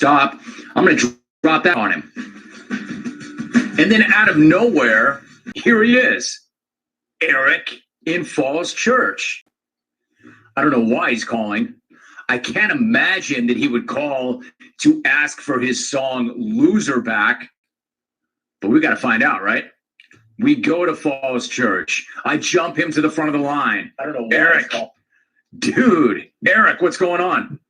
Stop. I'm going to drop that on him. And then out of nowhere, here he is. Eric in Falls Church. I don't know why he's calling. I can't imagine that he would call to ask for his song Loser back. But we got to find out, right? We go to Falls Church. I jump him to the front of the line. I don't know why. Eric. Dude. Eric, what's going on?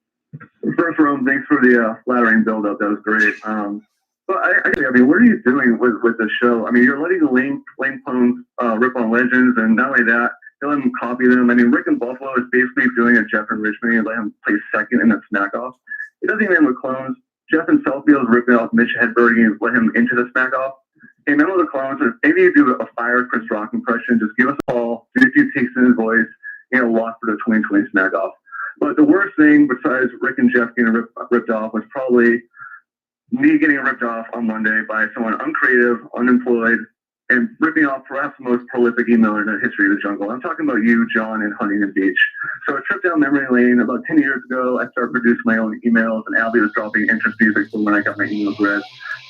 First, Rome, thanks for the flattering build-up. That was great. But I mean, what are you doing with the show? I mean, you're letting Lane Pones rip on legends, and not only that, you're letting them copy them. I mean, Rick and Buffalo is basically doing a Jeff and Richmond and let him play second in the smack off. It doesn't even end with clones. Jeff and Southfield is ripping off Mitch Hedberg and let him into the smack off. Hey, remember the clones? If any of you do a fire Chris Rock impression, just give us a call, do a few takes in his voice, and lock for the 2020 smack off. But the worst thing besides Rick and Jeff getting ripped off was probably me getting ripped off on Monday by someone uncreative, unemployed, and ripping off perhaps the most prolific emailer in the history of the jungle. I'm talking about you, John, in Huntington Beach. So a trip down memory lane about 10 years ago, I started producing my own emails, and Albie was dropping entrance music from when I got my emails read.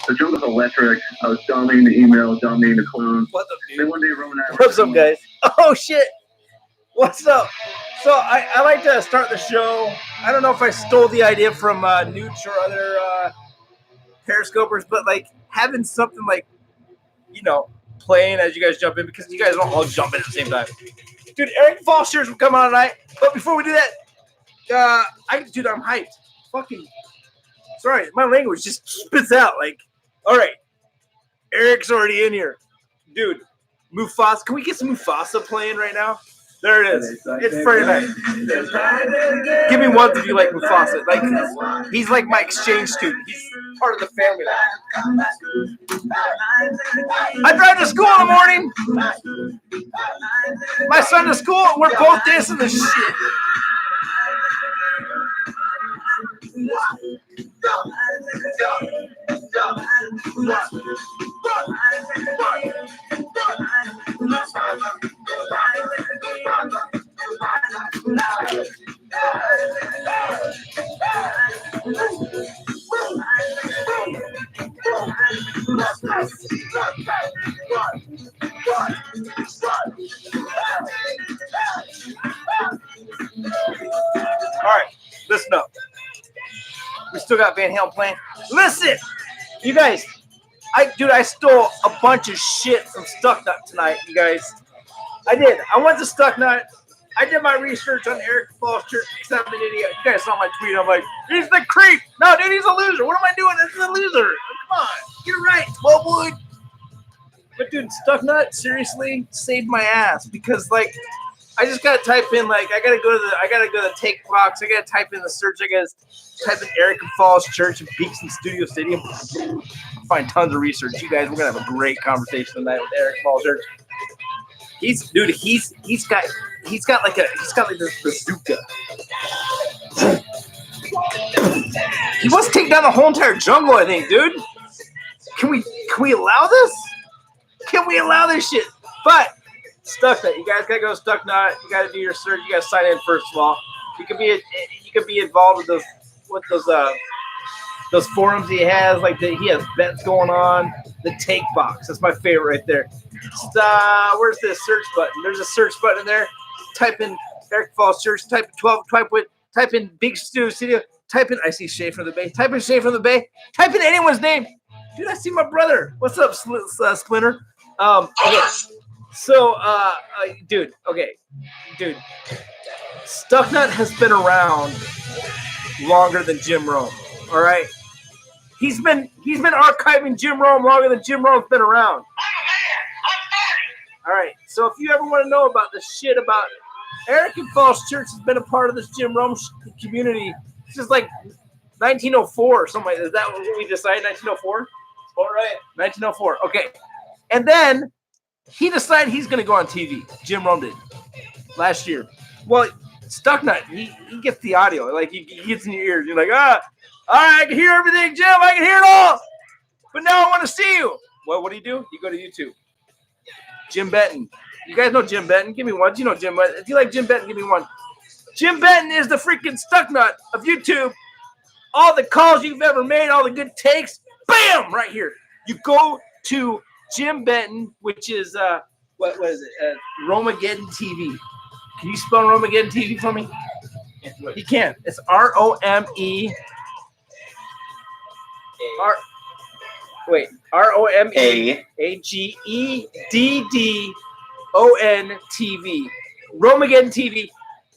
The jungle's electric. I was dominating the email, dominating the clones. What's up, dude? Then one day, Roman and I What's up, guys? Oh, shit. What's up? So I like to start the show. I don't know if I stole the idea from Nooch or other Periscopers, but like having something like, you know, playing as you guys jump in, because you guys don't all jump in at the same time. Dude, Eric Foster's will come on tonight. But before we do that, I'm hyped. Fucking sorry, my language just spits out. Like, all right, Eric's already in here. Dude, Mufasa. Can we get some Mufasa playing right now? There it is. It's Friday night. Give me one if you like Mufasa. Like, he's like my exchange student. He's part of the family now. I drive to school in the morning. My son to school. We're both dancing the shit. All right, listen up. We still got Van Halen playing. Listen, you guys, I stole a bunch of shit from Stucknut tonight, you guys. I did. I went to Stucknut. I did my research on Eric Falls Church because I'm an idiot. You guys saw my tweet. I'm like, he's the creep. No, dude, he's a loser. What am I doing? This is a loser. Come on, get it right, 12 wood. But dude, Stucknut seriously saved my ass because like I just gotta type in like I gotta go to the take box. I gotta type in the search. I gotta type in Eric Falls Church and Beaks and Studio Stadium. Find tons of research. You guys, we're gonna have a great conversation tonight with Eric Falls Church. He's got this bazooka. He wants to take down the whole entire jungle, I think, dude. Can we allow this? Can we allow this shit? But Stucknut, you guys gotta go to Stucknut. You gotta do your search. You gotta sign in first of all. You can be involved with those forums he has. Like he has bets going on. The take box, that's my favorite right there. Where's the search button? There's a search button in there. Type in Eric Falls Church. Type in 12. Type in Big Studio. Type in I see Shay from the Bay. Type in Shay from the Bay. Type in anyone's name. Dude, I see my brother. What's up, Splinter? Okay. So, dude. Stucknut has been around longer than Jim Rome. All right. He's been archiving Jim Rome longer than Jim Rome's been around. All right. So if you ever want to know about the shit about Eric and Falls Church has been a part of this Jim Rome community since like 1904 or something like that. Is that what we decided? 1904? All right. 1904. Okay. And then he decided he's going to go on TV. Jim Rome did last year. Well, Stucknut, he gets the audio. Like, he gets in your ears. You're like, all right, I can hear everything, Jim. I can hear it all. But now I want to see you. Well, what do? You go to YouTube. Jim Benton. You guys know Jim Benton? Give me one. You know Jim Benton. If you like Jim Benton, give me one. Jim Benton is the freaking Stucknut of YouTube. all the calls you've ever made, all the good takes, bam, right here. You go to Jim Benton, which is what was it? Romageddon TV. Can you spell Romageddon TV for me? You can. It's ROME. ROMEAGEDDON TV. Romageddon TV.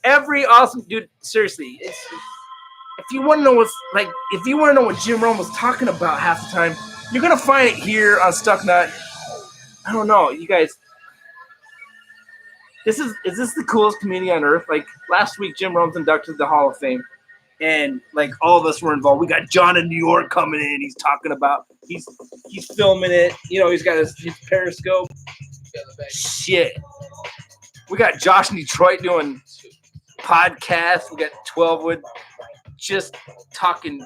Every awesome dude. Seriously, if you want to know what Jim Rome was talking about half the time, you're gonna find it here on Stuck Nut. I don't know, you guys. Is this the coolest community on earth? Like last week, Jim Rome's inducted to the Hall of Fame, and like all of us were involved. We got John in New York coming in. He's talking about he's filming it. You know, he's got his Periscope. Shit. We got Josh in Detroit doing podcasts. We got 12 Wood just talking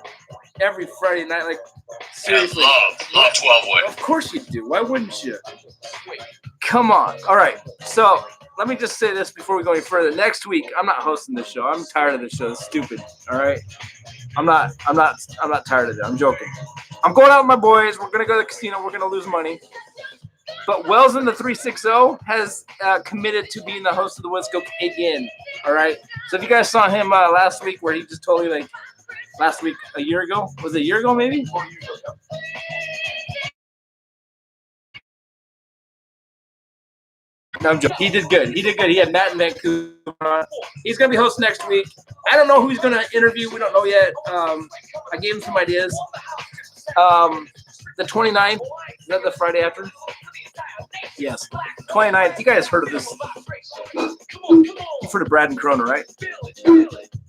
every Friday night. Like seriously, love 12 Wood. Of course you do. Why wouldn't you? Come on. All right. So let me just say this before we go any further. Next week, I'm not hosting this show. I'm tired of this show. It's stupid. All right. I'm not tired of it. I'm joking. I'm going out with my boys. We're gonna go to the casino. We're gonna lose money. But Wells in the 360 has committed to being the host of the WOODSCOPES again. All right. So if you guys saw him last week, where he just totally like last week, a year ago, was it a year ago maybe? 4 years ago. No, I'm joking. He did good. He had Matt in Vancouver on. He's going to be hosting next week. I don't know who he's going to interview. We don't know yet. I gave him some ideas. The 29th, is that the Friday after? Yes. 29th. You guys heard of this. You've heard of Brad and Corona, right?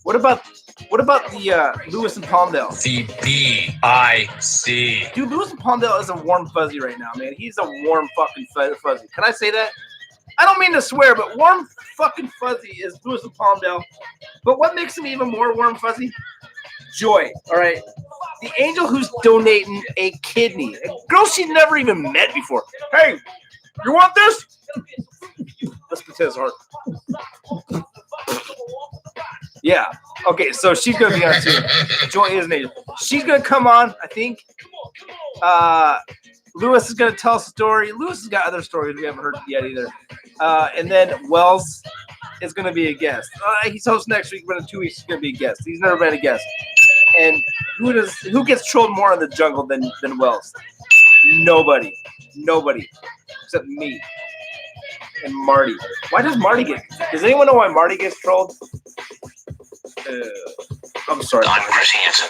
What about the Lewis and Palmdale? The BIC. Dude, Lewis and Palmdale is a warm fuzzy right now, man. He's a warm fucking fuzzy. Can I say that? I don't mean to swear, but warm fucking fuzzy is Lewis and Palmdale. But what makes him even more warm fuzzy? Joy, all right? The angel who's donating a kidney. A girl she never even met before. Hey, you want this? Let's pretend it's hard. Yeah. Okay, so she's going to be on too. Joy is an angel. She's going to come on, I think. Lewis is going to tell us a story. Lewis has got other stories we haven't heard yet either. And then Wells is going to be a guest. He's hosting next week, but in 2 weeks he's going to be a guest. He's never been a guest. And who gets trolled more in the jungle than Wells? Nobody. Except me and Marty. Why does Marty get? Does anyone know why Marty gets trolled? I'm sorry. Don Chris Hansen.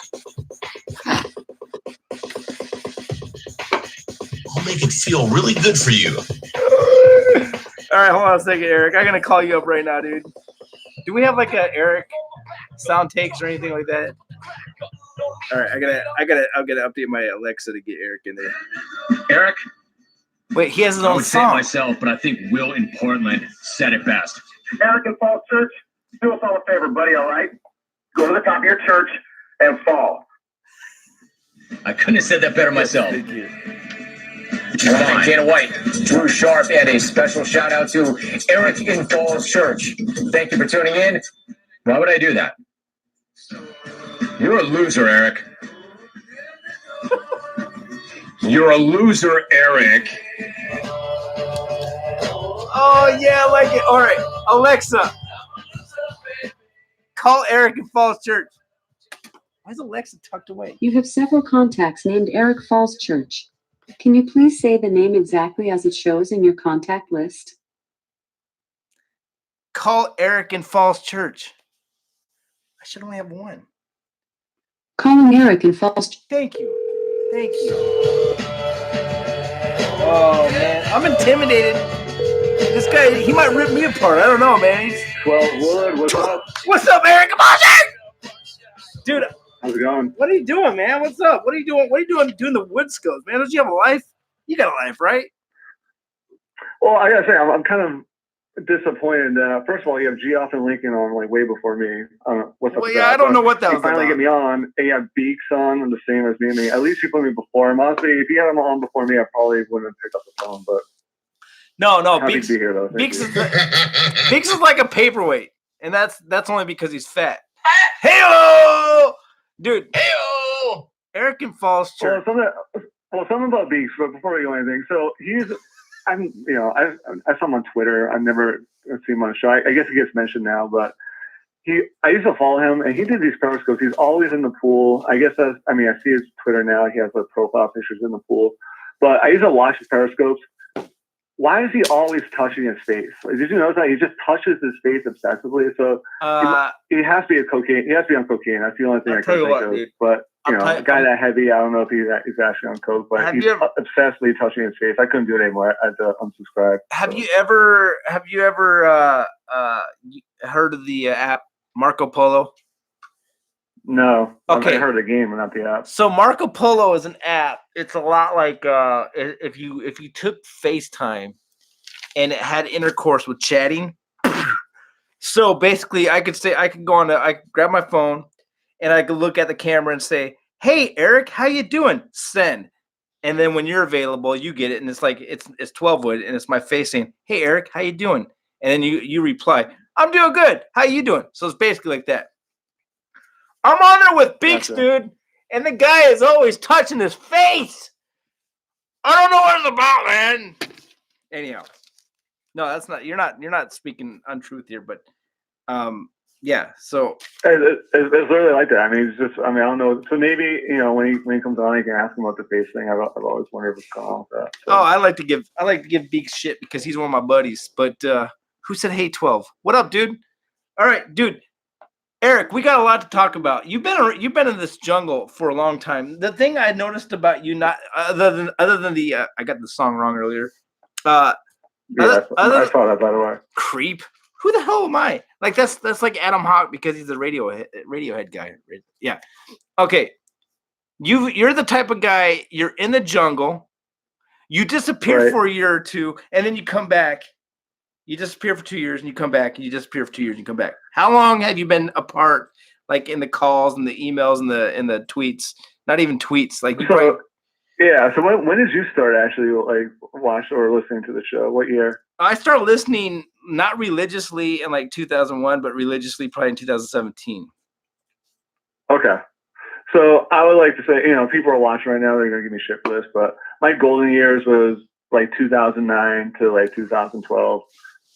I'll make it feel really good for you. All right, hold on a second, Eric. I'm gonna call you up right now, dude. Do we have like a Eric sound takes or anything like that? All right, I'm gonna update my Alexa to get Eric in there. Eric? Wait, he has his I own would say it song. myself, but I think Will in Portland said it best. Eric and Falls Church, do us all a favor, buddy, all right? Go to the top of your church and fall. I couldn't have said that better myself. Thank you. Dana White, Drew Sharp, and a special shout out to Eric in Falls Church. Thank you for tuning in. Why would I do that? You're a loser, Eric. You're a loser, Eric. Oh yeah, I like it. All right, Alexa, call Eric in Falls Church. Why is Alexa tucked away? You have several contacts named Eric Falls Church. Can you please say the name exactly as it shows in your contact list? Call Eric in Falls Church. I should only have one. Calling Eric in Falls. Thank you. Oh man, I'm intimidated. This guy, he might rip me apart. I don't know, man. 12 Wood, what's up? What's up, Eric? Come on, Eric! Dude, How's it going? what are you doing, man? What's up? What are you doing? What are you doing the WOODSCOPES, man? Don't you have a life? You got a life, right? Well, I gotta say, I'm kind of disappointed. First of all, you have Geoff and Lincoln on like way before me. What's up? Well, with yeah, that? I don't But know what that you was finally about. get me on, and you have Beaks on, the same as me. I mean, at least you put me before him. Honestly, if you had him on before me, I probably wouldn't have picked up the phone. But No, happy Beaks. to be here, though. Thank Beaks you. Beaks is like a paperweight, and that's only because he's fat. Hey-o! dude. Eric in Falls Church. Something about Beaks, but before we go anything, so I saw him on Twitter. I've never seen him on a show. I guess he gets mentioned now, but I used to follow him, and he did these periscopes. He's always in the pool. I see his Twitter now. He has like profile pictures in the pool, but I used to watch his periscopes. Why is he always touching his face? Like, did you notice that he just touches his face obsessively? So he has to be cocaine. He has to be on cocaine. That's the only thing I can think of. Dude. But a guy that heavy, I don't know if he's actually on coke, but he's obsessively touching his face. I couldn't do it anymore. I had to unsubscribe. Have you ever heard of the app Marco Polo? No. Okay. I heard of the game, but not the app. So Marco Polo is an app. It's a lot like if you took FaceTime and it had intercourse with chatting. So basically, I could grab my phone and I could look at the camera and say, "Hey, Eric, how you doing?" Send. And then when you're available, you get it, and it's like it's 12 wood, and it's my face saying, "Hey, Eric, how you doing?" And then you reply, "I'm doing good. How you doing?" So it's basically like that. I'm on there with Beaks, dude, and the guy is always touching his face. I don't know what it's about, man. Anyhow, no, that's not. You're not speaking untruth here, but yeah. So it's literally like that. I mean, it's just. I mean, I don't know. So maybe when he comes on, you can ask him about the face thing. I've always wondered what's going on with that. So. Oh, I like to give Beaks shit because he's one of my buddies. But who said hey 12? What up, dude? All right, dude. Eric, we got a lot to talk about. You've been in this jungle for a long time. The thing I noticed about you, not other than the I got the song wrong earlier. I saw that, by the way. Creep. Who the hell am I? Like that's like Adam Hawk because he's a Radiohead guy. Yeah. Okay. You're the type of guy. You're in the jungle. You disappear for a year or two, and then you come back. You disappear for 2 years and you come back, and you disappear for 2 years and you come back. How long have you been apart, like in the calls and the emails and the tweets? Not even tweets. Like So when did you start actually like watching or listening to the show? What year? I started listening not religiously in like 2001, but religiously probably in 2017. Okay. So I would like to say, people are watching right now. They're gonna give me shit for this, but my golden years was like 2009 to like 2012.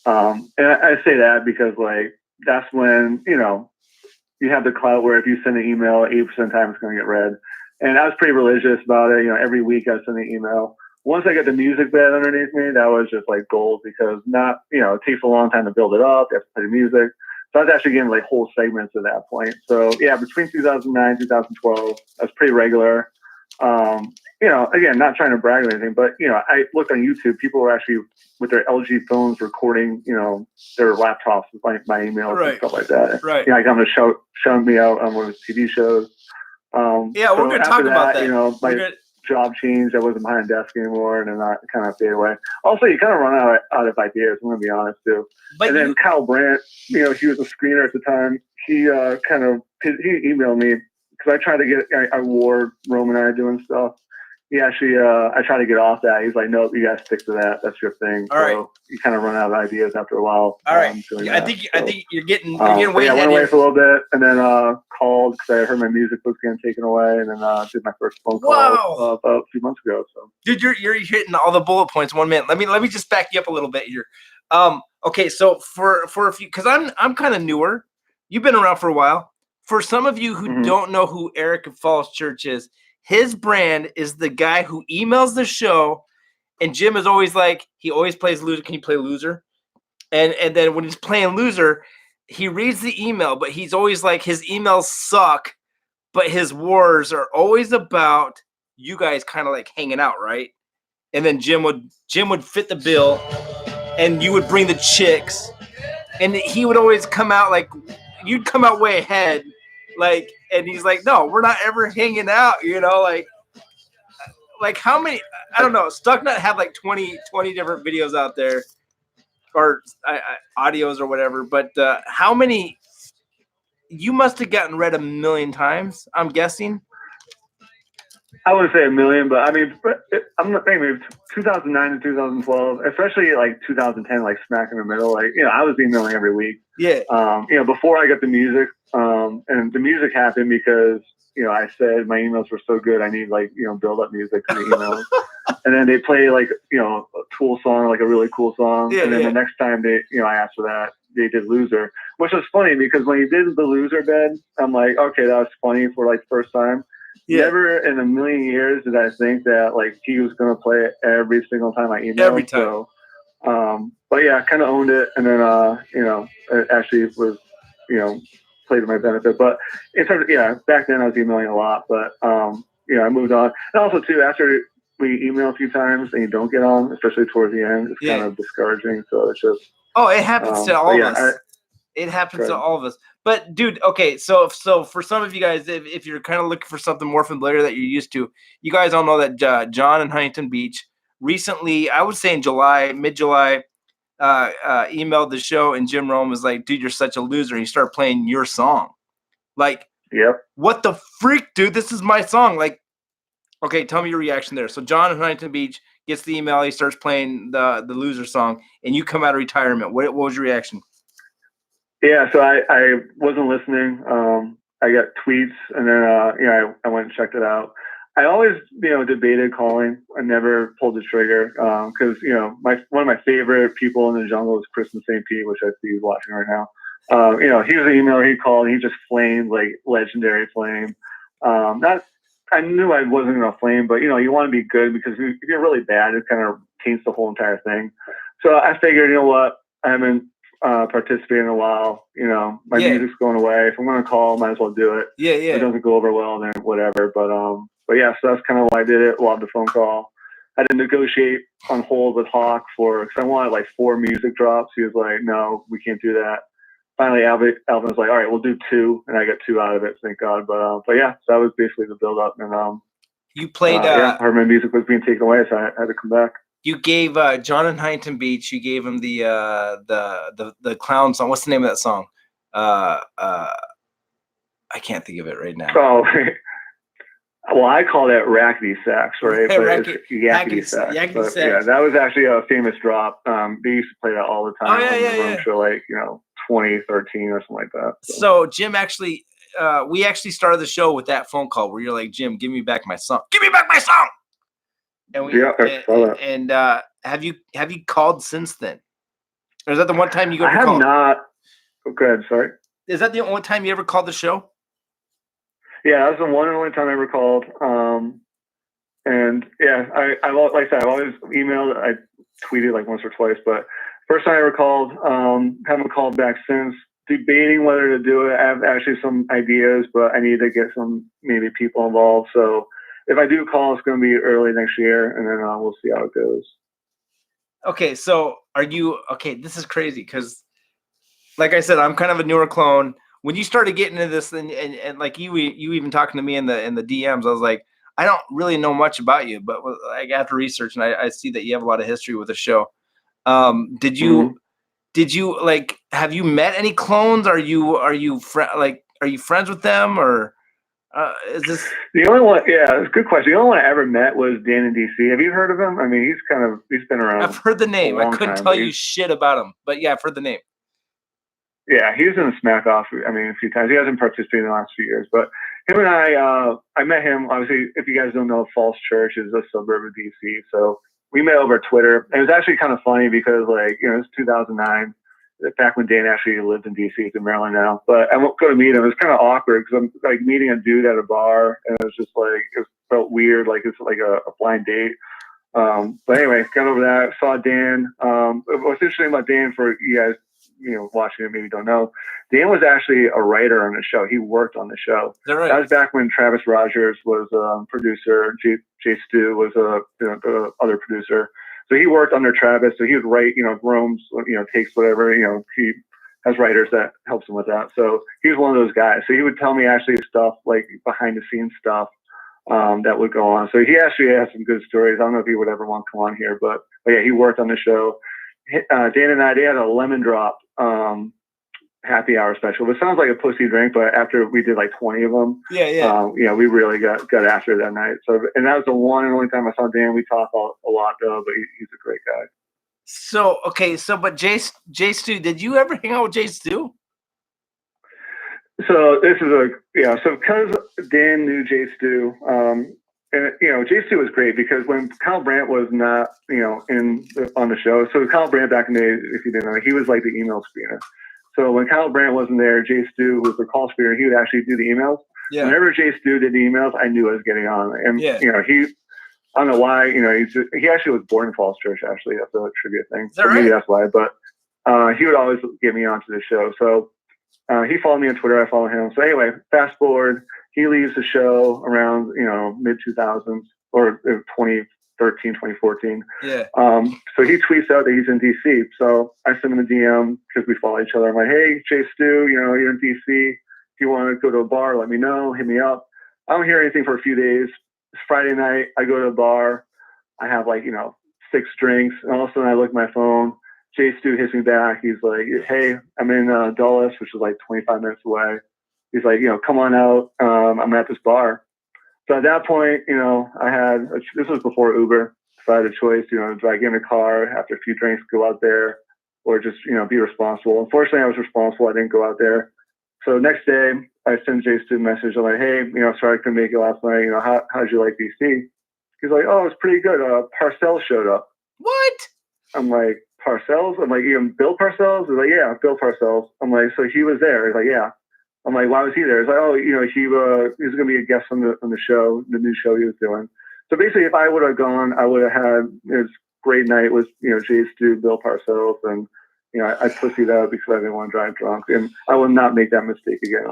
And I say that because like that's when you have the clout where if you send an email, 80% of the time it's going to get read. And I was pretty religious about it. Every week I send an email. Once I got the music bed underneath me, that was just like gold because it takes a long time to build it up. You have to play the music. So I was actually getting like whole segments at that point. So yeah, between 2009 2012, I was pretty regular. Again, not trying to brag or anything, but I looked on YouTube. People were actually with their LG phones recording, their laptops with my emails and stuff like that. Right. Like I'm gonna show me out on one of the TV shows. Yeah, we're gonna talk about that. My job changed. I wasn't behind a desk anymore, and then I kind of faded away. Also, you kind of run out of ideas. I'm gonna be honest too. And then Kyle Brandt, he was a screener at the time. He emailed me because I tried to get. I wore Roman and I doing stuff. He actually, I tried to get off that. He's like, "Nope, you guys stick to that. That's your thing." All right. You kind of run out of ideas after a while. All right. I think you're getting way ahead. I went away for a little bit, and then called because I heard my music was getting taken away, and then did my first phone call about a few months ago. So, dude, you're hitting all the bullet points in 1 minute. Let me just back you up a little bit here. Okay, so for a few, because I'm kind of newer. You've been around for a while. For some of you who don't know who Eric of Falls Church is. His brand is the guy who emails the show, and Jim is always like, he always plays loser. Can you play loser? And then when he's playing loser, he reads the email, but he's always like, his emails suck, but his wars are always about you guys kind of like hanging out, right? And then Jim would fit the bill, and you would bring the chicks, and he would always come out like, you'd come out way ahead. Like, and he's like, no, we're not ever hanging out, like how many, I don't know, Stucknut had like 20 different videos out there or audios or whatever, but how many, you must have gotten read 1 million times, I'm guessing. I wouldn't say 1 million, but I mean, I'm not saying 2009 to 2012, especially like 2010, like smack in the middle. Like, I was emailing every week. Yeah. Before I got the music, and the music happened because, I said my emails were so good. I need build up music to the emails. And then they play a cool song, like a really cool song. Yeah, and then the next time I asked for that, they did Loser, which was funny because when he did the Loser bed, I'm like, okay, that was funny for the first time. Yeah. Never in a million years did I think that he was going to play it every single time I emailed. Every time. So, but yeah, I kind of owned it. And then, it actually was, played to my benefit. But in terms of, back then I was emailing a lot, but, I moved on. And also too, after we email a few times and you don't get on, especially towards the end, it's kind of discouraging. So it's just. Oh, it happens to all of us. It happens to Right. all of us. But dude, okay, so for some of you guys, if you're kind of looking for something more familiar that you're used to, you guys all know that John in Huntington Beach recently, I would say in July, mid-July, emailed the show, and Jim Rome was like, dude, you're such a loser. And he started playing your song. Like, Yep. What the freak, dude? This is my song. Like, okay, tell me your reaction there. So John in Huntington Beach gets the email. He starts playing the Loser song, and you come out of retirement. What was your reaction? Yeah, so I wasn't listening. I got tweets, and then I went and checked it out. I always debated calling. I never pulled the trigger because one of my favorite people in the jungle is Kristen St. Pete, which I see he's watching right now. He was an emailer. He called. And he just flamed like legendary flame. I knew I wasn't going to flame, but you want to be good because if you're really bad, it kind of taints the whole entire thing. So I figured, you know what, I haven't participated in a while. My music's going away. If I'm going to call, might as well do it. Yeah. If it doesn't go over well, then whatever. But yeah, so that's kind of why I did it. Loved the phone call. I had to negotiate on hold with Hawk because I wanted 4 music drops. He was like, no, we can't do that. Finally, Alvin was like, all right, we'll do 2. And I got 2 out of it, thank God. But yeah, so that was basically the build up. And you played, I heard my music was being taken away, so I had to come back. You gave John in Huntington Beach, you gave him the clown song. What's the name of that song? I can't think of it right now. Oh, well, I call that rackety sax, right? But it's yakety sax. But, yeah, that was actually a famous drop. They used to play that all the time on the room show, 2013 or something like that. So Jim actually, we actually started the show with that phone call where you're like, Jim, give me back my song. Give me back my song. And I saw that. And have you called since then? Or is that the one time you ever called? I have not. Oh, go ahead. Sorry. Is that the only time you ever called the show? Yeah, that was the one and only time I ever called. And yeah, I like I said, I've always emailed. I tweeted once or twice, but first time I ever called. Haven't called back since. Debating whether to do it. I have actually some ideas, but I need to get some maybe people involved. So if I do call, it's going to be early next year, and then we'll see how it goes. Okay, so are you okay? This is crazy because, like I said, I'm kind of a newer clone. When you started getting into this, and like you even talking to me in the DMs, I was like, I don't really know much about you, but after research, and I see that you have a lot of history with the show. Did you have you met any clones? Are you friends with them, or is this the only one? Yeah, it's a good question. The only one I ever met was Dan in DC. Have you heard of him? I mean, he's been around. I've heard the name. I couldn't tell you shit about him, but yeah, I've heard the name. Yeah, he was in the Smack Off. I mean, a few times. He hasn't participated in the last few years, but him and I met him. Obviously, if you guys don't know, Falls Church is a suburb of DC. So we met over Twitter. And it was actually kind of funny because, it was 2009, back when Dan actually lived in DC. He's in Maryland now. But I won't go to meet him. It was kind of awkward because I'm meeting a dude at a bar, and it was just it felt weird, it's like a blind date. But anyway, got over that. Saw Dan. What's interesting about Dan for you guys, watching it, maybe don't know, Dan was actually a writer on the show. He worked on the show. Is that right? That was back when Travis Rogers was a producer. Jay Stu was the other producer. So he worked under Travis. So he would write, Rome's, takes whatever, he has writers that helps him with that. So he was one of those guys. So he would tell me actually stuff like behind the scenes stuff that would go on. So he actually has some good stories. I don't know if he would ever want to come on here, but yeah, he worked on the show. Dan and I, they had a lemon drop happy hour special. It sounds like a pussy drink, but after we did 20 of them, we really got after that night. So, and that was the one and only time I saw Dan. We talked a lot though, but he's a great guy. So okay, but Jay Stu, did you ever hang out with Jay Stu? So this is so because Dan knew Jay Stu, and Jay Stu was great because when Kyle Brandt was not on the show, so Kyle Brandt back in the day, if you didn't know, he was like the email screener. So when Kyle Brandt wasn't there, Jay Stu was the call screener. He would actually do the emails. Yeah. Whenever Jay Stu did the emails, I knew I was getting on. And Yeah. I don't know why, he actually was born in Falls Church. Actually, that's a trivia thing. Is that right? Maybe that's why. But he would always get me onto the show. So he followed me on Twitter. I follow him. So anyway, fast forward, he leaves the show around mid 2000s or 2013, 2014. Yeah. So he tweets out that he's in DC. So I send him a DM because we follow each other. I'm like, hey, Jay Stu, you're in DC. If you want to go to a bar, let me know. Hit me up. I don't hear anything for a few days. It's Friday night. I go to a bar. I have 6 drinks. And all of a sudden I look at my phone. Jay Stu hits me back. He's like, hey, I'm in Dulles, which is 25 minutes away. He's like, come on out. I'm at this bar. So at that point, this was before Uber. So I had a choice, do I get in a car after a few drinks, go out there, or just, be responsible. Unfortunately, I was responsible. I didn't go out there. So next day, I send Jay Stu a message. I'm like, hey, sorry I couldn't make it last night. How'd you like DC? He's like, oh, it's pretty good. Parcells showed up. What? I'm like, Parcells? I'm like, Bill Parcells? He's like, yeah, Bill Parcells. I'm like, so he was there? He's like, yeah. I'm like, why was he there? He's like, oh, he was going to be a guest on the show, the new show he was doing. So basically, if I would have gone, I would have had this great night with Jay Stu, Bill Parcells, and I pussied out because I didn't want to drive drunk, and I will not make that mistake again.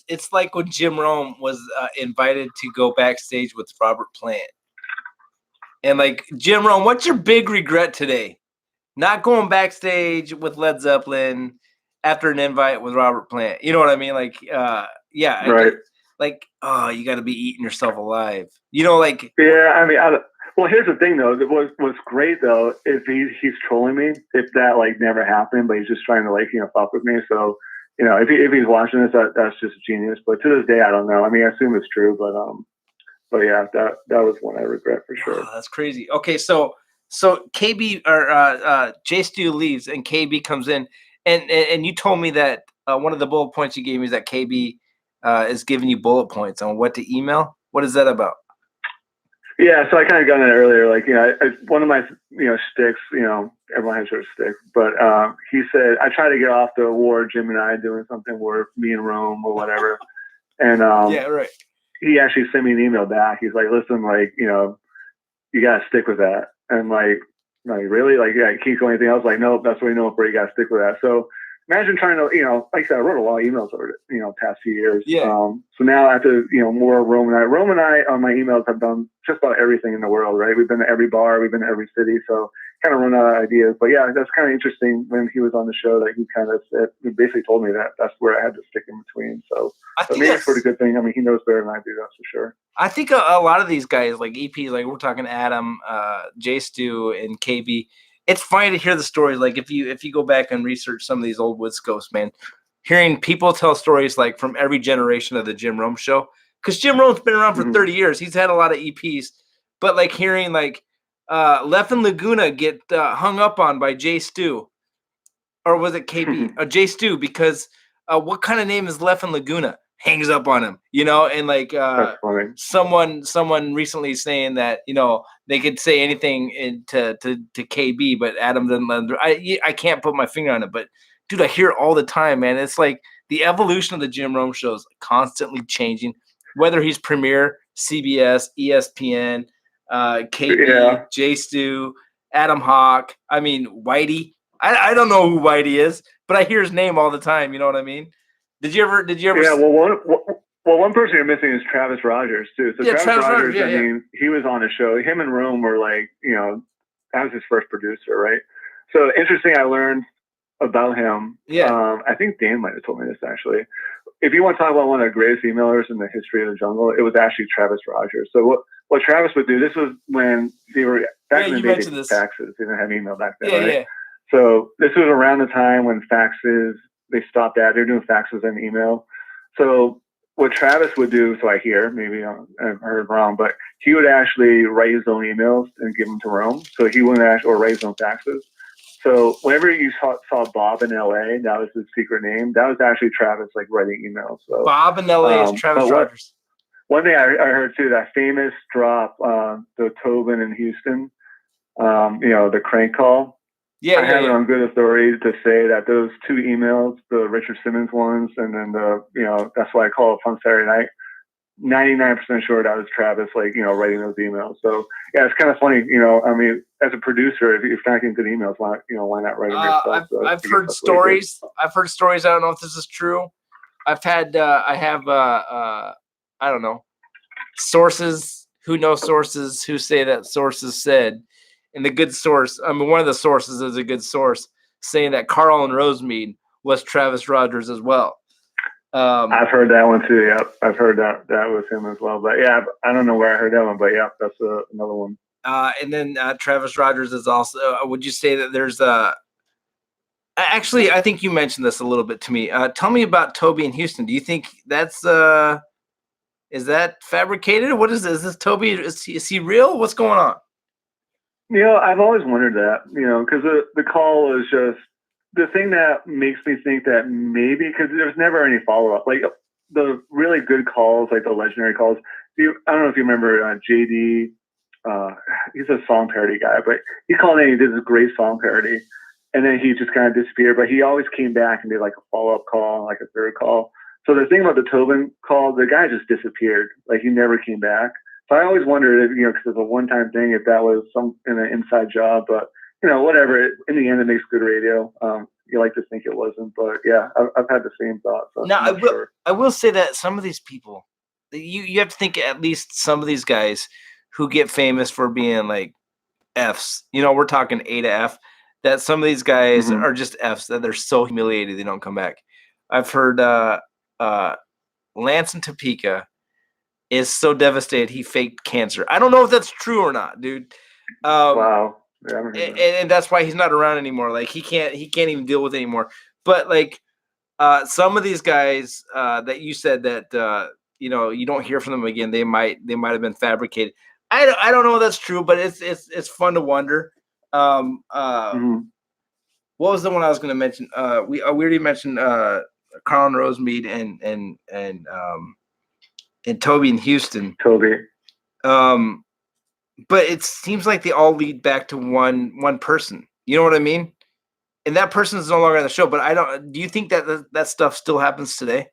It's like when Jim Rome was invited to go backstage with Robert Plant, and Jim Rome, what's your big regret today? Not going backstage with Led Zeppelin after an invite with Robert Plant. You know what I mean? Yeah, right. You got to be eating yourself alive. Yeah, I mean, well, here's the thing though. What's great though is he's trolling me. If that never happened, but he's just trying to fuck with me. So if he's watching this, that's just genius. But to this day, I don't know. I mean, I assume it's true, but yeah, that was one I regret for sure. Oh, that's crazy. Okay, so KB or Jay Stu leaves and KB comes in, and you told me that one of the bullet points you gave me is that KB is giving you bullet points on what to email. What is that about? Yeah, so I kind of got in earlier. One of my sticks. Everyone has their stick, but he said I try to get off the war. Jim and I doing something where me and Rome or whatever, and yeah, right. He actually sent me an email back. He's like, listen, you gotta stick with that. And really? Can't go anything else? Nope, that's what we know for. You gotta stick with that. So imagine trying to, like I said, I wrote a lot of emails over past few years. Yeah. So now after, more Rome and I on my emails have done just about everything in the world, right? We've been to every bar, we've been to every city. So kind of run out of ideas. But yeah, that's kind of interesting when he was on the show that he kind of said, he basically told me that that's where I had to stick in between. So maybe it's a pretty good thing. I mean, he knows better than I do, that's for sure. I think a lot of these guys, like EPs, we're talking Adam, Jay Stu, and KB. It's funny to hear the stories. If you go back and research some of these old WOODSCOPES, man, hearing people tell stories from every generation of the Jim Rome show, because Jim Rome's been around for 30 years. He's had a lot of EPs, but hearing Leffen Laguna get hung up on by Jay Stu, or was it KB? Jay Stu, because what kind of name is Leffen Laguna? Hangs up on him, and someone recently saying that they could say anything to KB, but Adam didn't let them. I can't put my finger on it, but dude, I hear it all the time, man. It's the evolution of the Jim Rome show is constantly changing. Whether he's Premiere, CBS, ESPN, KB, Jay Stu, Adam Hawk. I mean, Whitey. I don't know who Whitey is, but I hear his name all the time. You know what I mean? Did you ever? Yeah. Well, one person you're missing is Travis Rogers too. So Travis Rogers, I mean, he was on the show. Him and Rome were that was his first producer, right? So interesting. I learned about him. Yeah. I think Dan might have told me this actually. If you want to talk about one of the greatest emailers in the history of the jungle, it was actually Travis Rogers. So what Travis would do, this was when they were back in the day, faxes. They didn't have email back then, right? Yeah. So this was around the time when faxes, they stopped that. They're doing faxes and email. So what Travis would do, so I hear, maybe I've heard wrong, but he would actually write his own emails and give them to Rome. So he wouldn't actually, or write his own faxes. So whenever you saw Bob in LA, that was his secret name. That was actually Travis like writing emails. So Bob in LA is Travis Rogers. One thing I heard too, that famous drop, the Tobin in Houston, the crank call. Yeah, I have it on good authority to say that those two emails, the Richard Simmons ones, and then that's why I call it Fun Saturday Night. 99% sure that was Travis, writing those emails. So yeah, it's kind of funny, I mean, as a producer, if you're not getting good emails, why not write them yourself? I've heard stories. I've heard stories. I don't know if this is true. I don't know, sources who know sources who say that sources said, and the good source, I mean, one of the sources is a good source saying that Carl and Rosemead was Travis Rogers as well. I've heard that one too. Yep, I've heard that was him as well. But yeah, I don't know where I heard that one. But yeah, that's another one. And then Travis Rogers is also. Would you say that there's Actually, I think you mentioned this a little bit to me. Tell me about Toby in Houston. Do you think that's is that fabricated? What is this? Is this Toby? Is he real? What's going on? I've always wondered that. Because the call is just. The thing that makes me think that maybe, because there's never any follow-up, like the really good calls, like the legendary calls. I don't know if you remember JD, he's a song parody guy, but he called in, he did this great song parody, and then he just kind of disappeared, but he always came back and did like a follow-up call, like a third call. So the thing about the Tobin call, the guy just disappeared. Like he never came back. So I always wondered if, because it's a one-time thing, if that was an inside job, but whatever. In the end, it makes good radio. You like to think it wasn't, but yeah, I've had the same thought. So now, I will say that some of these people, you have to think at least some of these guys who get famous for being like Fs. We're talking A to F. That some of these guys are just Fs. That they're so humiliated they don't come back. I've heard Lance in Topeka is so devastated he faked cancer. I don't know if that's true or not, dude. Wow. Yeah, and that's why he's not around anymore. Like he can't even deal with it anymore. But like some of these guys that you said that you don't hear from them again. They might have been fabricated. I don't know if that's true, but it's fun to wonder. What was the one I was going to mention? We already mentioned Carl and Rosemead and Toby in Houston. Toby. But it seems like they all lead back to one person. You know what I mean? And that person is no longer on the show. But do you think that stuff still happens today?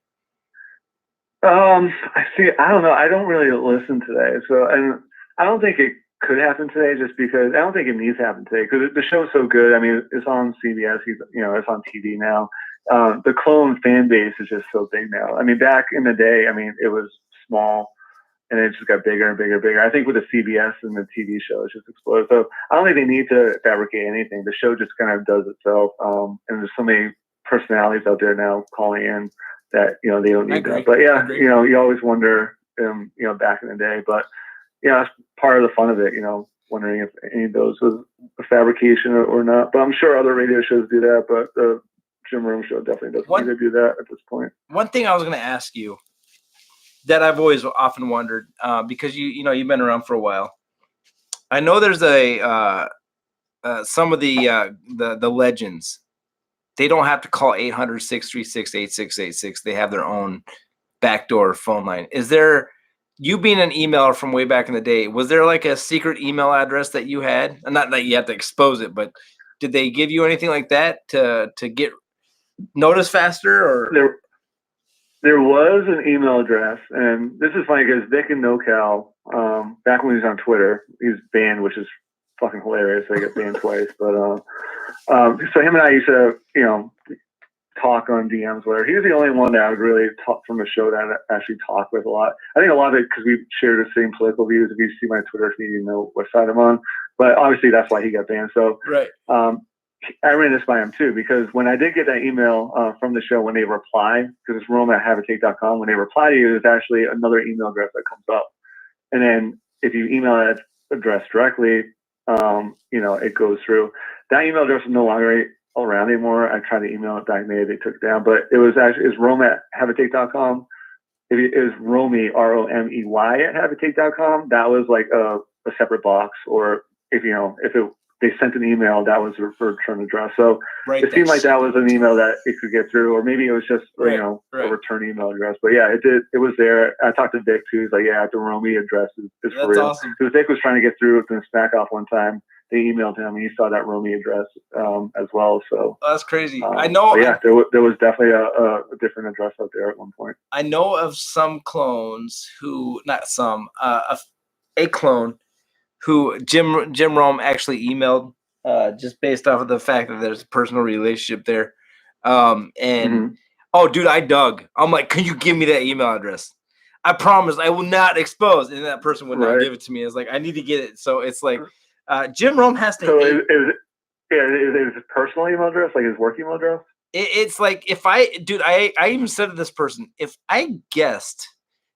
I see. I don't know. I don't really listen today, and I don't think it could happen today, just because I don't think it needs to happen today because the show's so good. I mean, it's on CBS. It's on TV now. The clone fan base is just so big now. I mean, back in the day, it was small. And it just got bigger and bigger and bigger. I think with the CBS and the TV show, it's just exploded. So I don't think they need to fabricate anything. The show just kind of does itself. And there's so many personalities out there now calling in that, they don't need that. But yeah, you always wonder, back in the day. But yeah, that's part of the fun of it, wondering if any of those was a fabrication or not. But I'm sure other radio shows do that. But the Jim Rome show definitely doesn't need to do that at this point. One thing I was going to ask you, that I've always often wondered, because you've been around for a while. I know there's some of the legends. They don't have to call 800-636-8686. They have their own backdoor phone line. Is there, you being an emailer from way back in the day, was there like a secret email address that you had? Not that you have to expose it, but did they give you anything like that to get noticed faster? Or There was an email address, and this is funny because Vic and NoCal, back when he was on Twitter, he's banned, which is fucking hilarious. So he got banned twice. But so him and I used to, talk on DMs, whatever. He was the only one that I would really talk from the show that I actually talk with a lot. I think a lot of it because we share the same political views. If you see my Twitter feed, you know what side I'm on. But obviously that's why he got banned. So right. I ran this by him too, because when I did get that email from the show, when they reply, because it's rome@haveatake.com, when they reply to you, there's actually another email address that comes up. And then if you email that address directly, it goes through. That email address is no longer around anymore. I tried to email it back, maybe they took it down, but it was rome@haveatake.com. It was Romey, ROMEY @haveatake.com. That was like a separate box, or if it they sent an email that was a return address. So Right. it seemed like that was an email that it could get through, or maybe it was just a return email address. But yeah, it did. It was there. I talked to Vic too. He's like, yeah, the Romy address is That's for real. awesome. Because Vic was trying to get through with the Smack Off one time. They emailed him, and he saw that Romy address as well. So that's crazy. I know. Yeah, there was definitely a different address out there at one point. I know of some clones who, not some, a clone who Jim Rome actually emailed, just based off of the fact that there's a personal relationship there. Oh, dude, I dug. I'm like, can you give me that email address? I promise I will not expose. And that person would not give it to me. It's like, I need to get it. So it's like, Jim Rome has to. So is his personal email address like his work email address? It's like I even said to this person, if I guessed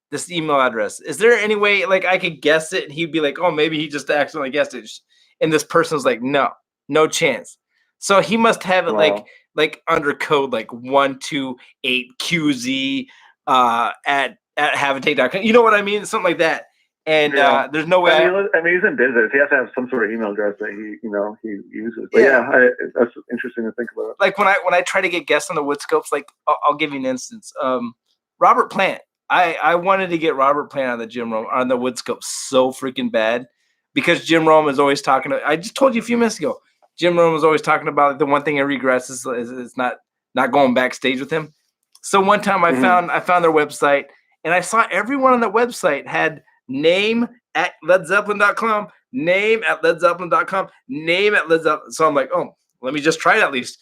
this email address, is there any way like I could guess it and he'd be like, oh, maybe he just accidentally guessed it, and this person was like, no chance. So he must have it like under code like 128QZ at habitate.com. You know what I mean? Something like that. And there's no way. I mean, he's in business. He has to have some sort of email address that he uses. But that's interesting to think about. Like when I try to get guests on the WOODSCOPES, like I'll give you an instance. Robert Plant. I wanted to get Robert Plant on the WOODSCOPES so freaking bad because Jim Rome is always talking. I just told you a few minutes ago. Jim Rome was always talking about like, the one thing he regrets is not going backstage with him. So one time I found their website and I saw everyone on the website had name at LedZeppelin.com, name at LedZeppelin.com, name at LedZeppelin. So I'm like, oh, let me just try it at least.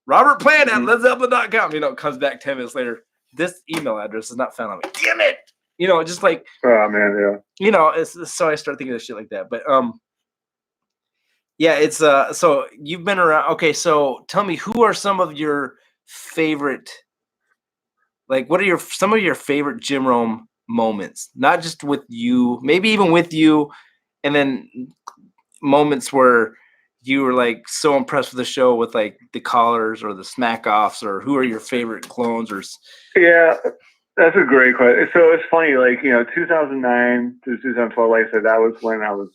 Robert Plant at LedZeppelin.com. It comes back 10 minutes later. This email address is not found on me. Damn it! Just like, oh man, yeah. So I start thinking of shit like that. But yeah, it's so you've been around. Okay, so tell me, who are some of your favorite? Like, what are some of your favorite Jim Rome moments? Not just with you, maybe even with you, and then moments where you were like so impressed with the show with like the callers or the smack offs, or who are your favorite clones? Or yeah, that's a great question. So it's funny, like 2009 to 2012, like I said, that was when I was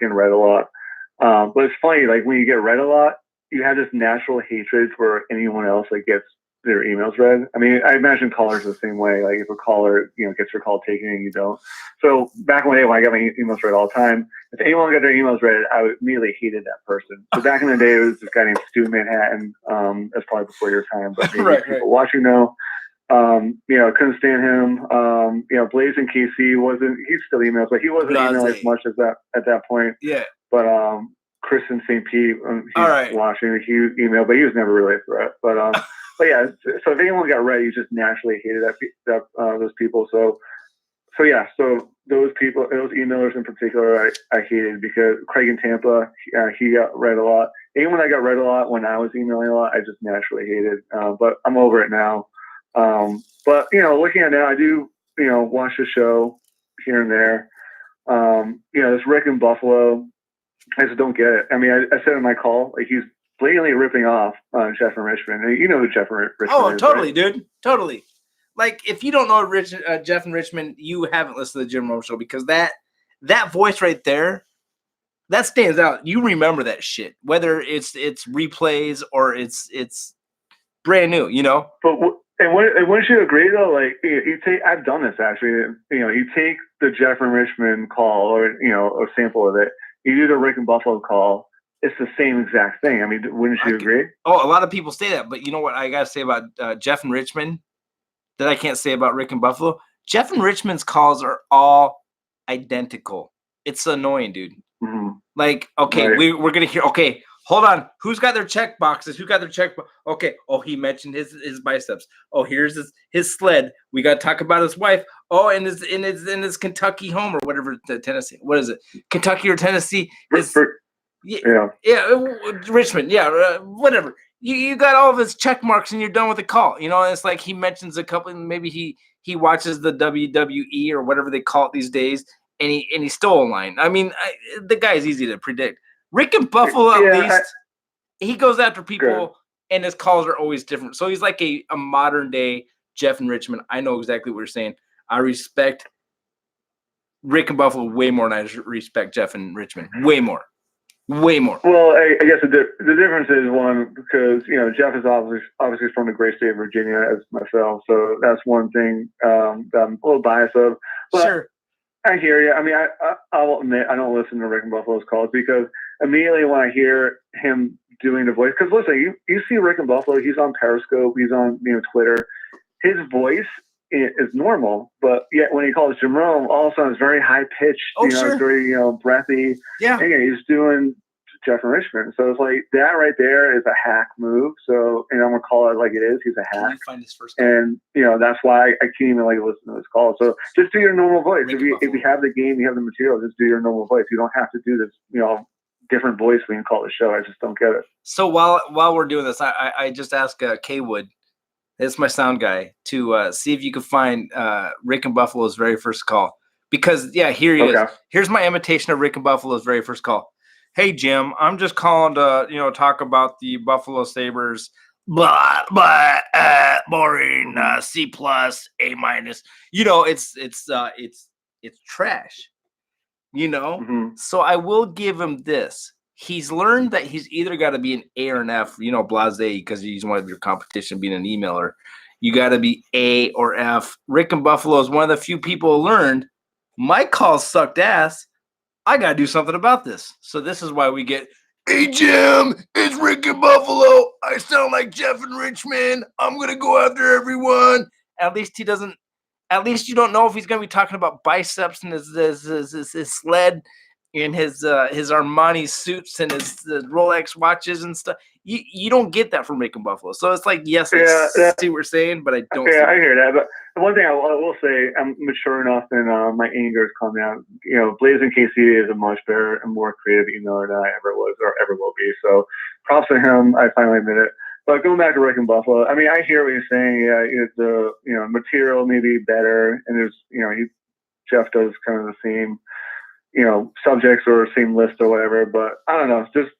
getting read a lot. But it's funny, like when you get read a lot, you have this natural hatred for anyone else that gets their emails read. I mean, I imagine callers the same way. Like if a caller, gets their call taken and you don't. So back in the day when I got my emails read all the time, if anyone got their emails read, I immediately hated that person. So back in the day, it was this guy named Stu Manhattan. That's probably before your time, but maybe people watching know. Couldn't stand him. Blaze and KC he still emails, but he wasn't emailing as much as that at that point. Yeah. But Chris in St. Pete, he's watching, he emailed, but he was never really a threat. But but yeah, so if anyone got read, you just naturally hated those people. So those people, those emailers in particular, I hated because Craig in Tampa, he got read a lot. Anyone that got read a lot when I was emailing a lot, I just naturally hated. But I'm over it now. But looking at it now, I do watch the show here and there. This Rick in Buffalo, I just don't get it. I mean, I said in my call, like he's blatantly ripping off Jeff and Richmond. And you know who Jeff and Richmond is. Oh, totally, right? dude. Totally. Like, if you don't know Jeff and Richmond, you haven't listened to the Jim Rome Show, because that voice right there, that stands out. You remember that shit, whether it's replays or it's brand new, But wouldn't you agree though? Like you take, I've done this actually. You take the Jeff and Richmond call, or a sample of it. You do the Rick and Buffalo call. It's the same exact thing. I mean, wouldn't you agree? Oh, a lot of people say that, but you know what I gotta say about Jeff and Richmond that I can't say about Rick and Buffalo? Jeff and Richmond's calls are all identical. It's annoying, dude. Mm-hmm. Like, okay, right. we're gonna hear. Okay, hold on. Who's got their check boxes? Who got their check? Okay. Oh, he mentioned his biceps. Oh, here's his sled. We got to talk about his wife. Oh, and his Kentucky home or whatever. Tennessee. What is it? Kentucky or Tennessee? Yeah. Richmond. Yeah, whatever. You got all of his check marks and you're done with the call. And it's like he mentions a couple. Maybe he watches the WWE or whatever they call it these days, and he stole a line. I mean, the guy is easy to predict. Rick and Buffalo, at least, he goes after people, and his calls are always different. So he's like a modern day Jeff and Richmond. I know exactly what you're saying. I respect Rick and Buffalo way more than I respect Jeff and Richmond. Way more. Way more. Well, I guess the difference is one because Jeff is obviously from the great state of Virginia as myself, so that's one thing that I'm a little biased of. But Sure. I hear you. I mean, I'll admit I don't listen to Rick and Buffalo's calls because immediately when I hear him doing the voice, because listen, you see Rick and Buffalo, he's on Periscope, he's on Twitter. His voice is normal, but yet when he calls Jerome, all of a sudden it's very high pitched. Sure. It's very breathy. Yeah. And he's doing Jeff and Richmond. So it's like that right there is a hack move. So I'm gonna call it like it is. He's a hack. Find his first call. And that's why I can't even listen to his call. So just do your normal voice. If you have the game, you have the material, just do your normal voice. You don't have to do this different voice when you call the show. I just don't get it. So while we're doing this, I just asked K Wood, that's my sound guy, to see if you could find Rick and Buffalo's very first call. Because here he is. Here's my imitation of Rick and Buffalo's very first call. Hey Jim, I'm just calling to talk about the Buffalo Sabres. Blah blah, boring. C+, A-. It's trash. Mm-hmm. So I will give him this. He's learned that he's either got to be an A or an F, blase, because he's one of your competition being an emailer. You got to be A or F. Rick and Buffalo is one of the few people who learned my calls sucked ass. I got to do something about this. So this is why we get, hey, Jim, it's Rick and Buffalo. I sound like Jeff and Richmond. I'm going to go after everyone. At least you don't know if he's going to be talking about biceps and his sled and his Armani suits and his Rolex watches and stuff. You don't get that from Rick and Buffalo. So it's like, yes, I see what we're saying, but I don't. Yeah, I hear that. But the one thing I will say, I'm mature enough and my anger has calmed down. Blazing KC is a much better and more creative emailer than I ever was or ever will be. So props to him. I finally admit it. But going back to Rick and Buffalo, I mean, I hear what you're saying. Yeah, it's the material maybe better, and there's Jeff does kind of the same subjects or same list or whatever. But I don't know, just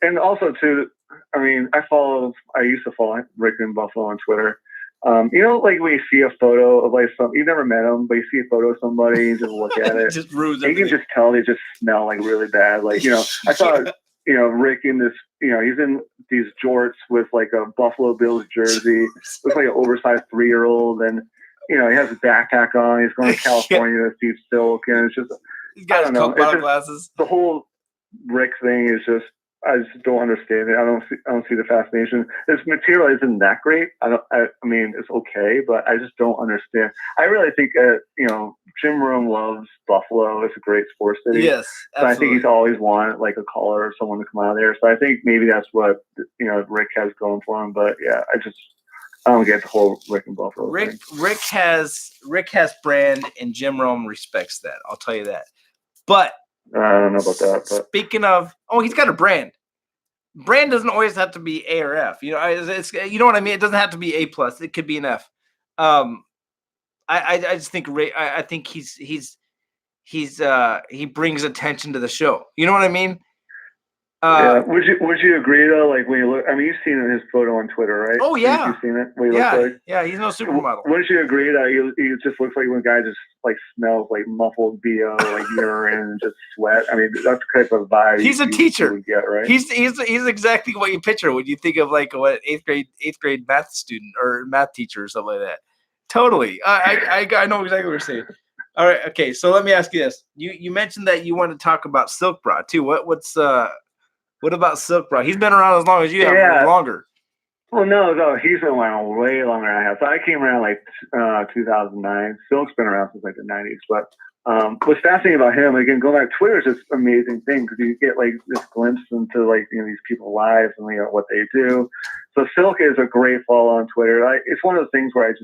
and also too. I mean, I used to follow Rick and Buffalo on Twitter. Like when you see a photo of you've never met them, but you see a photo of somebody and just look at it. Just ruins and you can just tell they just smell like really bad. I saw, Rick in this, he's in these jorts with like a Buffalo Bills jersey. Looks like an oversized 3-year-old. And, he has his backpack on. He's going to California to see Silk. And it's just, he's got his Coke bottle glasses. The whole Rick thing is just, I just don't understand it. I don't see the fascination. This material isn't that great. I mean, it's okay, but I just don't understand. I really think Jim Rome loves Buffalo. It's a great sports city. Yes, absolutely. So I think he's always wanted like a caller or someone to come out of there. So I think maybe that's what Rick has going for him. But yeah, I don't get the whole Rick and Buffalo thing. Rick has brand, and Jim Rome respects that. I'll tell you that. But I don't know about that. But speaking of, he's got a brand. Brand doesn't always have to be A or F. It's you know what I mean. It doesn't have to be A+. It could be an F. I just think I think he brings attention to the show. You know what I mean? Yeah. Would you agree though? Like when you look, I mean, you've seen his photo on Twitter, right? Oh yeah, you've seen it. What he looks like? Yeah, he's no supermodel. Wouldn't you agree that he just looks like when a guy just like smells like muffled BO, like urine and just sweat? I mean, that's the type of vibe. He's a teacher. Would get, right? He's exactly what you picture when you think of like what eighth grade math student or math teacher or something like that. Totally. I know exactly what you're saying. All right. Okay. So let me ask you this. You mentioned that you want to talk about Silk Bra too. What about Silk Bra? He's been around as long as you have, or longer. Well, no, he's been around way longer than I have. So I came around like 2009. Silk's been around since like the 90s. But what's fascinating about him, again, going back, Twitter is this amazing thing because you get like this glimpse into like these people's lives and what they do. So Silk is a great follow on Twitter. It's one of those things where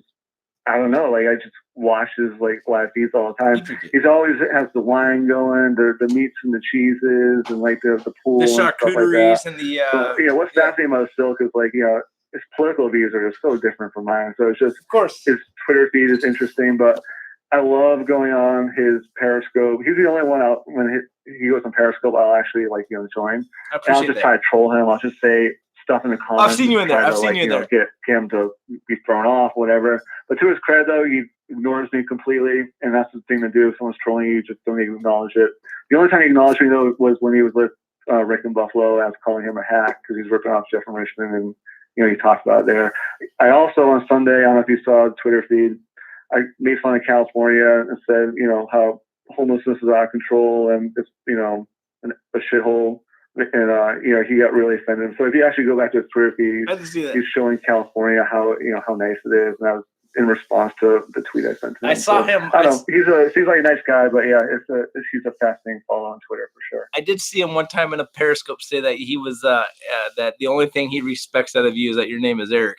I don't know, like I just watch his like live feeds all the time. He's always has the wine going, the meats and the cheeses, and like the pool, the and charcuteries, stuff like that. and the what's fascinating about Silk is like his political views are just so different from mine. So it's just, of course, his Twitter feed is interesting, but I love going on his Periscope. He's the only one out when he goes on Periscope. I'll actually join. I'll just try to troll him. I'll just say stuff in the comments. I've seen you in there. I've seen you in there. Get him to be thrown off, whatever. But to his credit, though, he ignores me completely, and that's the thing to do. If someone's trolling you, just don't even acknowledge it. The only time he acknowledged me, though, was when he was with Rick in Buffalo. I was calling him a hack because he's ripping off Jeff and Richmond, and he talked about it there. I also on Sunday, I don't know if you saw the Twitter feed, I made fun of California and said, how homelessness is out of control and it's, a shithole. And, he got really offended. So if you actually go back to his Twitter feed, he's showing California how nice it is. And that was in response to the tweet I sent to him. I saw him. I don't know. He's like a nice guy, but yeah, he's a fascinating follow on Twitter for sure. I did see him one time in a Periscope say that he was, that the only thing he respects out of you is that your name is Eric.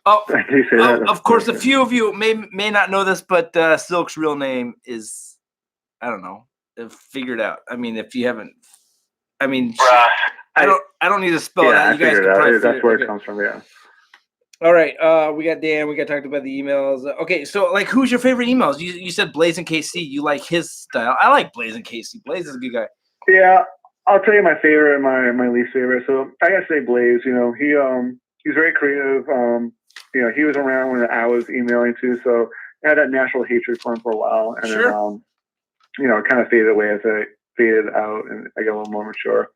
Of course, a few of you may not know this, but Silk's real name is, I don't know, figured out. I mean, if you haven't, I don't need to spell it out. You guys can probably that's where it comes from. Yeah. All right. We got Dan. We got talked about the emails. Okay. So, like, who's your favorite emails? You said Blaze and KC. You like his style. I like Blaze and KC. Blaze is a good guy. Yeah. I'll tell you my favorite and my least favorite. So I gotta say Blaze. He's very creative. He was around when I was emailing too, so I had that natural hatred for him for a while, and sure. Then it kind of faded away as I faded out, and I got a little more mature.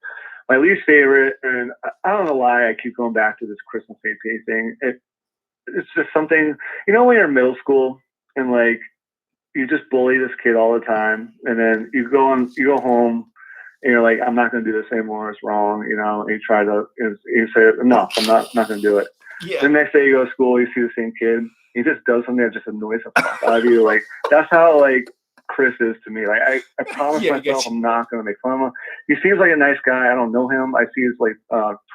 My least favorite, and I don't know why I keep going back to this Christmas St. Pete thing. It's just something, when you're in middle school and like you just bully this kid all the time, and then you go home and you're like, I'm not going to do this anymore. It's wrong, And you try to, you say, no, I'm not going to do it. Yeah. The next day you go to school, you see the same kid. He just does something that just annoys the fuck out of you. Like that's how Chris is to me. Like I promise myself I'm not gonna make fun of him. He seems like a nice guy. I don't know him. I see his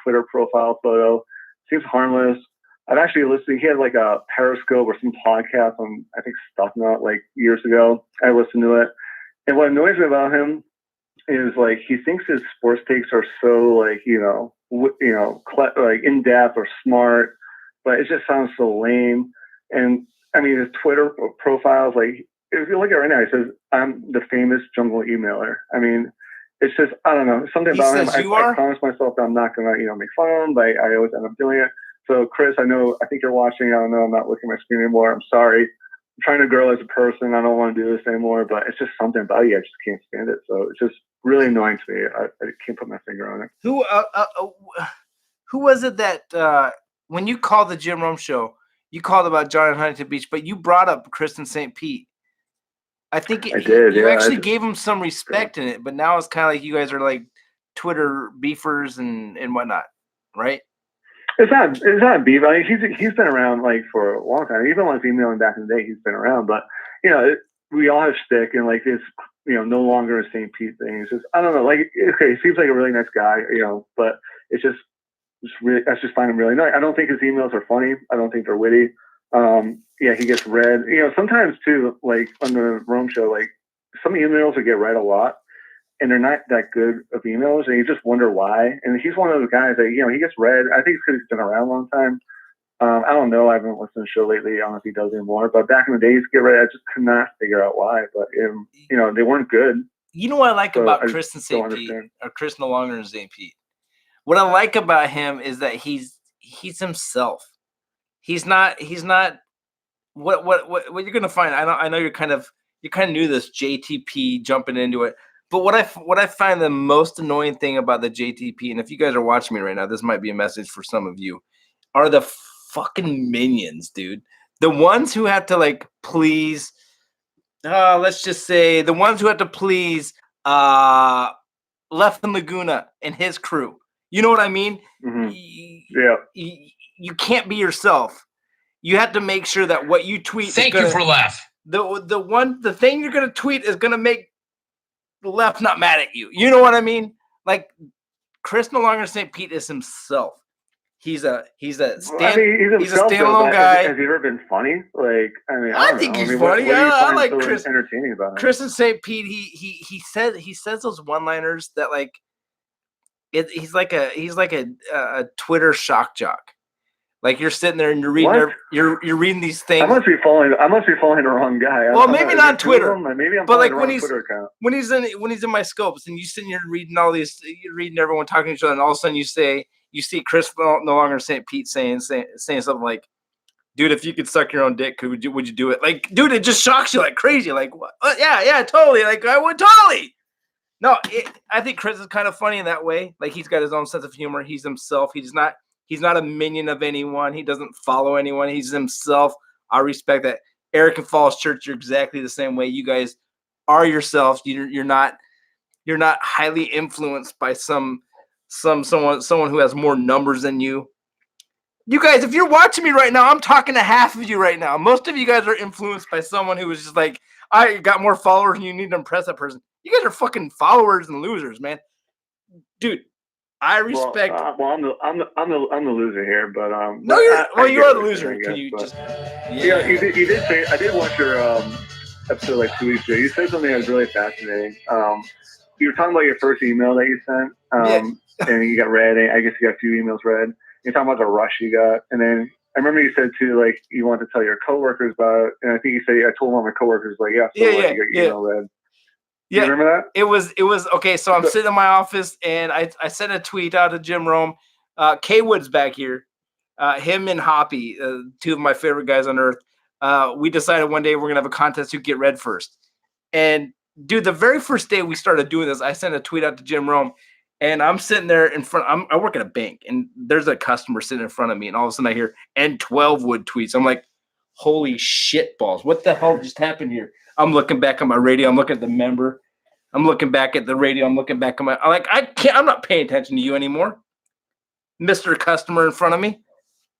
Twitter profile photo. Seems harmless. I've actually listened. He had like a Periscope or some podcast on I think Stucknut years ago. I listened to it, and what annoys me about him is he thinks his sports takes are so in depth or smart, but it just sounds so lame. And I mean, his Twitter profiles, if you look at it right now, he says, I'm the famous jungle emailer. I mean, it's just, I don't know, something about him. I promise myself that I'm not going to, make fun of him, but I always end up doing it. So Chris, I think you're watching. I don't know. I'm not looking at my screen anymore. I'm sorry. I'm trying to grow as a person. I don't want to do this anymore, but it's just something about you. I just can't stand it. So it's just really annoying to me. I can't put my finger on it. Who was it that when you called the Jim Rome show, you called about John and Huntington Beach, but you brought up Kristen St. Pete. I think I did. You actually gave him some respect in it, but now it's kind of like you guys are like Twitter beefers and whatnot, right? It's not beef. I mean, he's been around for a long time. Even when I was emailing back in the day, he's been around. But we all have stick and this no longer a St. Pete thing. It's just I don't know. Okay, he seems like a really nice guy, but it's just really I just find him really nice. I don't think his emails are funny. I don't think they're witty. He gets read. Sometimes too, on the Rome show, some emails will get read a lot, and they're not that good of emails, and you just wonder why. And he's one of those guys that he gets read. I think it's because he's been around a long time. I don't know. I haven't listened to the show lately. I don't know if he does anymore. But back in the days, get read. I just could not figure out why. But they weren't good. You know what I like about Chris and St. Pete, or Chris no longer in St. Pete? What I like about him is that he's himself. He's not what you're gonna find. I know you're kind of new to this JTP jumping into it. But what I find the most annoying thing about the JTP, and if you guys are watching me right now, this might be a message for some of you, are the fucking minions, dude. The ones who have to please, let's just say the ones who have to please Left and Laguna and his crew. You know what I mean? Mm-hmm. Yeah. You can't be yourself. You have to make sure that what you tweet. Thank you for Left. The thing you're gonna tweet is gonna make the Left not mad at you. You know what I mean? Chris no longer St. Pete is himself. He's a standalone guy. Has he ever been funny? I think he's funny. I like Chris. Entertaining about him. Chris and St. Pete. He says those one-liners that he's like a Twitter shock jock. You're sitting there and you're reading you're reading these things. I must be following the wrong guy. Well, maybe not Twitter. Maybe I'm but when he's in my scopes and you sitting here reading all these, you're reading everyone talking to each other, and all of a sudden you see Chris no longer St. Pete saying something like, "Dude, if you could suck your own dick, would you do it?" Dude, it just shocks you like crazy. What? Yeah, totally. I would totally. No, I think Chris is kind of funny in that way. Like he's got his own sense of humor. He's himself. He's not a minion of anyone. He doesn't follow anyone. He's himself. I respect that. Eric and Falls Church, you're exactly the same way. You guys are yourselves. You're not highly influenced by someone who has more numbers than you. You guys, if you're watching me right now, I'm talking to half of you right now. Most of you guys are influenced by someone who is just like, I got more followers and you need to impress that person. You guys are fucking followers and losers, man. Dude, I respect. Well, I'm the loser here, but no, you are the loser. Can you just? Yeah, you did say. I did watch your episode like 2 weeks ago. You said something that was really fascinating. You were talking about your first email that you sent, and you got read. I guess you got a few emails read. You're talking about the rush you got, and then I remember you said too, like you want to tell your coworkers about it, and I think you said I told one of my coworkers, like, you got your email read. Yeah, you remember that? It was okay. So I'm sitting in my office, and I sent a tweet out to Jim Rome. K Wood's back here. Him and Hoppy, two of my favorite guys on earth. We decided one day we're gonna have a contest who get read first. And dude, the very first day we started doing this, I sent a tweet out to Jim Rome, and I'm sitting there in front. I work at a bank, and there's a customer sitting in front of me, and all of a sudden I hear and 12 Wood tweets. I'm like, holy shit balls! What the hell just happened here? I'm looking back on my radio. I'm looking at the member. I'm looking back at the radio. I'm looking back on my. I'm not paying attention to you anymore, Mr. Customer in front of me.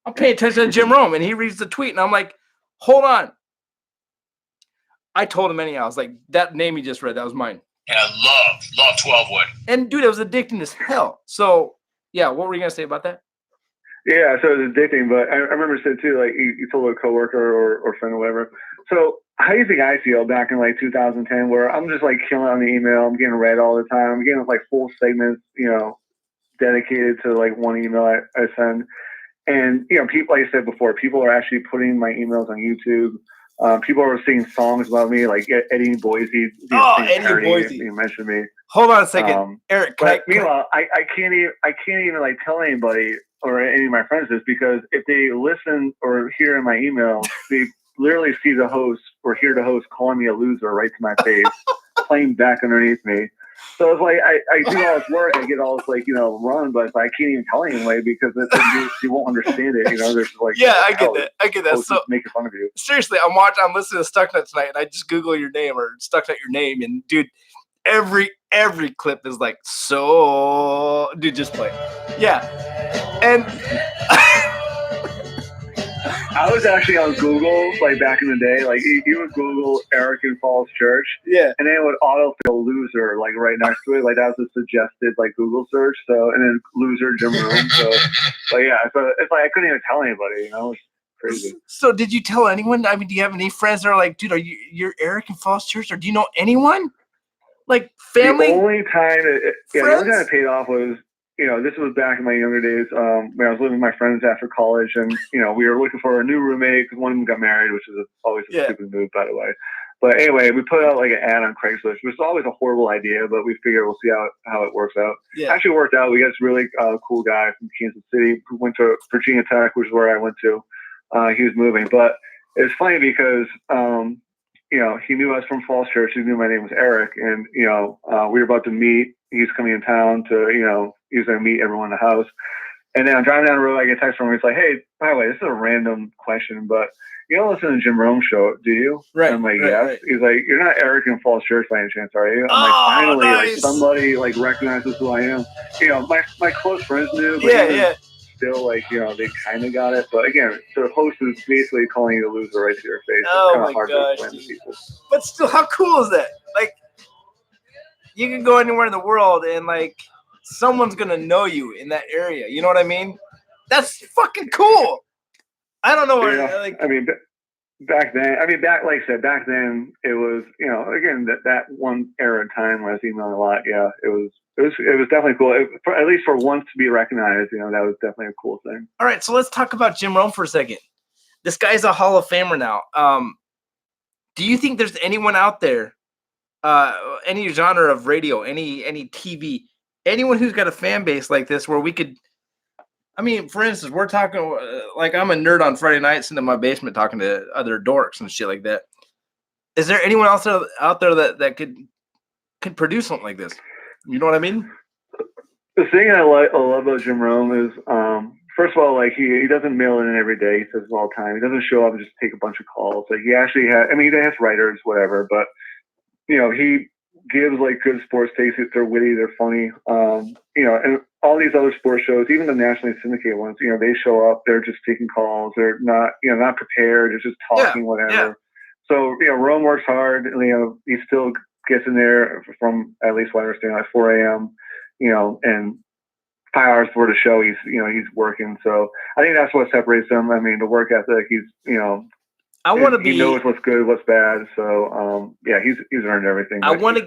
I'm paying attention to Jim Rome, and he reads the tweet, and I'm like, hold on. I told him anyhow. I was like, that name you just read, that was mine. And I love 12 Wood. And dude, it was addicting as hell. So yeah, what were you gonna say about that? Yeah, so it was addicting, but I remember saying too, like you told a coworker or friend or whatever. So how do you think I feel back in like 2010, where I'm just like killing on the email, I'm getting read all the time, I'm getting like full segments, dedicated to like one email I send, and people, like I said before, people are actually putting my emails on YouTube. People are singing songs about me, like Eddie Boise. Eddie Boise. You mentioned me. Hold on a second, Eric. Meanwhile, I can't even like tell anybody or any of my friends this, because if they listen or hear in my email, they literally see the host or hear the host calling me a loser right to my face, playing back underneath me. So it's like I do all this work, I get all this run, but I can't even tell anyway because you won't understand it. There's like I get that. So making fun of you. Seriously, I'm listening to Stucknut tonight, and I just Google your name or Stucknut your name, and dude, every clip is like, so dude, just play. Yeah. And I was actually on Google like back in the day. Like you would Google Eric and Falls Church, yeah, and then it would autofill loser like right next to it. Like that was a suggested like Google search. So and then loser Jim Rome. So yeah, so it's like I couldn't even tell anybody. It's crazy. So did you tell anyone? I mean, do you have any friends that are like, dude, you're Eric and Falls Church, or do you know anyone? Like family? The only time the only time it paid off was, this was back in my younger days, when I was living with my friends after college, and, we were looking for a new roommate because one of them got married, which is always a stupid move, by the way. But anyway, we put out like an ad on Craigslist, which is always a horrible idea, but we figured we'll see how it works out. Yeah. Actually worked out. We got this really cool guy from Kansas City who went to Virginia Tech, which is where I went to. He was moving, but it's funny because, he knew us from Falls Church. He knew my name was Eric, and we were about to meet. He's coming in town to, he was going to meet everyone in the house. And then I'm driving down the road. I get a text from him. He's like, "Hey, by the way, this is a random question, but you don't listen to Jim Rome show, do you?" Right. I'm like, "Yes." Right. He's like, "You're not Eric in Falls Church by any chance, are you?" I'm like, "Finally, nice. somebody recognizes who I am." My close friends knew, but still, they kind of got it. But again, the host is basically calling you a loser right to your face. Oh, it's kind of hard to explain to people. But still, how cool is that? Like, you can go anywhere in the world and someone's gonna know you in that area. You know what I mean? That's fucking cool. I don't know what back then. Like I said, back then it was, again that one era of time when I was emailing a lot. Yeah, it was definitely cool. At least for once to be recognized, that was definitely a cool thing. All right, so let's talk about Jim Rome for a second. This guy's a Hall of Famer now. Do you think there's anyone out there, any genre of radio, any TV, anyone who's got a fan base like this where we could, for instance, we're talking, I'm a nerd on Friday nights sitting in my basement talking to other dorks and shit like that. Is there anyone else out there that could can produce something like this. You know what I mean? The thing I love about Jim Rome is, first of all, like he doesn't mail in every day. He says it all the time. He doesn't show up and just take a bunch of calls. Like he actually has. I mean, he has writers, whatever, but he gives like good sports takes. They're witty, they're funny. And all these other sports shows, even the nationally syndicated ones, they show up. They're just taking calls. They're not, not prepared. It's just talking, whatever. Yeah. So Rome works hard. He still gets in there from, at least what I understand, like 4 a.m. And 5 hours before the show, he's working. So I think that's what separates him. I mean, the work ethic. He's I want to be. He knows what's good, what's bad. So he's earned everything. I want to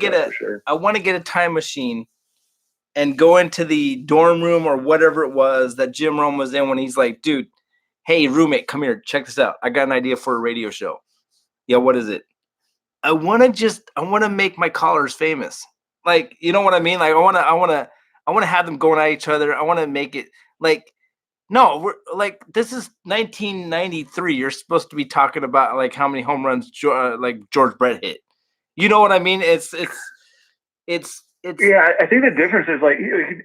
get a time machine and go into the dorm room or whatever it was that Jim Rome was in when he's like, dude, hey roommate, come here, check this out. I got an idea for a radio show. Yeah, what is it? I want to make my callers famous. Like, you know what I mean? Like, I want to have them going at each other. I want to make it like, no, we're like, this is 1993. You're supposed to be talking about like how many home runs like George Brett hit. You know what I mean? It's. Yeah, I think the difference is like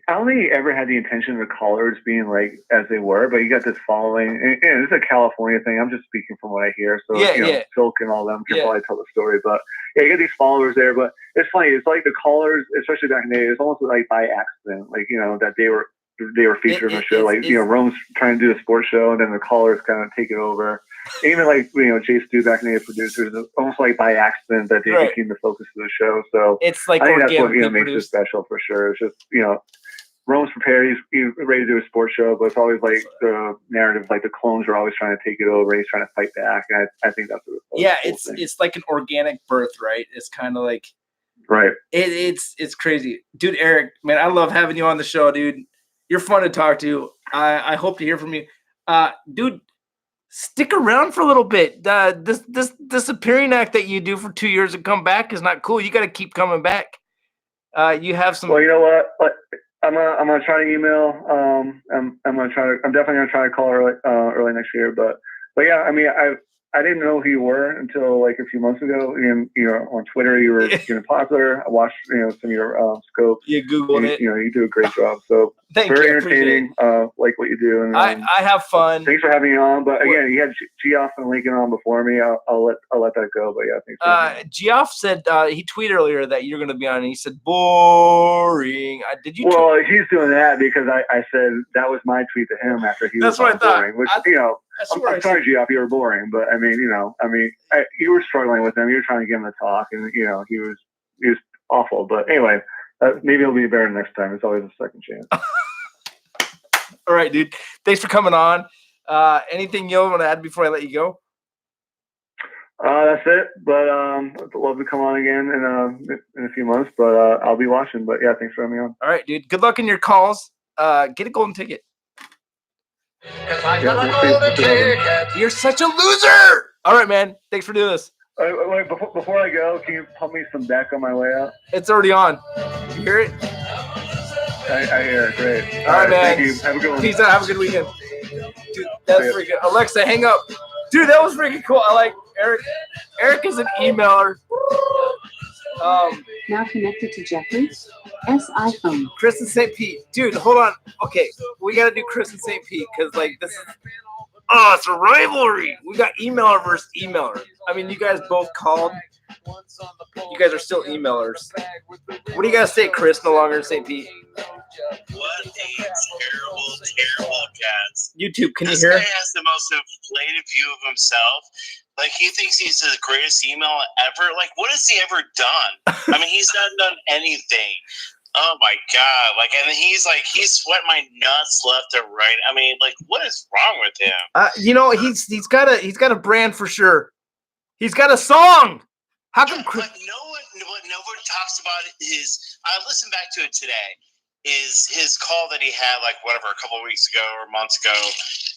I don't think he ever had the intention of the callers being like as they were, but you got this following. And this is a California thing. I'm just speaking from what I hear. So Silk and all them can probably tell the story. But you get these followers there. But it's funny. It's like the callers, especially back in the day, it's almost like by accident. Like that they were featured on the show. Like Rome's trying to do a sports show, and then the callers kind of take it over. Even like Jay Stu back in the day, producers, almost like by accident that they became the focus of the show. So it's like I think that's what makes it special for sure. It's just Rome's prepared, he's ready to do a sports show, but it's always like the narrative, like the clones are always trying to take it over. He's trying to fight back, and I think that's what it's like an organic birth, right? It's kind of like It's crazy, dude. Eric, man, I love having you on the show, dude. You're fun to talk to. I hope to hear from you, dude. Stick around for a little bit. This appearing act that you do for 2 years and come back is not cool. You got to keep coming back. You have some. Well, you know what? I'm gonna try to email. I'm definitely gonna try to call early next year. But yeah, I mean, I didn't know who you were until like a few months ago. And on Twitter, you were getting popular. I watched some of your scopes. You Googled it. You do a great job. So very entertaining. Like what you do. And I have fun. Thanks for having me on. But again, you had Geoff and Lincoln on before me. I'll let that go. But yeah, thanks. Geoff said he tweeted earlier that you're going to be on, and he said boring. Did you? Well, he's doing that because I said that was my tweet to him after he was boring. Which I'm sorry, Geoff, you were boring, but I mean, you were struggling with him. You were trying to get him to talk, and he was awful. But anyway, maybe it'll be better next time. It's always a second chance. All right, dude. Thanks for coming on. Anything you want to add before I let you go? That's it. But I'd love to come on again in a few months. But I'll be watching. But yeah, thanks for having me on. All right, dude. Good luck in your calls. Get a golden ticket. You're such a loser. All right, man. Thanks for doing this. Wait, before I go, can you pump me some Beck on my way out? It's already on. You hear it? I hear it. Great. All right, man. Thank you. Have a good one. Peace out. Have a good weekend. Dude, that's freaking. Alexa, hang up. Dude, that was freaking cool. I like Eric. Eric is an emailer. Now connected to Jeffrey's iPhone. Chris and St. Pete. Dude, hold on. Okay, we got to do Chris and St. Pete because, like, this is... Oh, it's a rivalry. We got emailer versus emailer. I mean, you guys both called. You guys are still emailers. What do you guys say, Chris, no longer in St. Pete? What a terrible cast. YouTube, can you this hear? This guy has the most inflated view of himself. Like, he thinks he's the greatest email ever. Like, what has he ever done? I mean, he's not done anything. Oh my God! Like, and he's sweat my nuts left and right. I mean, like, what is wrong with him? He's got a brand for sure. He's got a song. How come? What nobody talks about is I listened back to it today. Is his call that he had a couple of weeks ago or months ago?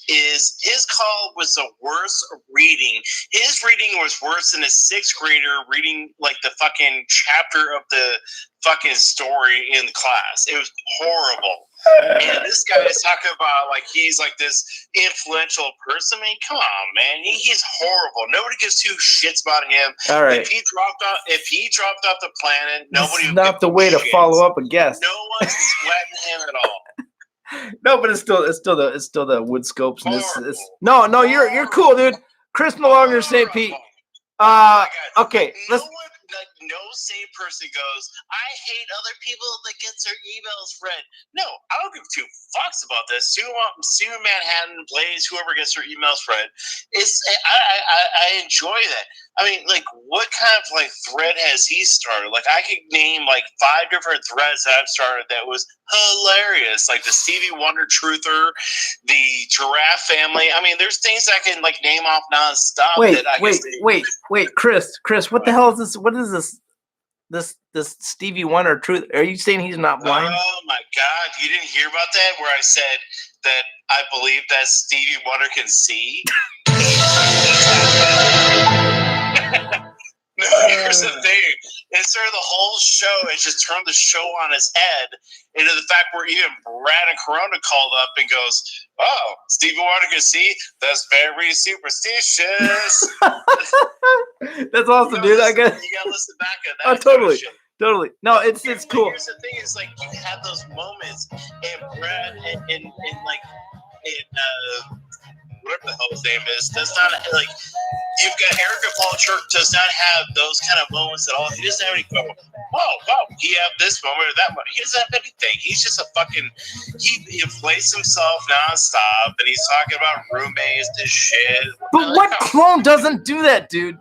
Is his call was the worst reading. His reading was worse than a sixth grader reading like the fucking chapter of the fucking story in class. It was horrible. And this guy is talking about like he's like this influential person. I mean, come on, man. He's horrible. Nobody gives two shits about him. All right. If he dropped off the planet, This nobody is would not give the a way to shit. follow up a guest. No one's sweating him at all. No, but it's still the wood scopes. And Horrible. no, you're cool, dude. Chris no longer St. Pete. Okay, let's. No sane person goes, I hate other people that gets their emails read. No, I don't give two fucks about this. Sue Manhattan, Blaze, whoever gets their emails read. I enjoy that. I mean, like, what kind of like thread has he started? Like, I could name like 5 different threads that I've started that was hilarious. Like the Stevie Wonder truther, the Giraffe family. I mean, there's things I can like name off nonstop. Wait, Chris, what the hell is this? What is this Stevie Wonder truth? Are you saying he's not blind? Oh my God, you didn't hear about that? Where I said that I believe that Stevie Wonder can see. No, here's the thing. Instead of the whole show, it just turned the show on its head into the fact where even Brad and Corona called up and goes, oh, Stevie Wonder can see? That's very superstitious. That's awesome, dude. I guess you gotta listen back at that. Oh, totally. Totally. No, it's cool. Here's the thing: is like you have those moments, and Brad and like whatever the hell his name is, does not like. You've got Erica Paul does not have those kind of moments at all. He doesn't have any go. Wow, he have this moment or that moment. He doesn't have anything. He's just a fucking. He inflates himself nonstop, and he's talking about roommates and shit. But what clone doesn't do that, dude?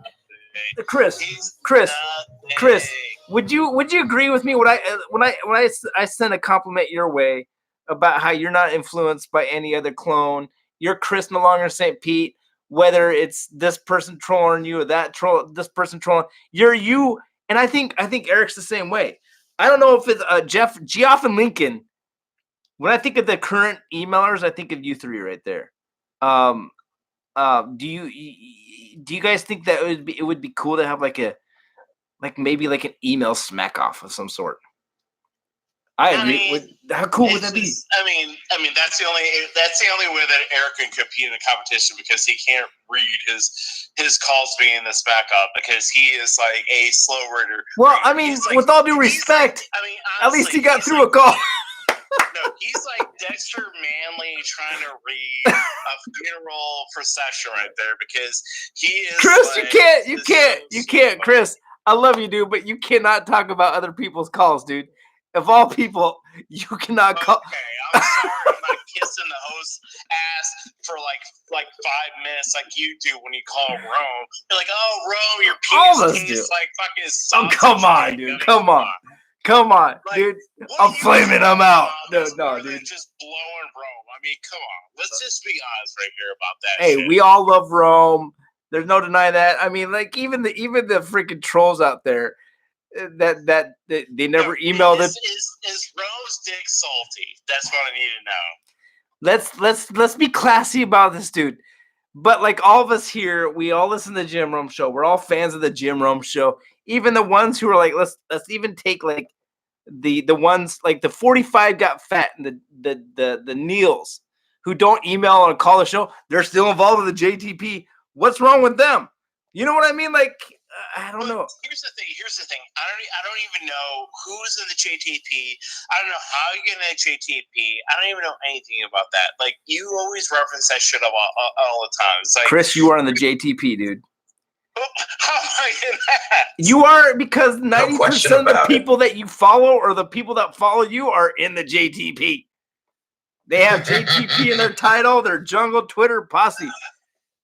Chris, would you agree with me when I sent a compliment your way about how you're not influenced by any other clone? You're Chris no longer St. Pete, whether it's this person trolling you or this person trolling, you're you. And I think Eric's the same way. I don't know if it's Geoff and Lincoln. When I think of the current emailers, I think of you three right there. Do you guys think that it would be cool to have maybe an email smack off of some sort? I agree. How cool would that be? I mean, that's the only way that Eric can compete in a competition because he can't read his calls being the smack up because he is like a slow reader. Well, I mean, with all due respect, honestly, at least he got through a call. No, he's like Dexter Manley trying to read a funeral procession right there because he is. Chris, you can't, Chris. I love you, dude, but you cannot talk about other people's calls, dude. Of all people, you cannot call. Okay, I'm sorry. I'm not kissing the host's ass for like 5 minutes like you do when you call Rome. You're like, oh, Rome, your penis tastes like fucking sausage. Oh, come on, dude. Come on, dude. I'm flaming. I'm out. No, dude. Just blowing Rome. I mean, come on. Let's just be honest right here about that. Hey, shit. We all love Rome. There's no denying that. I mean, like even the freaking trolls out there that they never emailed it. Is Rome's dick salty? That's what I need to know. Let's be classy about this, dude. But like all of us here, we all listen to the Jim Rome show. We're all fans of the Jim Rome show. Even the ones who are like, let's even take like the ones like the 45 got fat and the Neils who don't email or call the show. They're still involved with the JTP. What's wrong with them? You know what I mean? Like I don't know. Here's the thing. I don't even know who's in the JTP. I don't know how you get in the JTP. I don't even know anything about that. Like you always reference that shit all the time. It's like Chris, you are in the JTP, dude. How am I in that? You are because 90% of the people that you follow or the people that follow you are in the JTP. They have JTP in their title, their jungle Twitter posse.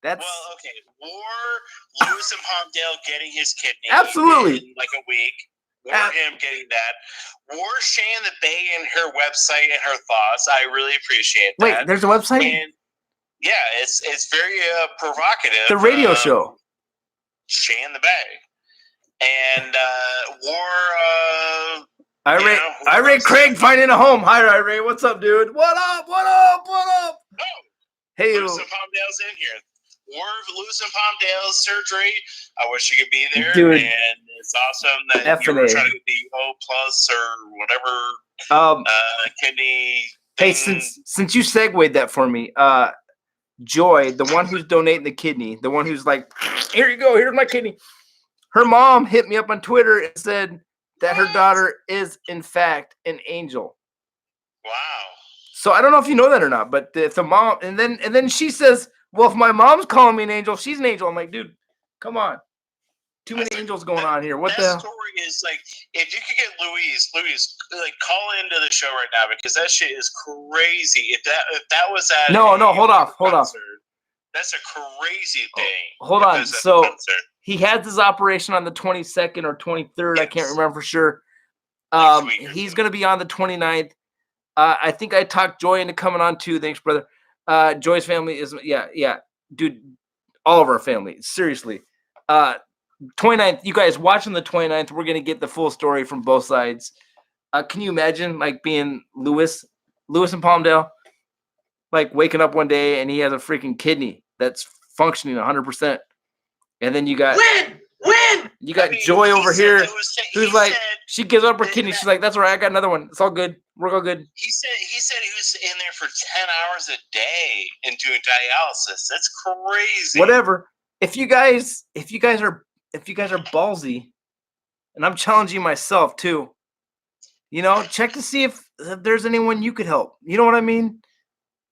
That's well, okay. War Lewis and Palmdale getting his kidney. Absolutely. In like a week. War him getting that. War Shane the Bay and her website and her thoughts. I really appreciate that. Wait, there's a website? And yeah, it's very provocative. The radio show. Shane the Bay. And War Irate Craig finding a home. Hi, Irate. What's up, dude? What up? Oh, hey, Lewis and Palmdale's in here. War of Lewis and Palmdale's surgery. I wish you could be there. Dude. And it's awesome that you were trying to get the O plus or whatever kidney Hey, since you segued that for me, Joy, the one who's donating the kidney, the one who's like, here you go, here's my kidney. Her mom hit me up on Twitter and said that her daughter is in fact an angel. Wow. So I don't know if you know that or not, but the mom, and then she says, well, if my mom's calling me an angel, she's an angel. I'm like, dude, come on. Too many angels going on here. What the hell? That story is like, if you could get Louise, like call into the show right now because that shit is crazy. If that was at no, hold off. That's a crazy thing. Hold on. So he has his operation on the 22nd or 23rd. Yes. I can't remember for sure. He's going to be on the 29th. I think I talked Joy into coming on too. Thanks, brother. Joy's family is, yeah, dude, all of our family. Seriously. 29th, you guys watching the 29th, we're going to get the full story from both sides. Can you imagine like being Lewis in Palmdale, like waking up one day and he has a freaking kidney that's functioning 100%. And then you got Joy over here who's like, she gives up her kidney. She's like, that's all right. I got another one. It's all good. We're all good. He said he was in there for 10 hours a day and doing dialysis. That's crazy. Whatever. If you guys are ballsy, and I'm challenging myself too, check to see if there's anyone you could help. You know what I mean?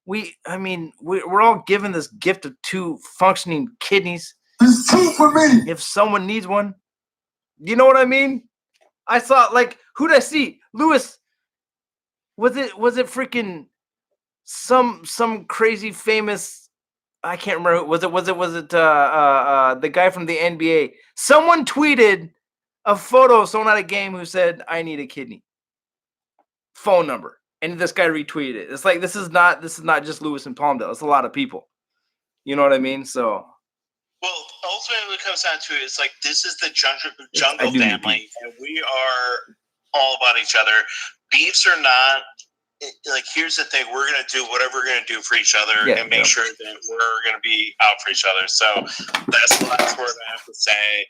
We're all given this gift of 2 functioning kidneys. It's 2 for me. If someone needs one, you know what I mean? I saw, like, who'd I see? Lewis. Was it freaking some crazy famous? I can't remember. Was it the guy from the NBA? Someone tweeted a photo of someone at a game who said, "I need a kidney." Phone number, and this guy retweeted it. It's like this is not just Lewis and Palmdale. It's a lot of people. You know what I mean? So. Well, ultimately, what it comes down to is like this is the jungle family, and we are all about each other. Beefs or not, like here's the thing: we're gonna do whatever we're gonna do for each other, and make sure that we're gonna be out for each other. So that's the last word I have to say.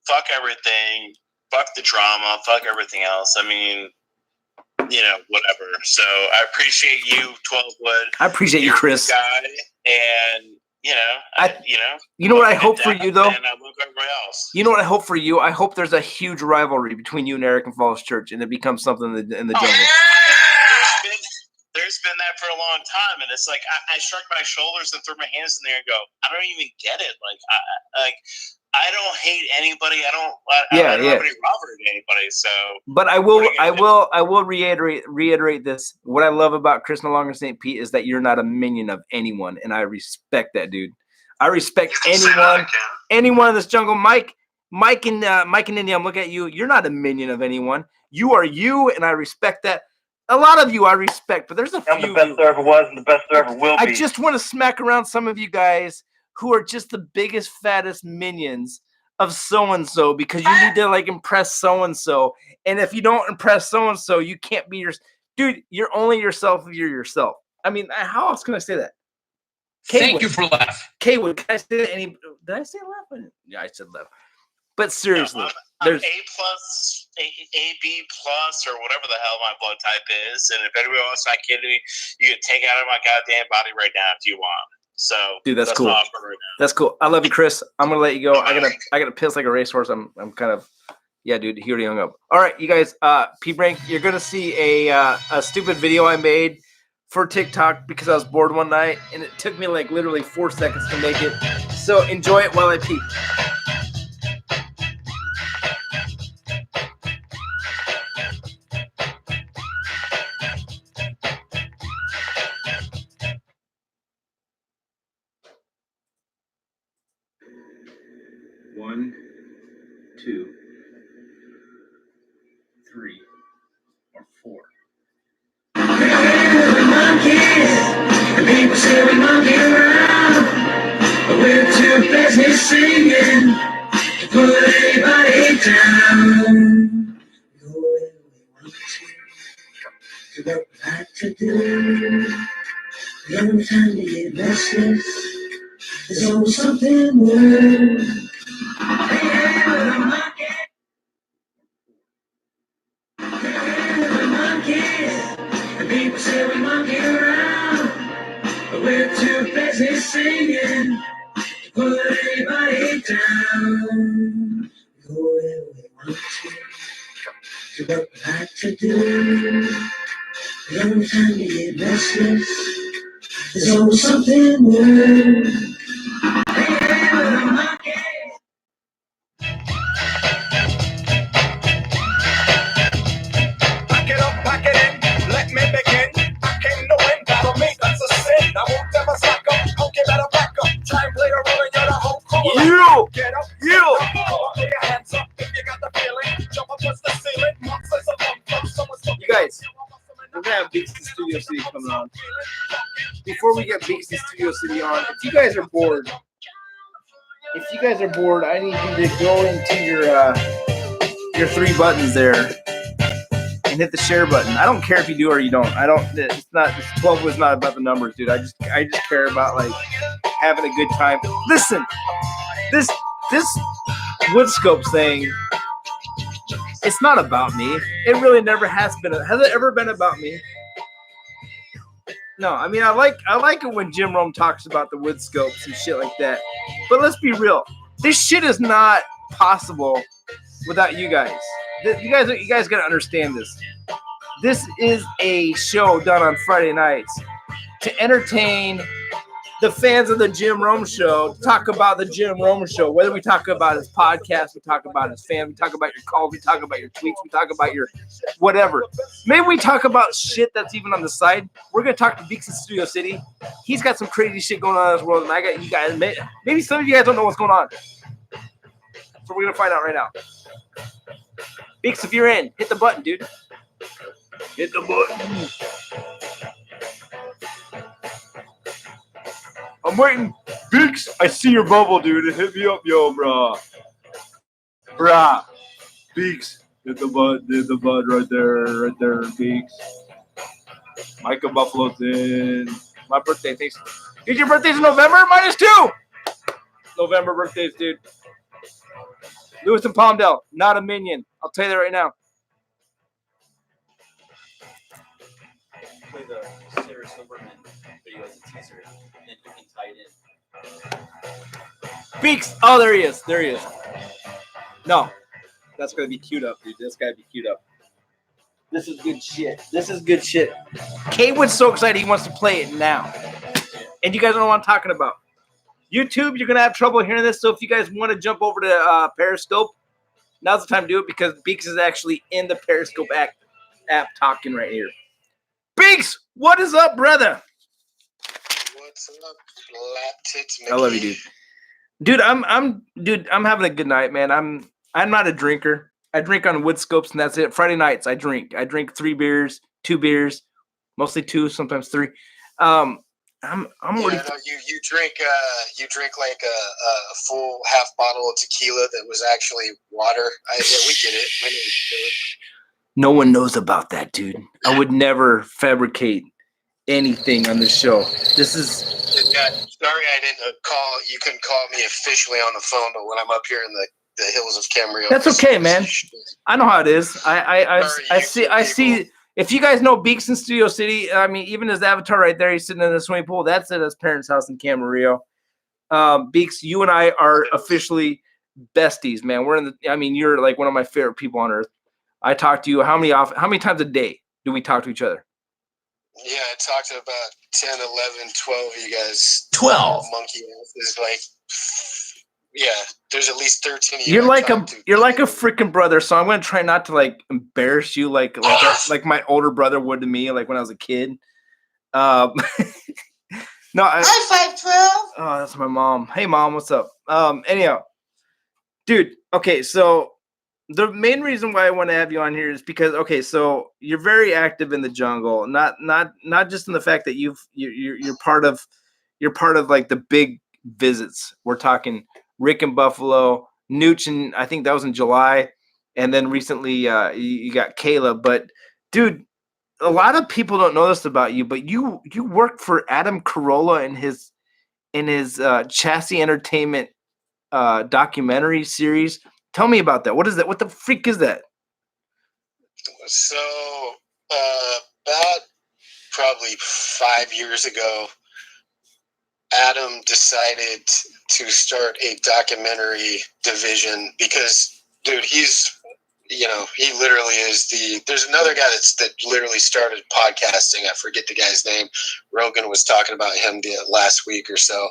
Fuck everything. Fuck the drama. Fuck everything else. I mean, whatever. So I appreciate you, 12 Wood. I appreciate you, Chris. Guy, and. You know what I hope for you, though? And I look at everybody else. You know what I hope for you? I hope there's a huge rivalry between you and Eric and Falls Church, and it becomes something in the jungle. There's been that for a long time, and it's like I shrug my shoulders and throw my hands in there and go, I don't even get it. I don't hate anybody. I don't have any rivalry to anybody. So, but I will reiterate this. What I love about Chris No Longer St. Pete is that you're not a minion of anyone, and I respect that, dude. I respect anyone in this jungle. Mike and India, I'm looking at you. You're not a minion of anyone. You are you, and I respect that. A lot of you I respect, but there's a few. I'm the best there ever was and the best there ever will be. I just want to smack around some of you guys who are just the biggest, fattest minions of so-and-so because you need to, like, impress so-and-so. And if you don't impress so-and-so, you can't be dude, you're only yourself if you're yourself. I mean, how else can I say that? Thank you for laughing. K-Wood, can I say that? Did I say laugh? Yeah, I said laugh. But seriously, there's A, B plus, or whatever the hell my blood type is. And if anybody wants my kidney, you can take it out of my goddamn body right now if you want. So, dude, that's cool. Right, that's cool. I love you, Chris. I'm gonna let you go. I gotta piss like a racehorse. I'm kind of, yeah, dude. He already hung up. All right, you guys. P-Brank, you're gonna see a stupid video I made for TikTok because I was bored one night and it took me like literally 4 seconds to make it. So enjoy it while I pee. One, 2, 3, or 4. People say we monkey around, but we're too busy singing to put anybody down. Go where we want to what we like to do. The only time to get restless, there's always something new. Hey, we're the monkey. Hey, we're the monkeys. And people say Yeah, we monkey around. We're too busy singing to put anybody down. Go where we want to what we like to do. The only time we get restless, there's always something new. Hey, we're a monkey. Pack it up, pack it in, let me begin. I came to win, battle me, that's a sin. I won't ever slack up, okay, better back up. Try and play a role and you're the whole crew. You! Get up, You! put your hands up if you got the feeling. Jump up towards the ceiling, monsters of them. You guys, we're gonna have Beaks in Studio City coming on. Before we get Beaks in Studio City on, if you guys are bored, I need you to go into your three buttons there and hit the share button. I don't care if you do or you don't. It's 12 was not about the numbers, dude. I just care about like having a good time. Listen, this WOODSCOPES thing, it's not about me. It really never has been. Has it ever been about me? No, I mean I like it when Jim Rome talks about the WOODSCOPES and shit like that. But let's be real. This shit is not possible without you guys. You guys gotta understand this. This is a show done on Friday nights to entertain the fans of the Jim Rome Show, talk about the Jim Rome Show. Whether we talk about his podcast, we talk about his fan, we talk about your calls, we talk about your tweets, we talk about your whatever. Maybe we talk about shit that's even on the side. We're gonna talk to Beaks in Studio City. He's got some crazy shit going on in this world, and I got you guys. Maybe some of you guys don't know what's going on. So we're gonna find out right now. Beaks, if you're in, hit the button, dude. Hit the button. I'm waiting. Beaks, I see your bubble, dude. Hit me up, yo, brah. Brah. Beaks, hit the button right there, Beaks. Micah Buffalo's in. My birthday, thanks. Dude, your birthday's in November? -2. November birthdays, dude. Lewis and Palmdale, not a minion. I'll tell you that right now. Play the Sarah Silverman video as a teaser, and then you can tie it in. Beaks! Oh, there he is. No, that's gonna be queued up, dude. That's gotta be queued up. This is good shit. Kaywood's so excited he wants to play it now. And you guys don't know what I'm talking about. YouTube, you're gonna have trouble hearing this. So if you guys want to jump over to Periscope, now's the time to do it because Beaks is actually in the Periscope app talking right here. Beaks, what is up, brother? What's up, Lap Tits Mickey? I love you, dude. I'm having a good night, man. I'm not a drinker. I drink on WOODSCOPES and that's it. Friday nights I drink 3 beers, 2 beers, mostly 2, sometimes 3. I'm already. No, you drink like a full half bottle of tequila that was actually water. We get it. We know what you do. No one knows about that, dude. I would never fabricate anything on this show. This is. Yeah, sorry, I didn't call. You couldn't call me officially on the phone, but when I'm up here in the hills of Camarillo, that's okay, man. I know how it is. I see. If you guys know Beaks in Studio City, I mean, even his avatar right there, he's sitting in the swimming pool. That's at his parents' house in Camarillo. Beaks, you and I are officially besties, man. You're like one of my favorite people on earth. I talk to you how many times a day do we talk to each other? Yeah, I talked to about 10, 11, 12 of you guys. 12 monkey asses, like. Yeah, there's at least 13 of you. You're like a freaking brother, so I'm gonna try not to like embarrass you like my older brother would to me, like when I was a kid. No, High five, 12. Oh, that's my mom. Hey, mom, what's up? Anyhow, dude. Okay, so the main reason why I want to have you on here is because so you're very active in the jungle, not just in the fact that you're part of like the big visits. We're talking Rick and Buffalo, Nooch, and I think that was in July, and then recently you got Kayla. But dude, a lot of people don't know this about you, but you worked for Adam Carolla in his Chassis Entertainment documentary series. Tell me about that. What is that? What the freak is that? So about probably 5 years ago, Adam decided to start a documentary division because, dude, he's, you know, he literally is there's another guy that literally started podcasting. I forget the guy's name. Rogan was talking about him the last week or so.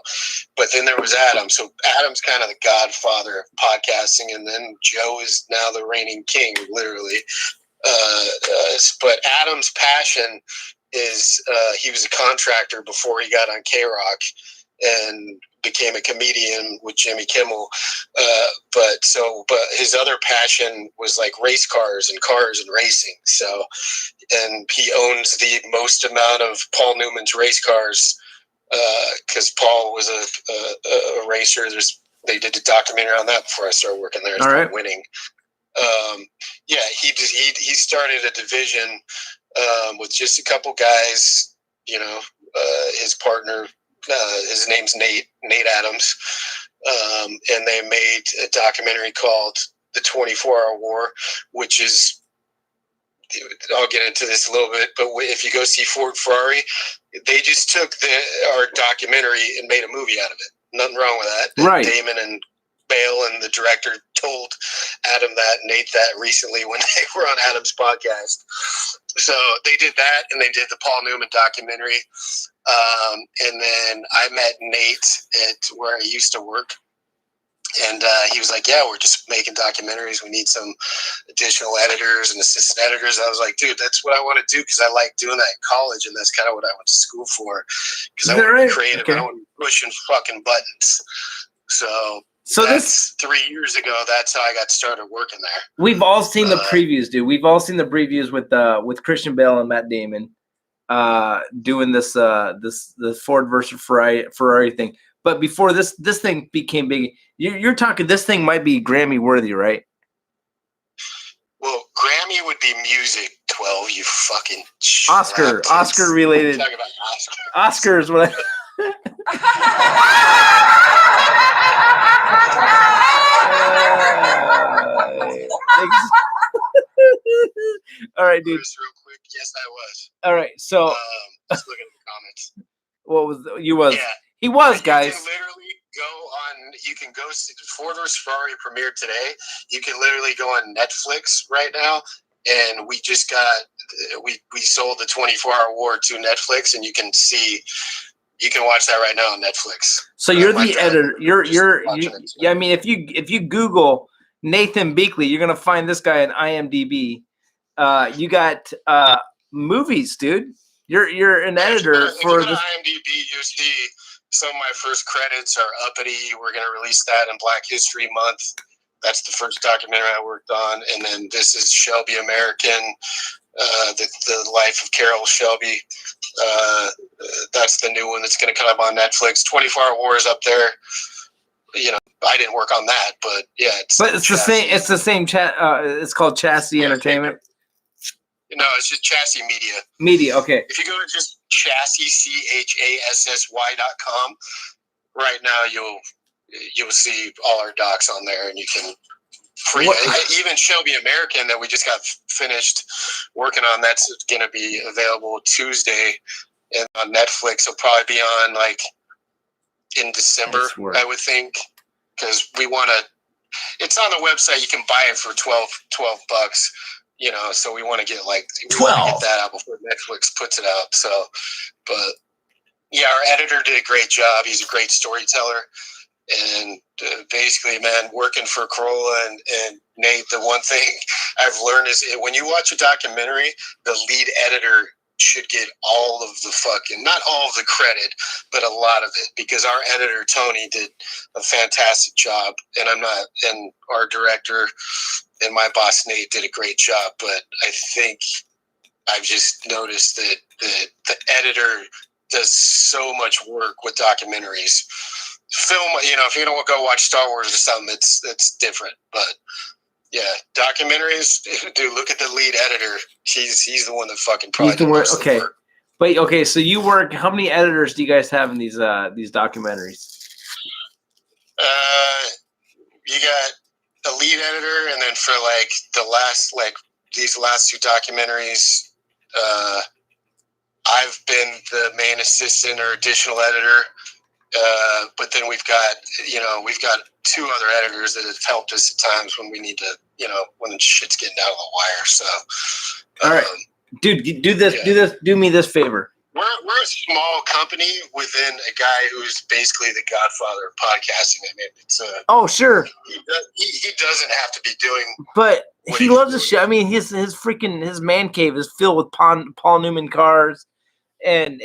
But then there was Adam. So Adam's kind of the godfather of podcasting. And then Joe is now the reigning king, literally. But Adam's passion is he was a contractor before he got on K-Rock and became a comedian with Jimmy Kimmel. But his other passion was like race cars and racing. So, and he owns the most amount of Paul Newman's race cars because Paul was a racer. They did a documentary on that before I started working there. All right. Winning. He started a division with just a couple guys, you know, his partner, his name's Nate Adams, and they made a documentary called The 24-Hour War, which is, I'll get into this a little bit, but if you go see Ford Ferrari, they just took our documentary and made a movie out of it. Nothing wrong with that. Right. Damon and Bale and the director told Adam Nate that recently when they were on Adam's podcast. So they did that, and they did the Paul Newman documentary. And then I met Nate at where I used to work. And he was like, yeah, we're just making documentaries. We need some additional editors and assistant editors. I was like, dude, that's what I want to do because I like doing that in college, and that's kind of what I went to school for because I want to be creative. Okay. I don't want to be pushing fucking buttons. So that's 3 years ago. That's how I got started working there. We've all seen the previews, dude. We've all seen the previews with Christian Bale and Matt Damon doing the Ford versus Ferrari thing. But before this thing became big, you're talking this thing might be Grammy worthy, right? Well, Grammy would be music. 12, you fucking Oscar related. Talking about Oscars. What? All right, dude. Real quick, yes, I was. All right, so just looking at the comments. What was you was? Yeah. He was, guys. You can literally go on. You can go see Ford vs. Ferrari premiered today. You can literally go on Netflix right now, and we just got we sold the 24-Hour War to Netflix, and you can watch that right now on Netflix. So you're the editor. Yeah. I mean, if you Google Nathan Beakley, you're gonna find this guy on IMDb. You got movies, dude. You're an editor for this. IMDb, you see some of my first credits are Uppity. We're gonna release that in Black History Month. That's the first documentary I worked on, and then this is Shelby American, the life of Carol Shelby. That's the new one that's going to come up on Netflix. 24-Hour War is up there. You know, I didn't work on that, but yeah, it's the same. It's the same chat. It's called Chassis Entertainment. No, it's just Chassis Media. Media, okay. If you go to just Chassis CHASSY.com, right now you'll see all our docs on there, and you can even Shelby American that we just got finished working on. That's going to be available Tuesday, and on Netflix. It'll probably be on like in December, I would think, because we want to. It's on the website. You can buy it for $12. You know, so we want to get like 12. Get that out before Netflix puts it out. So, but yeah, our editor did a great job. He's a great storyteller. And basically, man, working for Corolla and Nate, the one thing I've learned is when you watch a documentary, the lead editor should get all of the not all of the credit, but a lot of it, because our editor, Tony, did a fantastic job. And our director and my boss, Nate, did a great job. But I think I've just noticed that the editor does so much work with documentaries. Film, you know, if you're gonna go watch Star Wars or something, it's different. But yeah, documentaries, dude, look at the lead editor. He's the one that fucking probably did most of the work. But okay, so you work. How many editors do you guys have in these documentaries? You got a lead editor, and then for these last two documentaries, I've main assistant or additional editor. But then we've got two other editors that have helped us at times when we need to, when the shit's getting down to the wire. So, all right, dude, do me this favor. We're a small company within a guy who's basically the godfather of podcasting. I mean, it's oh sure, he doesn't have to be doing, but he loves the shit. I mean, his man cave is filled with Paul Newman cars, and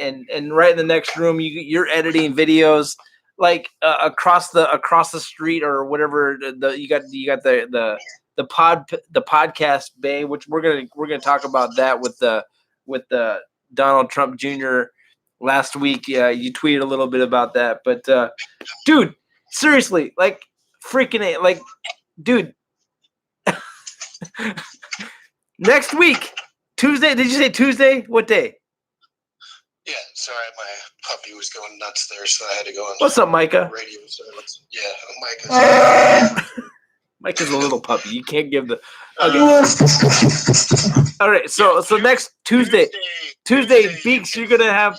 right in the next room you're editing videos like across the street or whatever. You got the podcast bay, which we're gonna talk about that with the Donald Trump Jr. last week. You tweeted a little bit about that, but dude, seriously, like freaking it, like dude. Next week, Tuesday. Did you say Tuesday? What day? Yeah, sorry, my puppy was going nuts there, so I had to go on. What's up, Micah? Radio silence. Yeah, Micah's. Micah's a little puppy. You can't give the. Okay. All right, so next Tuesday, Beaks, you're gonna have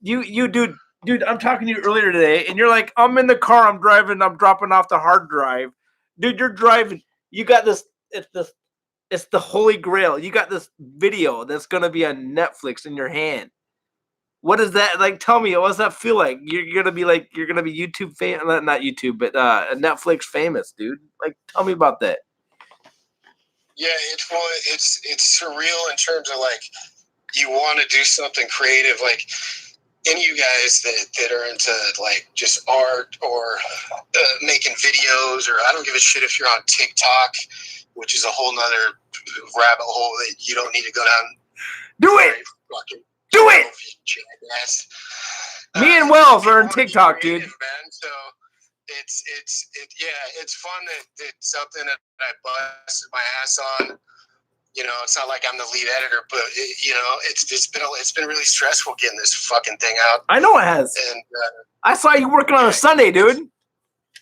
you dude. I'm talking to you earlier today, and you're like, I'm in the car, I'm driving, I'm dropping off the hard drive, dude. You're driving. You got this. It's the holy grail. You got this video that's gonna be on Netflix in your hand. What is that like? Tell me, what does that feel like? You're gonna be YouTube famous, not YouTube, but Netflix famous, dude. Like, tell me about that. Yeah, it's surreal in terms of like you want to do something creative, like any of you guys that are into like just art or making videos, or I don't give a shit if you're on TikTok, which is a whole nother rabbit hole that you don't need to go down. Do it. Do it. Me and Wells are on TikTok, dude. Man. So it's fun that it's something that I busted my ass on. It's not like I'm the lead editor, but it's been really stressful getting this fucking thing out. I know it has. And I saw you working on a Sunday, dude.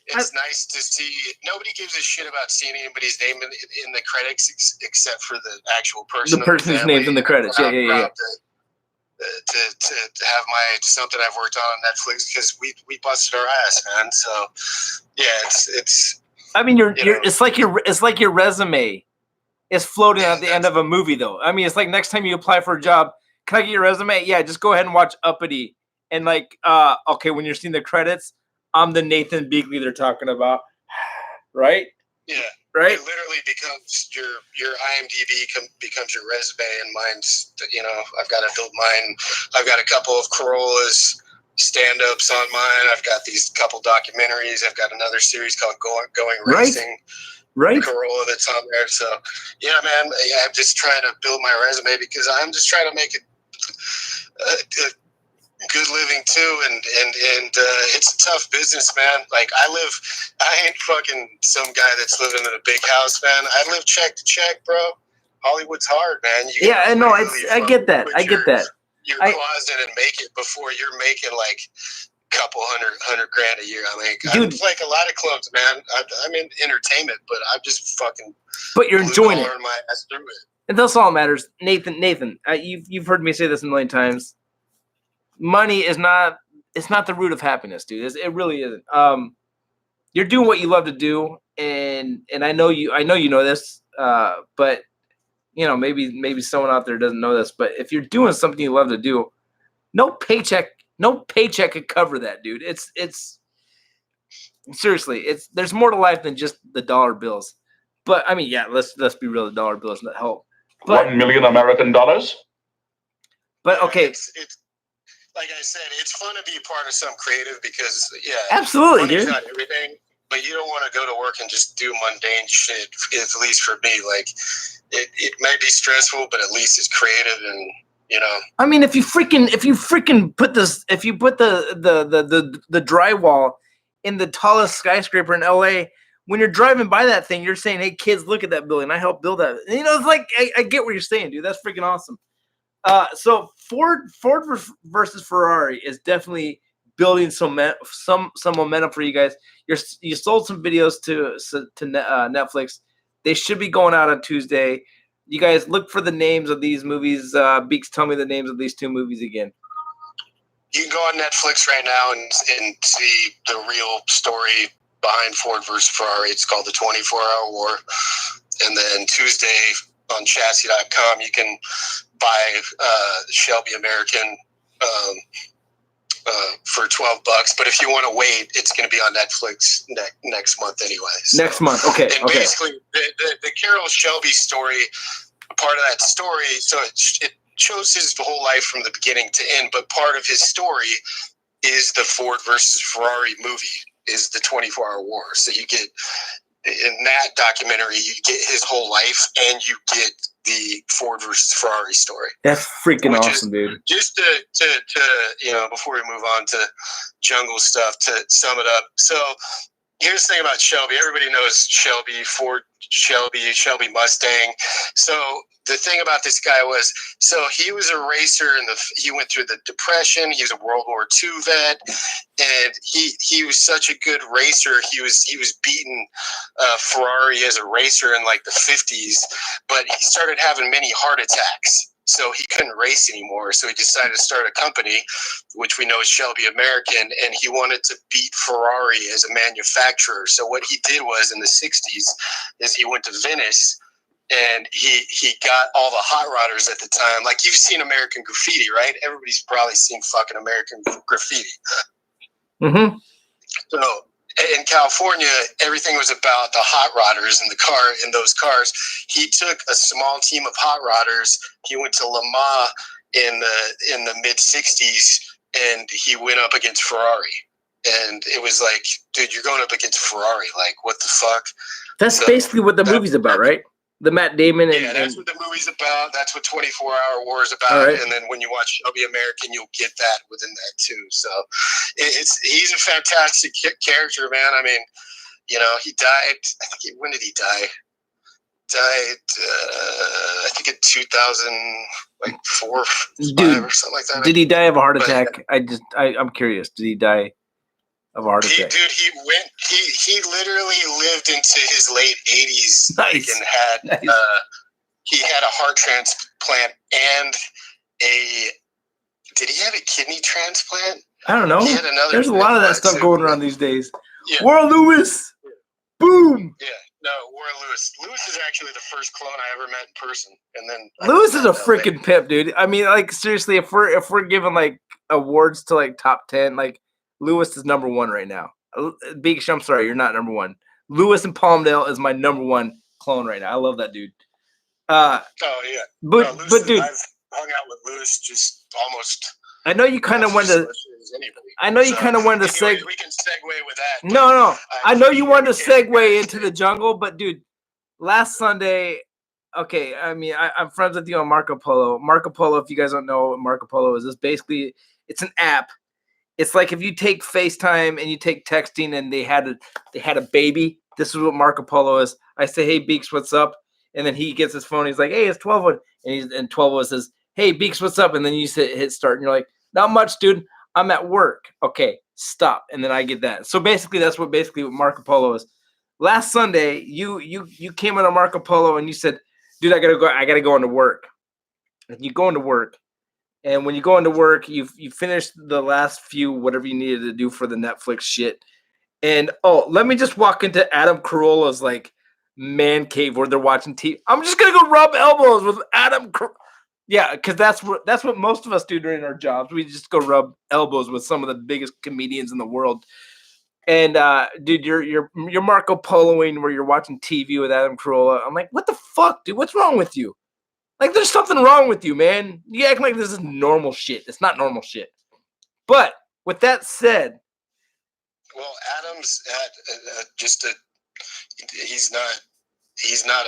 It's nice to see. Nobody gives a shit about seeing anybody's name in the credits except for the actual person. The person's name's in the credits. Yeah. To have something I've worked on Netflix, because we busted our ass, man. So yeah, it's. I mean, it's like your resume is floating at the end of a movie, though. I mean, it's like next time you apply for a job, can I get your resume? Yeah, just go ahead and watch Uppity, and like, okay, when you're seeing the credits, I'm the Nathan Beakley they're talking about, right? Yeah. Right. It literally becomes your IMDb becomes your resume, and mine's, I've got to build mine. I've got a couple of Corolla's stand-ups on mine. I've got these couple documentaries. I've got another series called Going Racing. Right. Corolla that's on there. So yeah, man, I'm just trying to build my resume because I'm just trying to make it a good living too, and it's a tough business, man. Like I ain't fucking some guy that's living in a big house, man. I live check to check, bro. Hollywood's hard, man. I know. I get that. Your closet and make it before you're making like a couple hundred grand a year. I mean, dude, I'm like a lot of clubs, man. I'm in entertainment, but I'm just fucking. But you're enjoying it. My ass through it. And that's all that matters, Nathan. You've heard me say this a million times. Money is not. It's not the root of happiness, dude. It really isn't. You're doing what you love to do, and I know you. I know you know this. But maybe someone out there doesn't know this. But if you're doing something you love to do, no paycheck could cover that, dude. It's seriously. There's more to life than just the dollar bills. But I mean, yeah. Let's be real. The dollar bills doesn't help. But, $1 million American dollars. But okay. It's like I said, it's fun to be part of something creative because, absolutely, dude. Not everything, but you don't want to go to work and just do mundane shit. At least for me, like it might be stressful, but at least it's creative, and I mean, if you freaking put this, if you put the drywall in the tallest skyscraper in LA, when you're driving by that thing, you're saying, "Hey, kids, look at that building. I helped build that." And, it's like I get what you're saying, dude. That's freaking awesome. So Ford versus Ferrari is definitely building some momentum for you guys. You sold some videos to Netflix. They should be going out on Tuesday. You guys look for the names of these movies. Beaks, tell me the names of these two movies again. You can go on Netflix right now and see the real story behind Ford versus Ferrari. It's called The 24-Hour War. And then Tuesday on chassis.com, you can buy Shelby American for $12. But if you want to wait, it's going to be on Netflix next month anyway. So. Next month, okay. And basically, the Carroll Shelby story, part of that story, so it shows his whole life from the beginning to end, but part of his story is the Ford versus Ferrari movie, is the 24-Hour War. So you get, in that documentary, you get his whole life and you get the Ford versus Ferrari story. That's freaking awesome, dude. Just to before we move on to jungle stuff, to sum it up. So here's the thing about Shelby. Everybody knows Shelby, Ford Shelby Mustang. So the thing about this guy was, so he was a racer he went through the Depression. He was a World War II vet, and he was such a good racer. He was beating Ferrari as a racer in like the 50s, but he started having many heart attacks. So he couldn't race anymore. So he decided to start a company, which we know is Shelby American, and he wanted to beat Ferrari as a manufacturer. So what he did was, in the 60s, is he went to Venice, and he got all the hot rodders at the time. Like, you've seen American Graffiti, right? Everybody's probably seen fucking American Graffiti. Mm-hmm. So in California, everything was about the hot rodders in those cars. He took a small team of hot rodders. He went to Le Mans in the mid 60s, and he went up against Ferrari. And it was like, dude, you're going up against Ferrari. Like, what the fuck? That's basically what the movie's about, right? The Matt Damon and that's what the movie's about. That's what 24-Hour War is about. Right. And then when you watch Shelby American, you'll get that within that too. So he's a fantastic character, man. I mean, he died. When did he die? Died, I think in 2004, 5 or something like that. Did he die of a heart attack? I'm curious. Did he die of a heart attack? He literally lived into his late 80s. Nice. And had he had a heart transplant and did he have a kidney transplant? I don't know. There's a lot of that stuff going around these days. Yeah. Warren Lewis. Boom. Yeah. No, Warren Lewis. Lewis is actually the first clone I ever met in person. And then Lewis is a freaking pimp, dude. I mean, like, seriously, if we're giving like awards to like top 10, like, Lewis is number 1 right now. Beaks, I'm sorry, you're not number 1. Lewis in Palmdale is my number 1 clone right now. I love that dude. Oh yeah. But dude, I've hung out with Lewis just almost. I know you kind of wanted to. I know you kind of wanted to segue. We can segue with that. No. I know you wanted to segue into the jungle, but dude, last Sunday. Okay, I mean, I'm friends with you on Marco Polo. Marco Polo, if you guys don't know what Marco Polo is, basically it's an app. It's like if you take FaceTime and you take texting and they had a baby. This is what Marco Polo is. I say, hey Beaks, what's up? And then he gets his phone. He's like, hey, it's 12. And 12 says, hey Beaks, what's up? And then you hit start and you're like, not much, dude. I'm at work. Okay, stop. And then I get that. So basically, that's what Marco Polo is. Last Sunday, you came on Marco Polo and you said, dude, I gotta go into work. And you go into work. And when you go into work, you finish the last few whatever you needed to do for the Netflix shit. And let me just walk into Adam Carolla's like man cave where they're watching TV. I'm just gonna go rub elbows with Adam. Yeah, because that's what most of us do during our jobs. We just go rub elbows with some of the biggest comedians in the world. And dude, you're Marco Poloing where you're watching TV with Adam Carolla. I'm like, what the fuck, dude? What's wrong with you? Like, there's something wrong with you, man. You act like this is normal shit. It's not normal shit. But with that said, well, Adam's he's not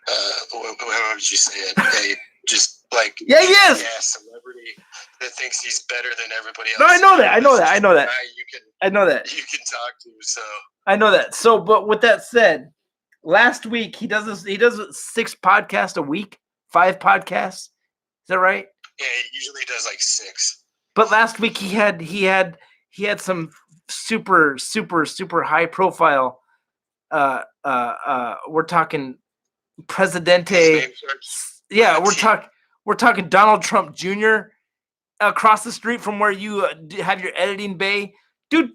how would you say it? Just like yeah, he is. Yeah, celebrity that thinks he's better than everybody else. No, I know that. I know that. I know that you can talk to. So I know that. So, but with that said. Last week he does 6 podcasts a week, 5 podcasts. Is that right? Yeah, he usually does like 6. But last week he had some super high profile. We're talking Presidente. Yeah, we're talking Donald Trump Jr. across the street from where you have your editing bay, dude.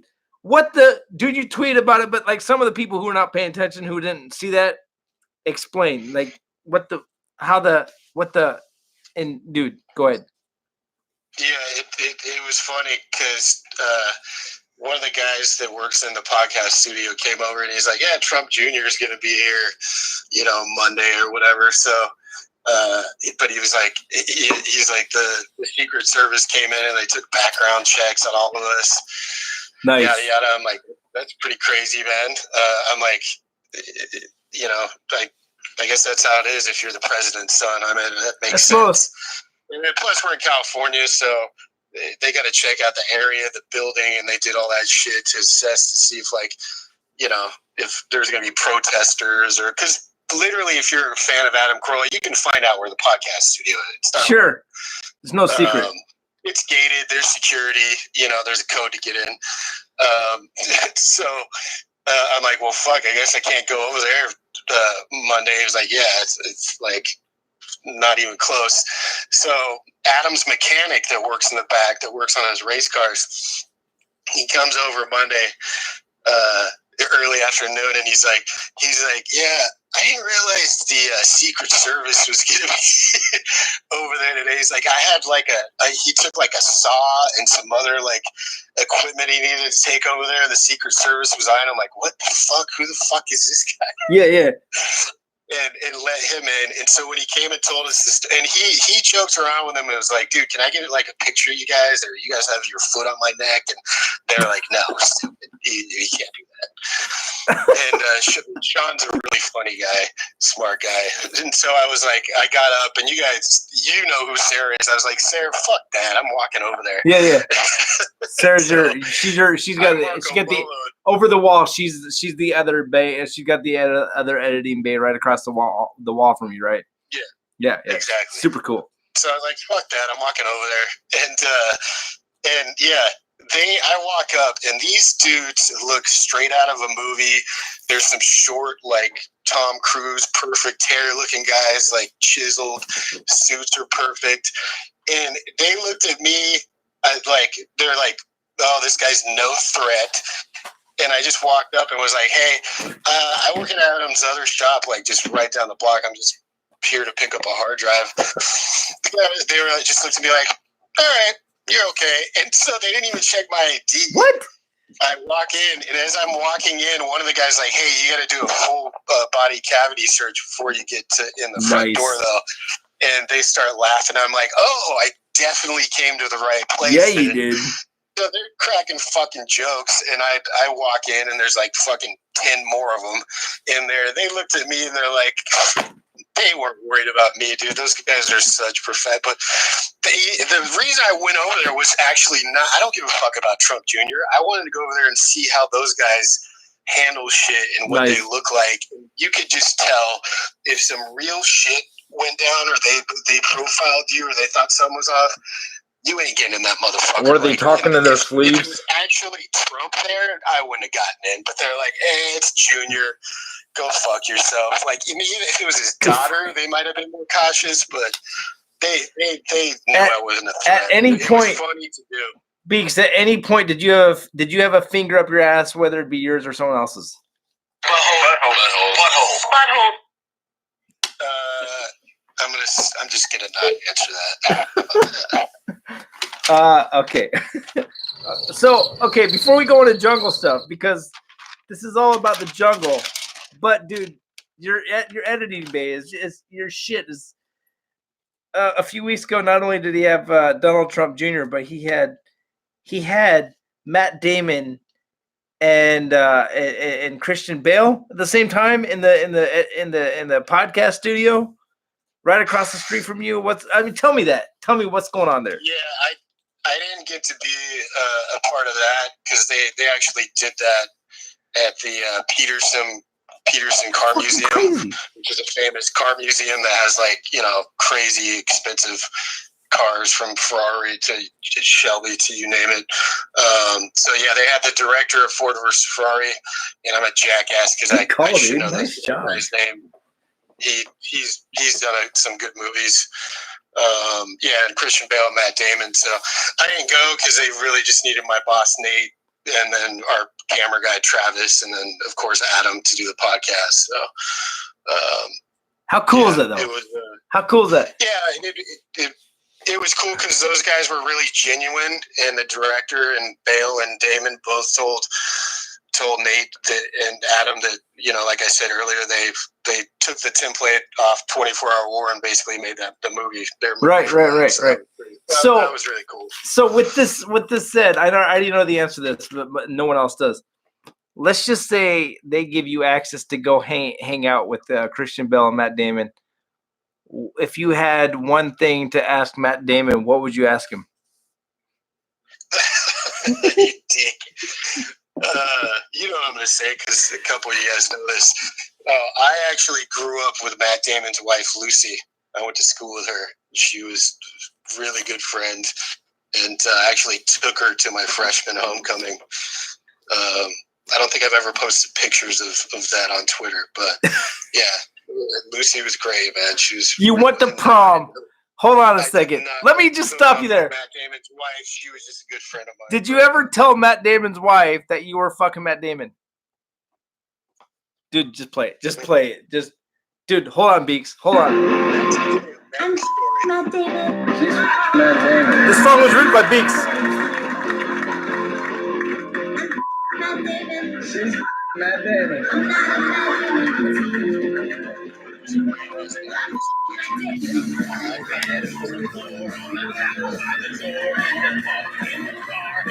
Dude, you tweet about it, but like some of the people who are not paying attention, who didn't see that, explain like and dude, go ahead. Yeah, it was funny because one of the guys that works in the podcast studio came over and he's like, yeah, Trump Jr. is going to be here, Monday or whatever. So, but he was like, he's like the Secret Service came in and they took background checks on all of us. Nice. Yada, yada. I'm like, that's pretty crazy, man. I'm like, I guess that's how it is if you're the president's son. I mean, that makes sense. And plus, we're in California, so they got to check out the area, the building, and they did all that shit to assess to see if, if there's going to be protesters or because literally, if you're a fan of Adam Carolla, you can find out where the podcast studio is. It's not sure. There's no secret. It's gated. There's security. There's a code to get in. So I'm like, well, fuck. I guess I can't go over there Monday. He was like, yeah, it's like not even close. So Adam's mechanic that works in the back, that works on his race cars, he comes over Monday early afternoon, and he's like, yeah, I didn't realize the Secret Service was going to be over there today. He's like, I had he took like a saw and some other like equipment he needed to take over there. The Secret Service was on. I'm like, what the fuck? Who the fuck is this guy? Yeah. And let him in. And so when he came and told us this, and he joked around with him and was like, dude, can I get like a picture of you guys, or you guys have your foot on my neck? And they're like, no, stupid. You can't do that. And Sean's a really funny guy, smart guy. And so I was like, I got up, and you guys, know who Sarah is. I was like, Sarah, fuck that. I'm walking over there. Yeah. Sarah's she's got the over the wall. She's the other bay, and she's got the other editing bay right across the wall from you, right? Yeah, exactly. Super cool. So I was like, fuck that. I'm walking over there, and yeah. I walk up, and these dudes look straight out of a movie. There's some short, like Tom Cruise, perfect hair-looking guys, like chiseled, suits are perfect. And they looked at me they're like, oh, this guy's no threat. And I just walked up and was like, hey, I work at Adam's other shop, like just right down the block. I'm just here to pick up a hard drive. They were just looked at me like, all right. You're okay. And so they didn't even check my ID. What? I walk in, and as I'm walking in, one of the guys like, hey, you got to do a full body cavity search before you get in the front door, though. And they start laughing. I'm like, oh, I definitely came to the right place. Yeah, you did. So they're cracking fucking jokes, and I walk in, and there's like fucking 10 more of them in there. They looked at me, and they're like... They weren't worried about me, dude. Those guys are such perfect. But the reason I went over there was actually not, I don't give a fuck about Trump Jr. I wanted to go over there and see how those guys handle shit and what they look like. You could just tell if some real shit went down, or they profiled you, or they thought something was off. You ain't getting in that motherfucker. Were they talking in their sleeves? If it was actually Trump there, I wouldn't have gotten in. But they're like, hey, it's Junior. Go fuck yourself. Like, even if it was his daughter, they might have been more cautious, but they knew I wasn't a threat. At any point, it was funny to do. Beaks, at any point, did you have a finger up your ass, whether it be yours or someone else's? Butthole. I'm just gonna not answer that. Okay. So, before we go into jungle stuff, because this is all about the jungle, but dude, your editing bay is your shit is. A few weeks ago, not only did he have Donald Trump Jr., but he had Matt Damon and Christian Bale at the same time in the podcast studio, right across the street from you. Tell me that. Tell me what's going on there. Yeah, I didn't get to be a part of that because they actually did that at the Peterson Car Museum, which is a famous car museum that has crazy expensive cars from Ferrari to Shelby to you name it. So yeah, they had the director of Ford versus Ferrari, and I'm a jackass because I should know this guy's name. He's done some good movies. And Christian Bale and Matt Damon. So I didn't go because they really just needed my boss Nate, and then our camera guy Travis, and then of course Adam to do the podcast. So how cool is that though? It was, how cool is that? Yeah, it was cool because those guys were really genuine, and the director and Bale and Damon both told Nate and Adam that, like I said earlier, they took the template off 24 Hour War and basically made that the movie. Their movie. Right. So that was really cool. So with this said, I already know the answer to this, but no one else does. Let's just say they give you access to go hang out with Christian Bale and Matt Damon. If you had one thing to ask Matt Damon, what would you ask him? You dick. You know what I'm going to say because a couple of you guys know this. I actually grew up with Matt Damon's wife, Lucy. I went to school with her. She was a really good friend, and I actually took her to my freshman homecoming. I don't think I've ever posted pictures of that on Twitter, but yeah, Lucy was great, man. She was. You went to prom. Hold on a second. Let me just stop you there. Matt Damon's wife, she was just a good friend of mine. Did you ever tell Matt Damon's wife that you were fucking Matt Damon? Dude, just play it. Just play it. Dude, hold on, Beaks. Hold on. I'm Matt Damon. Matt Damon. This song was written by Beaks. Matt Damon. She's Matt Damon.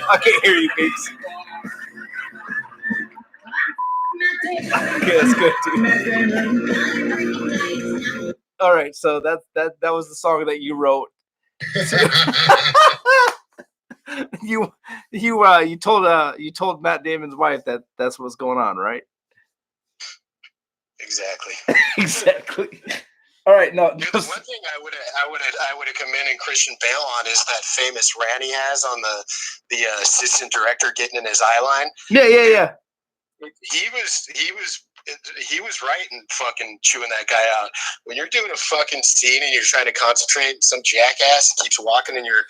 I can't hear you, Beaks. Okay, that's good, dude. All right, so that was the song that you wrote. you told Matt Damon's wife that that's what's going on, right? Exactly. Exactly. All right, no. Dude, the one thing I would have commended Christian Bale on is that famous rant he has on the assistant director getting in his eye line. Yeah. He was right in fucking chewing that guy out. When you're doing a fucking scene and you're trying to concentrate, some jackass keeps walking in your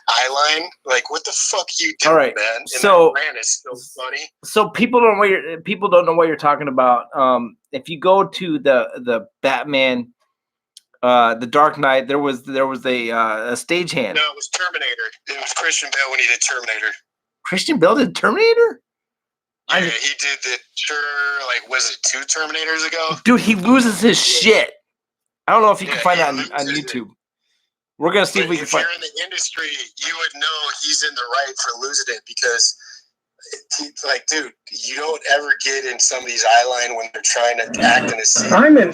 eye line. Like, what the fuck you doing, all right, man? And so that rant is so funny. So people don't know what you're talking about. If you go to the Batman, the Dark Knight, there was a stagehand. No, it was Terminator. It was Christian Bale when he did Terminator. Christian Bale did Terminator? Yeah, he did the was it 2 Terminators ago? Dude, he loses his shit. I don't know if you can find that on YouTube. We're gonna see if we can find. If you're in the industry, you would know he's in the right for losing it because, dude, you don't ever get in somebody's eye line when they're trying to act in a scene.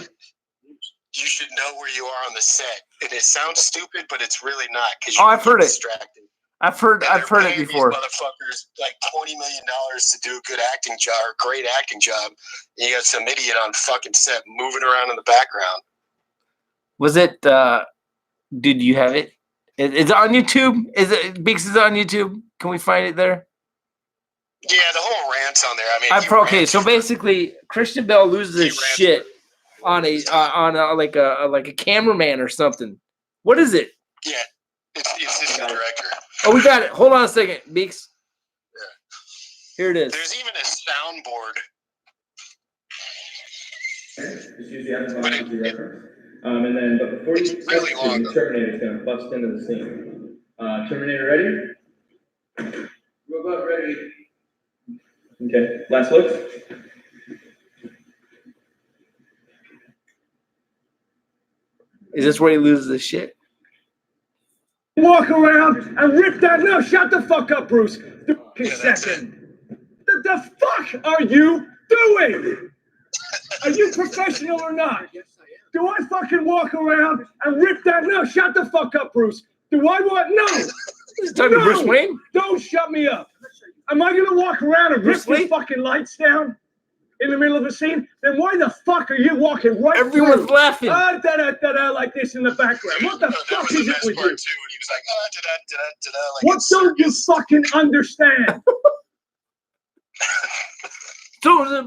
You should know where you are on the set, and it sounds stupid, but it's really not because I've heard it. Distracted. I've heard it before. These motherfuckers like $20 million to do a good acting job or great acting job. And you got some idiot on fucking set moving around in the background. Was it? Did you have it? Is it on YouTube? Beaks is on YouTube? Can we find it there? Yeah, the whole rant's on there. I mean, okay. So basically, Christian Bale loses his shit on a cameraman or something. What is it? Yeah, it's his director. Oh, we got it. Hold on a second, Beaks. Yeah. Here it is. There's even a soundboard. But before you really long, the Terminator's going to bust into the scene. Terminator ready? Robot ready. Okay, last look. Is this where he loses his shit? Walk around and rip that. No, shut the fuck up, Bruce. Second. The fuck are you doing? Are you professional or not? Do I fucking walk around and rip that? No, shut the fuck up, Bruce. Do I want? No. He's talking to Bruce Wayne? Don't shut me up. Am I going to walk around and rip the fucking lights down in the middle of a scene? Then why the fuck are you walking right Everyone's through? laughing. Like this in the background. What the fuck is it with you? Too, and he was like, like what don't you fucking understand?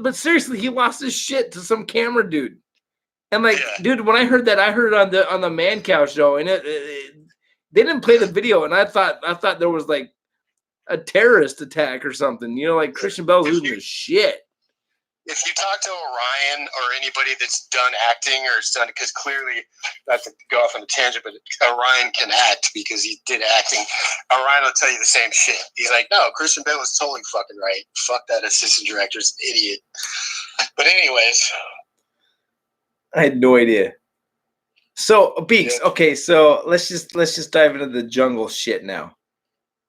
But seriously, he lost his shit to some camera dude. And like, dude, when I heard that, I heard it on the Man Cow show, and they didn't play the video, and I thought there was like a terrorist attack or something. You know, like Christian Bale's losing his shit. If you talk to Orion or anybody that's done acting or done, because clearly, not to go off on a tangent, but Orion can act because he did acting. Orion will tell you the same shit. He's like, no, Christian Bale was totally fucking right. Fuck that assistant director's an idiot. But anyways, I had no idea. So Beaks, okay, so let's just dive into the jungle shit now.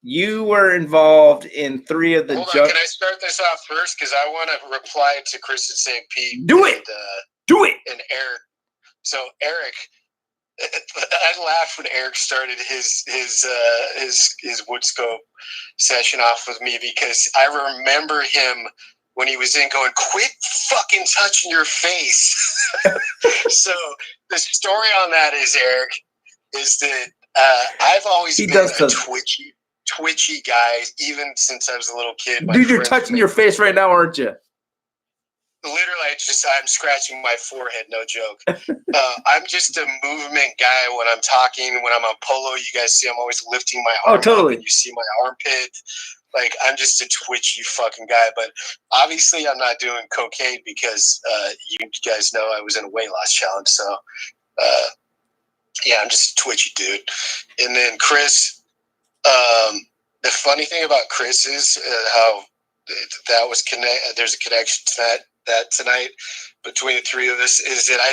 You were involved in 3 of the. Hold on, can I start this off first? Because I want to reply to Chris and St. Pete. Do it. Do it. And Eric. So Eric, I laughed when Eric started his Woodscope session off with me because I remember him when he was in going, quit fucking touching your face. So the story on that is, Eric, is that I've always been a twitchy guy, even since I was a little kid. Dude, you're touching your face right now, aren't you? Literally, I'm scratching my forehead, no joke. I'm just a movement guy when I'm talking. When I'm on polo, you guys see I'm always lifting my arm up, and you see my armpit. Like, I'm just a twitchy fucking guy. But obviously, I'm not doing cocaine because you guys know I was in a weight loss challenge. So, yeah, I'm just a twitchy dude. And then Chris, the funny thing about Chris is how that was there's a connection to that tonight between the 3 of us is that I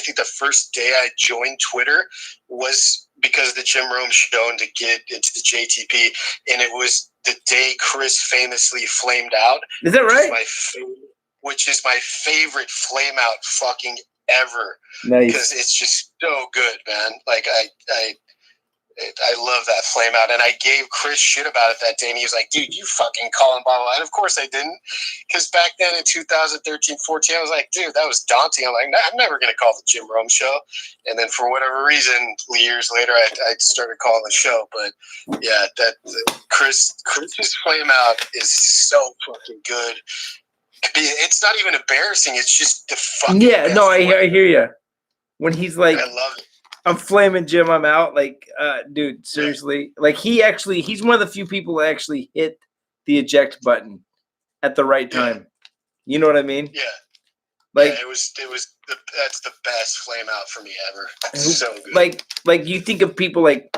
think the first day I joined Twitter was because of the Jim Rome show and to get into the JTP, and it was the day Chris famously flamed out. Is that right? Which is my favorite flame out fucking ever. Nice. Because it's just so good, man. Like I love that flame out, and I gave Chris shit about it that day, and he was like, dude, you fucking call him, blah, blah, blah. And of course I didn't, because back then in 2013, 14, I was like, dude, that was daunting. I'm like, nah, I'm never going to call the Jim Rome show. And then for whatever reason, years later, I started calling the show. But yeah, Chris's flame out is so fucking good. It's not even embarrassing. It's just the fucking best I hear you. When he's like, I love it. I'm flaming Jim, I'm out. Like, dude, seriously. Like, he's one of the few people that actually hit the eject button at the right time. You know what I mean? Yeah. Like, that's the best flame out for me ever. It's so good. Like you think of people like,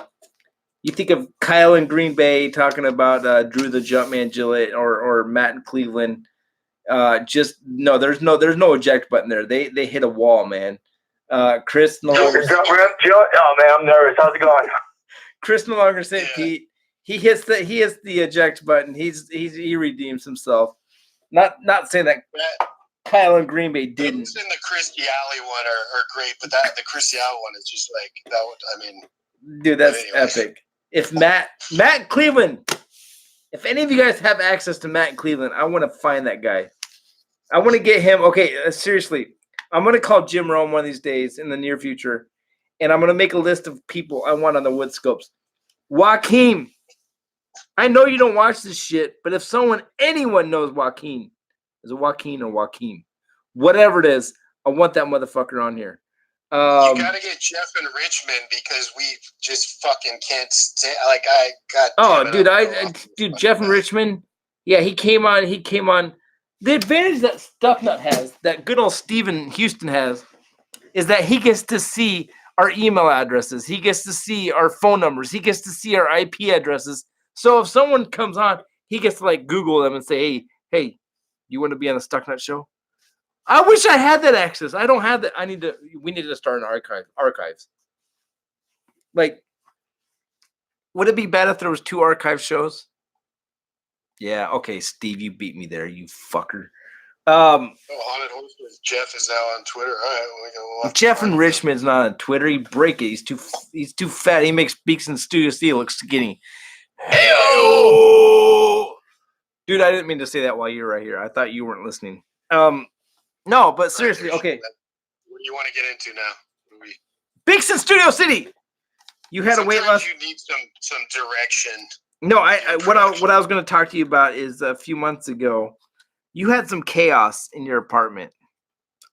you think of Kyle in Green Bay talking about Drew the Jumpman Gillette or Matt in Cleveland. There's no eject button there. They hit a wall, man. Chris no longer. Oh man, I'm nervous. How's it going? Chris no longer St. Pete. He hits the eject button. He redeems himself. Not saying that Kyle in Green Bay didn't. Those in the Chris Alley one are great, but the Chris Alley one is just like that one. I mean, dude, that's epic. If Matt Cleveland, if any of you guys have access to Matt Cleveland, I want to find that guy. I want to get him. Okay, seriously. I'm going to call Jim Rome one of these days in the near future, and I'm going to make a list of people I want on the WOODSCOPES. Joaquin. I know you don't watch this shit, but if anyone knows Joaquin, is it Joaquin or Joaquin? Whatever it is, I want that motherfucker on here. You got to get Jeff in Richmond because we just fucking can't stay. Like, dude, Jeff in Richmond, yeah, he came on. The advantage that Stucknut has, that good old Steven Houston has, is that he gets to see our email addresses. He gets to see our phone numbers. He gets to see our IP addresses. So if someone comes on, he gets to like Google them and say, hey, you want to be on the Stucknut show? I wish I had that access. I don't have that. We need to start an archives. Like, would it be bad if there was 2 archive shows? Yeah, okay, Steve, you beat me there, you fucker. Haunted Horses. Jeff is now on Twitter. All right, Jeff in Richmond's not on Twitter. He'd break it. He's too fat. He makes Beaks in Studio C look skinny. Hey-o! Dude, I didn't mean to say that while you were right here. I thought you weren't listening. No, but seriously, okay. What do you want to get into now? Beaks in Studio City. You had a weight loss. You need some direction. No, what I was going to talk to you about is a few months ago, you had some chaos in your apartment.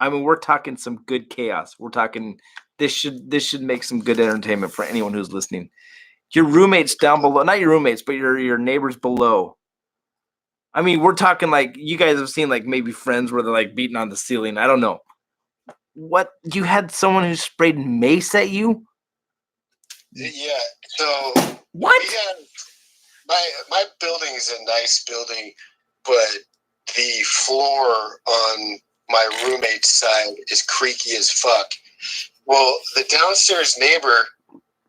I mean, we're talking some good chaos. We're talking this should make some good entertainment for anyone who's listening. Your roommates down below, not your roommates, but your neighbors below. I mean, we're talking like you guys have seen like maybe Friends where they're like beating on the ceiling. I don't know. What, you had someone who sprayed mace at you? Yeah. So what? We had, my building is a nice building, but the floor on my roommate's side is creaky as fuck. Well, the downstairs neighbor,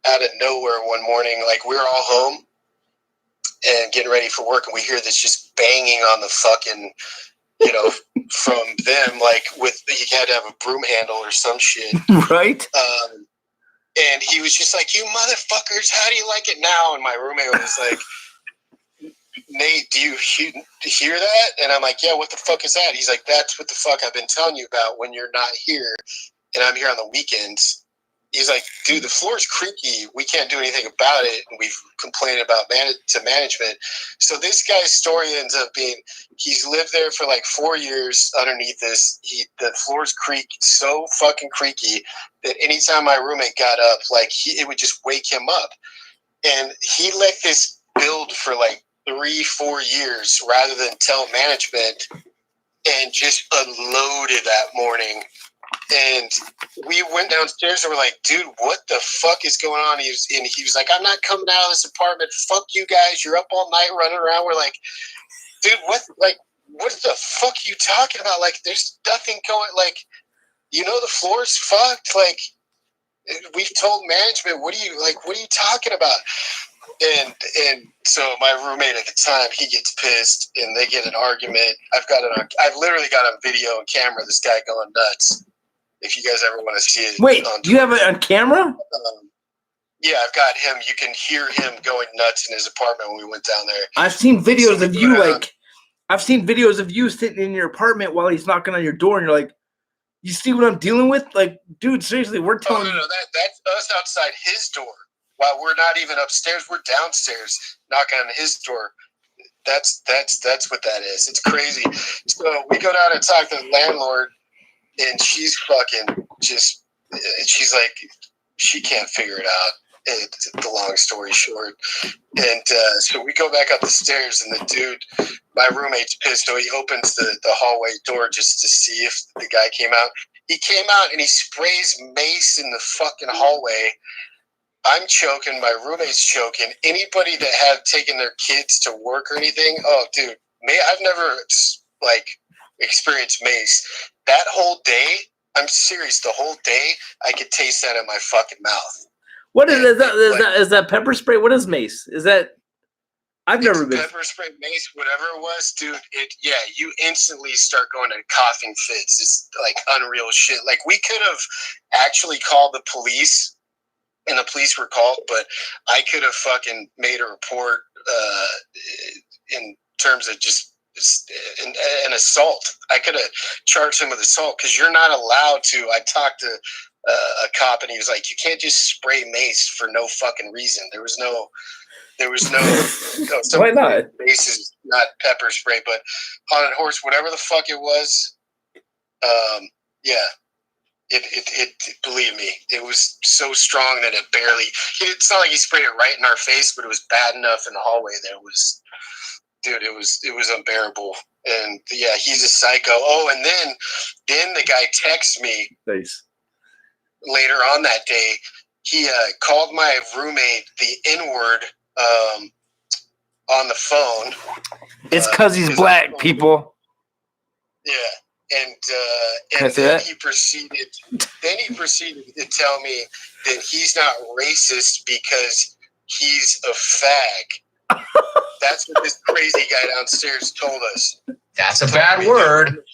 out of nowhere one morning, like we were all home and getting ready for work, and we hear this just banging on the fucking, from them, like with, you had to have a broom handle or some shit. Right. And he was just like, "You motherfuckers, how do you like it now?" And my roommate was like, "Nate, do you hear that?" And I'm like, "Yeah, what the fuck is that?" He's like, "That's what the fuck I've been telling you about when you're not here and I'm here on the weekends." He's like, "Dude, the floor is creaky. We can't do anything about it." And we've complained about to management. So this guy's story ends up being, he's lived there for like 4 years underneath this. The floor's so fucking creaky that anytime my roommate got up, like it would just wake him up. And he let this build for like 3-4 years rather than tell management, and just unloaded that morning. And we went downstairs and we're like, "Dude, what the fuck is going on?" He was like, "I'm not coming out of this apartment. Fuck you guys. You're up all night running around." We're like, "Dude, what the fuck are you talking about? Like, there's nothing going, like, the floor's fucked. Like, we've told management, what are you talking about?" And so my roommate at the time, he gets pissed and they get an argument. I've literally got on video and camera this guy going nuts. If you guys ever want to see it. Wait, do you have it on camera? Yeah, I've got him. You can hear him going nuts in his apartment when we went down there. I've seen videos of you I've seen videos of you sitting in your apartment while he's knocking on your door, and you're like, "You see what I'm dealing with?" Like, dude, seriously, we're telling you. No, that's us outside his door. While we're not even upstairs, we're downstairs knocking on his door. That's what that is. It's crazy. So we go down and talk to the landlord, and she's fucking just, she's like, she can't figure it out. It's the long story short. And so we go back up the stairs, and the dude, my roommate's pissed, so he opens the hallway door just to see if the guy came out. He came out and he sprays mace in the fucking hallway. I'm choking. My roommate's choking. Anybody that had taken their kids to work or anything, oh, dude, I've never experienced mace. That whole day, I'm serious. The whole day, I could taste that in my fucking mouth. What is that? Is that pepper spray? What is mace? Is that? I've never been. Pepper spray, mace, whatever it was, dude. You instantly start going to coughing fits. It's like unreal shit. Like, we could have actually called the police, and the police were called, but I could have fucking made a report in terms of just an assault. I could have charged him with assault, because you're not allowed to. I talked to a cop, and he was like, "You can't just spray mace for no fucking reason." There was no why not? Mace is not pepper spray, but haunted horse, whatever the fuck it was. Yeah. It believe me, it was so strong that it barely. It's not like he sprayed it right in our face, but it was bad enough in the hallway that it was, dude. It was unbearable. And yeah, he's a psycho. Oh, and then the guy texted me. Nice. Later on that day, he called my roommate the N-word on the phone. It's because he's black, people. Yeah. And then he proceeded to tell me that he's not racist because he's a fag. That's what this crazy guy downstairs told us. That's a bad word.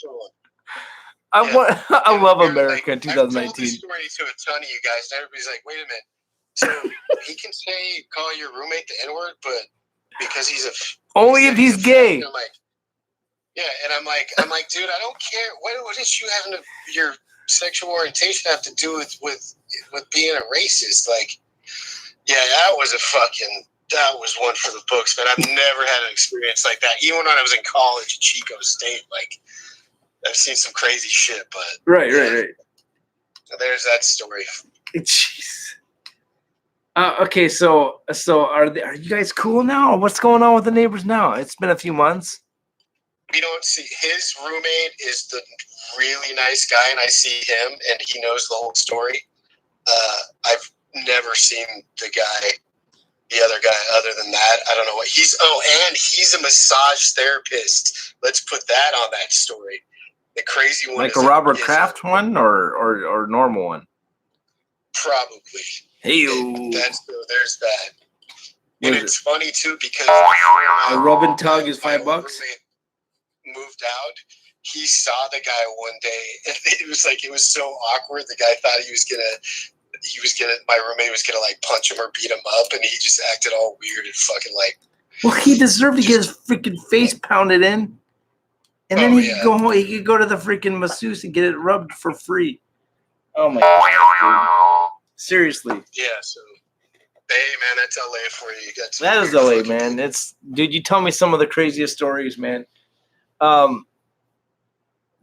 I love America in 2019. I told this story to a ton of you guys, and everybody's like, "Wait a minute, so he can call your roommate the N-word, but because he's only if he's gay." I'm like, yeah, and I'm like, dude, I don't care. What does you having your sexual orientation have to do with being a racist? Like, yeah, that was one for the books, but I've never had an experience like that. Even when I was in college at Chico State, like, I've seen some crazy shit, but Right. there's that story. Jeez. Okay, so are you guys cool now? What's going on with the neighbors now? It's been a few months. We don't see his roommate is the really nice guy, and I see him, and he knows the whole story. I've never seen the other guy, other than that. I don't know what he's. Oh, and he's a massage therapist. Let's put that on that story. The crazy one, Like a Robert Kraft one, or normal one. Probably. Hey, there's that. And it's funny too because a rub and tug is $5. Moved out. He saw the guy one day, and it was so awkward. The guy thought my roommate was gonna like punch him or beat him up, and he just acted all weird and fucking like. Well, he deserved to get his freaking face pounded in, and then he could go home. He could go to the freaking masseuse and get it rubbed for free. Oh my god, dude. Seriously. Yeah. So, hey man, that's LA for you. You got that is LA, man. It's dude. You tell me some of the craziest stories, man.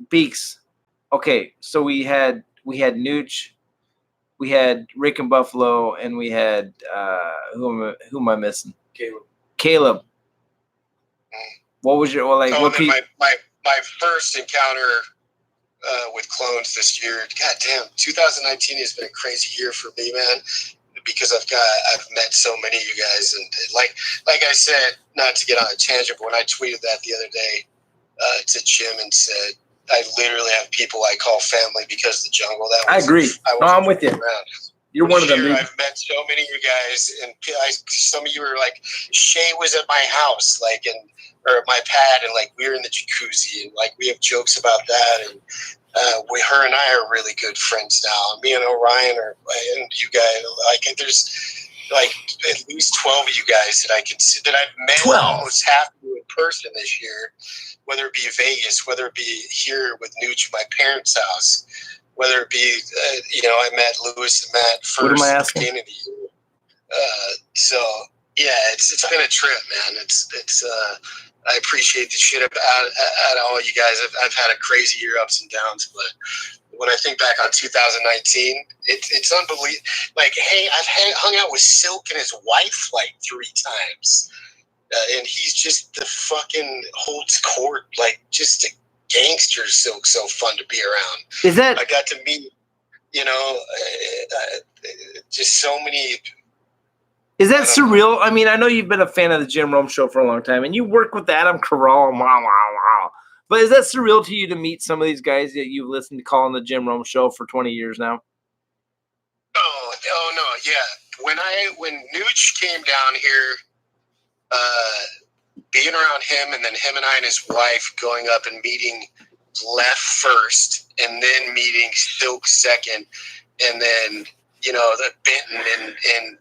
Beaks. Okay, so we had Nooch, we had Rick and Buffalo, and we had who am I missing? Caleb. What was your my first encounter with clones this year? God damn, 2019 has been a crazy year for me, man. Because I've met so many of you guys, and like I said, not to get on a tangent, but when I tweeted that the other day to Jim and said, I literally have people I call family because of the jungle. I agree. I'm with you. Around. You're one of them. I've met so many of you guys, and some of you were like, Shay was at my house, or at my pad, and like we were in the jacuzzi, and like we have jokes about that, and her and I are really good friends now. Me and Orion and you guys, like there's like at least 12 of you guys that I can see that I've met almost half of you in person this year, whether it be Vegas, whether it be here with Nooch at my parents' house, whether it be, I met Lewis and Matt first. What am I asking? At the beginning of the year. So yeah, it's been a trip, man. It's I appreciate the shit out of all you guys. I've had a crazy year, ups and downs, but when I think back on 2019, it's unbelievable. Like, hey, I've hung out with Silk and his wife like 3 times, and he's just the fucking holds court, like just a gangster. Silk, so fun to be around. Is that I got to meet, just so many. Is that surreal? I mean, I know you've been a fan of the Jim Rome Show for a long time, and you work with Adam Carolla. Wow. But is that surreal to you to meet some of these guys that you've listened to call on the Jim Rome Show for 20 years now? Oh no, yeah. When Nooch came down here, being around him, and then him and I and his wife going up and meeting Left first, and then meeting Silk second, and then the Benton and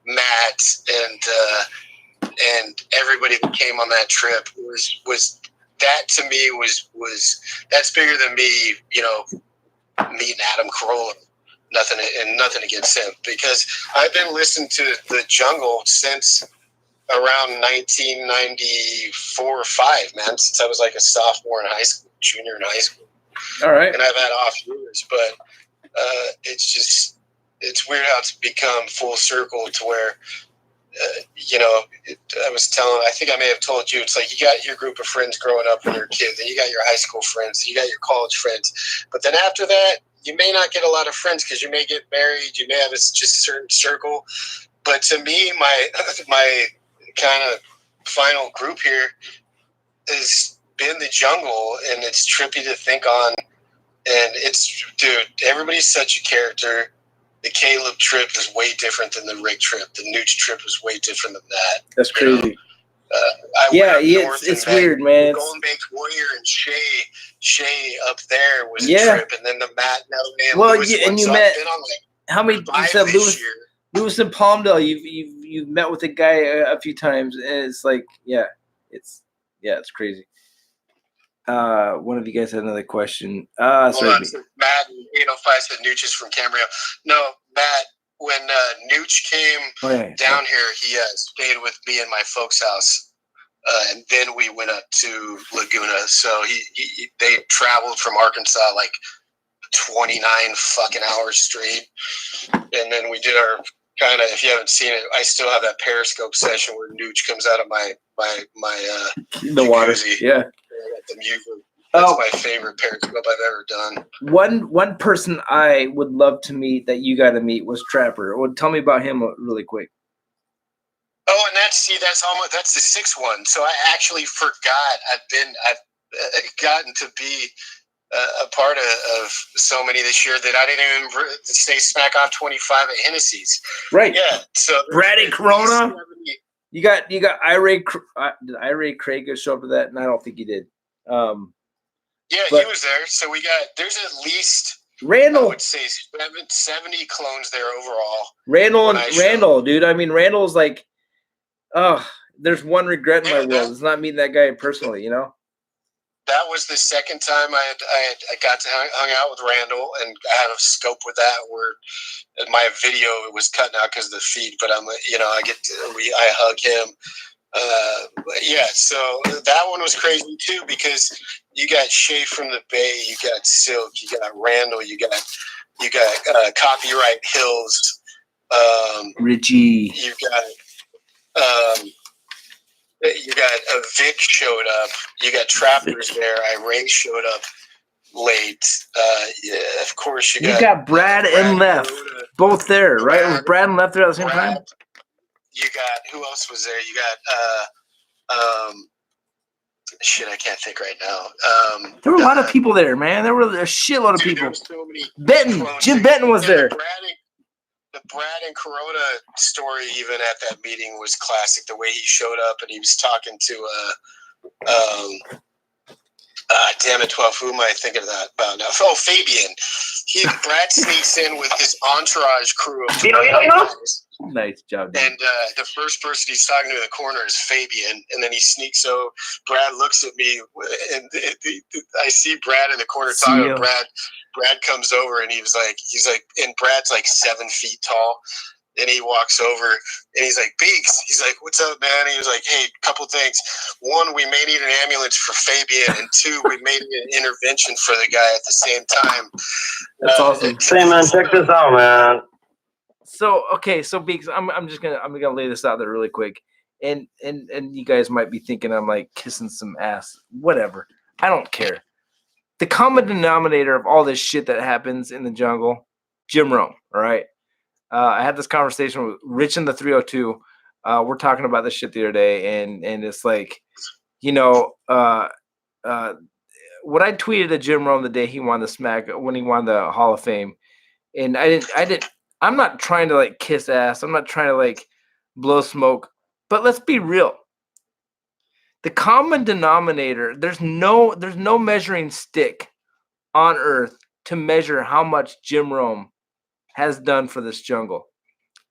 Matt and everybody that came on that trip was that to me was that's bigger than me, meeting Adam Carolla. Nothing against him, because I've been listening to the Jungle since around 1994 or 5, man, since I was like a sophomore in high school, junior in high school. All right. And I've had off years, but it's weird how it's become full circle to where, I think I may have told you, it's like you got your group of friends growing up when you're a kid, then you got your high school friends, then you got your college friends. But then after that, you may not get a lot of friends because you may get married, you may have just a certain circle. But to me, my kind of final group here has been the Jungle, and it's trippy to think on. And everybody's such a character. The Caleb trip is way different than the Rick trip. The Nooch trip was way different than that. That's crazy. It's weird, man. Golden Baked Warrior and Shay up there was a trip, and then the Matt and Lewis. And you met how many? You said Lewis and Palmdale. You've met with the guy a few times, and it's like, it's crazy. One of you guys had another question. Sorry. Matt and 805 said Nooch is from Cambria. No, Matt, when Nooch came down here, he stayed with me in my folks' house and then we went up to Laguna. So they traveled from Arkansas like 29 fucking hours straight, and then we did our kind of. If you haven't seen it, I still have that Periscope session where Nooch comes out of my the water. jacuzzi. Yeah. That's my favorite Periscope I've ever done. One person I would love to meet that you got to meet was Trapper. Well, tell me about him really quick. Oh, and that's the sixth one. So I actually forgot. I've gotten to be a part of so many this year that I didn't even say smack off 25 at Hennessy's. Right. Yeah. So Brad and Corona. You got Ray. Did Ray Craig show up to that? And I don't think he did. Yeah, he was there. So there's at least Randall. I would say 70 clones there overall. Randall, dude. I mean, Randall's like, there's one regret in my world. It's not meeting that guy personally, you know? That was the second time I got to hung out with Randall, and I had a scope with that where my video was cutting out because of the feed, but I hug him. So that one was crazy too, because you got Shay from the Bay, you got Silk, you got Randall, you got Copyright Hills, Richie, you got Vic showed up, you got Trappers there, Ray showed up late, of course you got Brad and Left both there, right? Was Brad and Left there at the same time? You got, who else was there? You got shit, I can't think right now. There were a lot of people there, man. There were a shitload of people. There were so many Jim Benton was there. The Brad and Corona story, even at that meeting, was classic. The way he showed up and he was talking to damn it, 12. Who am I thinking about now? Oh, Fabian. Brad sneaks in with his entourage crew of guys. Nice job, dude. And the first person he's talking to in the corner is Fabian, and then he sneaks. So Brad looks at me, and I see Brad in the corner talking to Brad. Brad comes over, and he's like, and Brad's like 7 feet tall. And he walks over, and he's like, Beaks. He's like, what's up, man? And he was like, hey, couple things. One, we may need an ambulance for Fabian, and two, we may need an intervention for the guy at the same time. That's awesome. Hey, man, check this out, man. So Beaks, I'm gonna lay this out there really quick, and you guys might be thinking I'm like kissing some ass, whatever. I don't care. The common denominator of all this shit that happens in the jungle, Jim Rome. All right, I had this conversation with Rich in the 302. We're talking about this shit the other day, and it's like, you know, what I tweeted at Jim Rome the day he won when he won the Hall of Fame, and I didn't. I'm not trying to like kiss ass. I'm not trying to like blow smoke, but let's be real. The common denominator, there's no measuring stick on earth to measure how much Jim Rome has done for this jungle.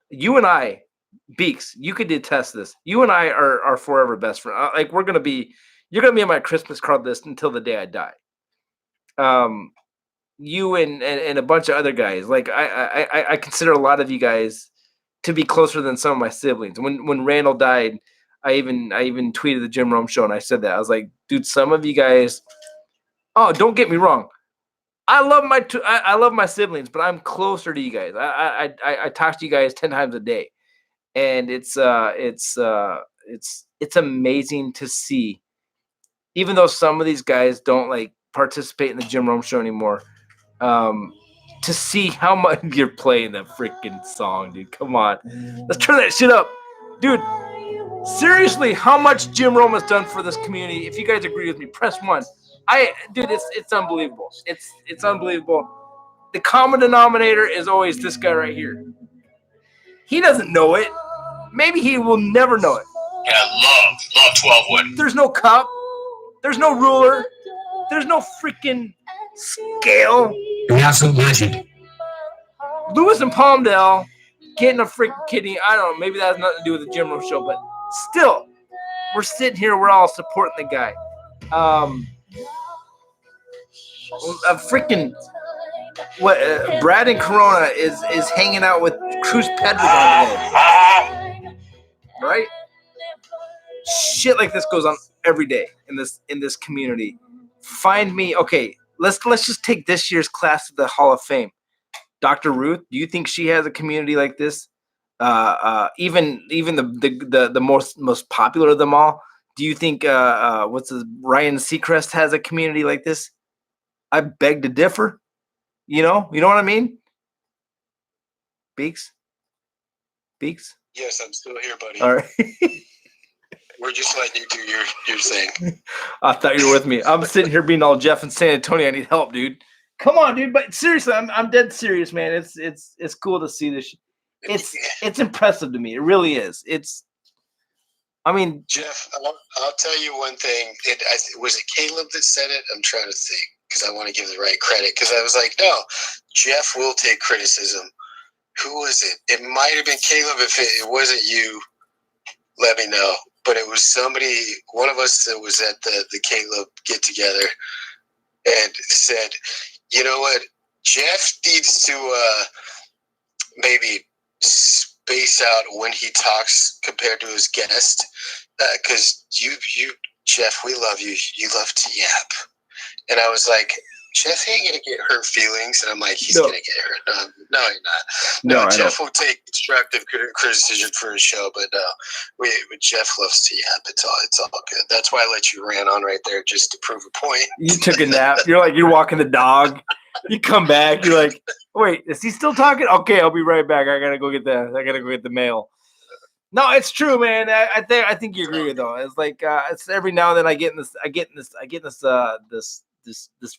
You and I, Beaks, you could attest this. You and I are forever best friends. Like you're gonna be on my Christmas card list until the day I die. You and a bunch of other guys. Like I consider a lot of you guys to be closer than some of my siblings. When Randall died, I even tweeted the Jim Rome show and I said that. I was like, dude, some of you guys. Oh, don't get me wrong. I love my siblings, but I'm closer to you guys. I talk to you guys 10 times a day, and it's amazing to see. Even though some of these guys don't like participate in the Jim Rome show anymore. To see how much you're playing the freaking song, dude. Come on. Let's turn that shit up. Dude, seriously, how much Jim Rome has done for this community. If you guys agree with me, press 1. Dude, it's unbelievable. It's unbelievable. The common denominator is always this guy right here. He doesn't know it. Maybe he will never know it. Yeah, love 12 wood. There's no cup. There's no ruler. There's no freaking scale. An absolute legend. Lewis and Palmdale getting a freaking kidney. I don't know. Maybe that has nothing to do with the Jim Rome show, but still, we're sitting here. We're all supporting the guy. Brad and Corona is hanging out with Cruz Pedregon today, right? shit like this goes on every day in this community. Find me. Okay, let's just take this year's class of the Hall of Fame. Dr. Ruth, do you think she has a community like this? Even the most popular of them all. Do you think Ryan Seacrest has a community like this? I beg to differ. You know what I mean? Beaks? Yes, I'm still here, buddy. All right. We're just letting you do your thing. I thought you were with me. I'm sitting here being all Jeff in San Antonio. I need help, dude. Come on, dude. But seriously, I'm dead serious, man. It's cool to see this. It's impressive to me. It really is. Jeff, I'll tell you one thing. Was it Caleb that said it? I'm trying to think because I want to give the right credit. Because I was like, no, Jeff will take criticism. Who was it? It might have been Caleb. If it wasn't you, let me know. But it was somebody, one of us that was at the Caleb get together, and said, you know what, Jeff needs to maybe space out when he talks compared to his guest, because you Jeff, we love you. You love to yap. And I was like, Jeff ain't gonna get hurt feelings, and I'm like, he's gonna get hurt. No, he's not. No, Jeff will take constructive criticism for his show, but Jeff loves to yap. It's all good. That's why I let you rant on right there, just to prove a point. You took a nap. You're walking the dog. You come back. You're like, wait, is he still talking? Okay, I'll be right back. I gotta go get the mail. No, it's true, man. I think you agree with though. It's like it's every now and then I get in this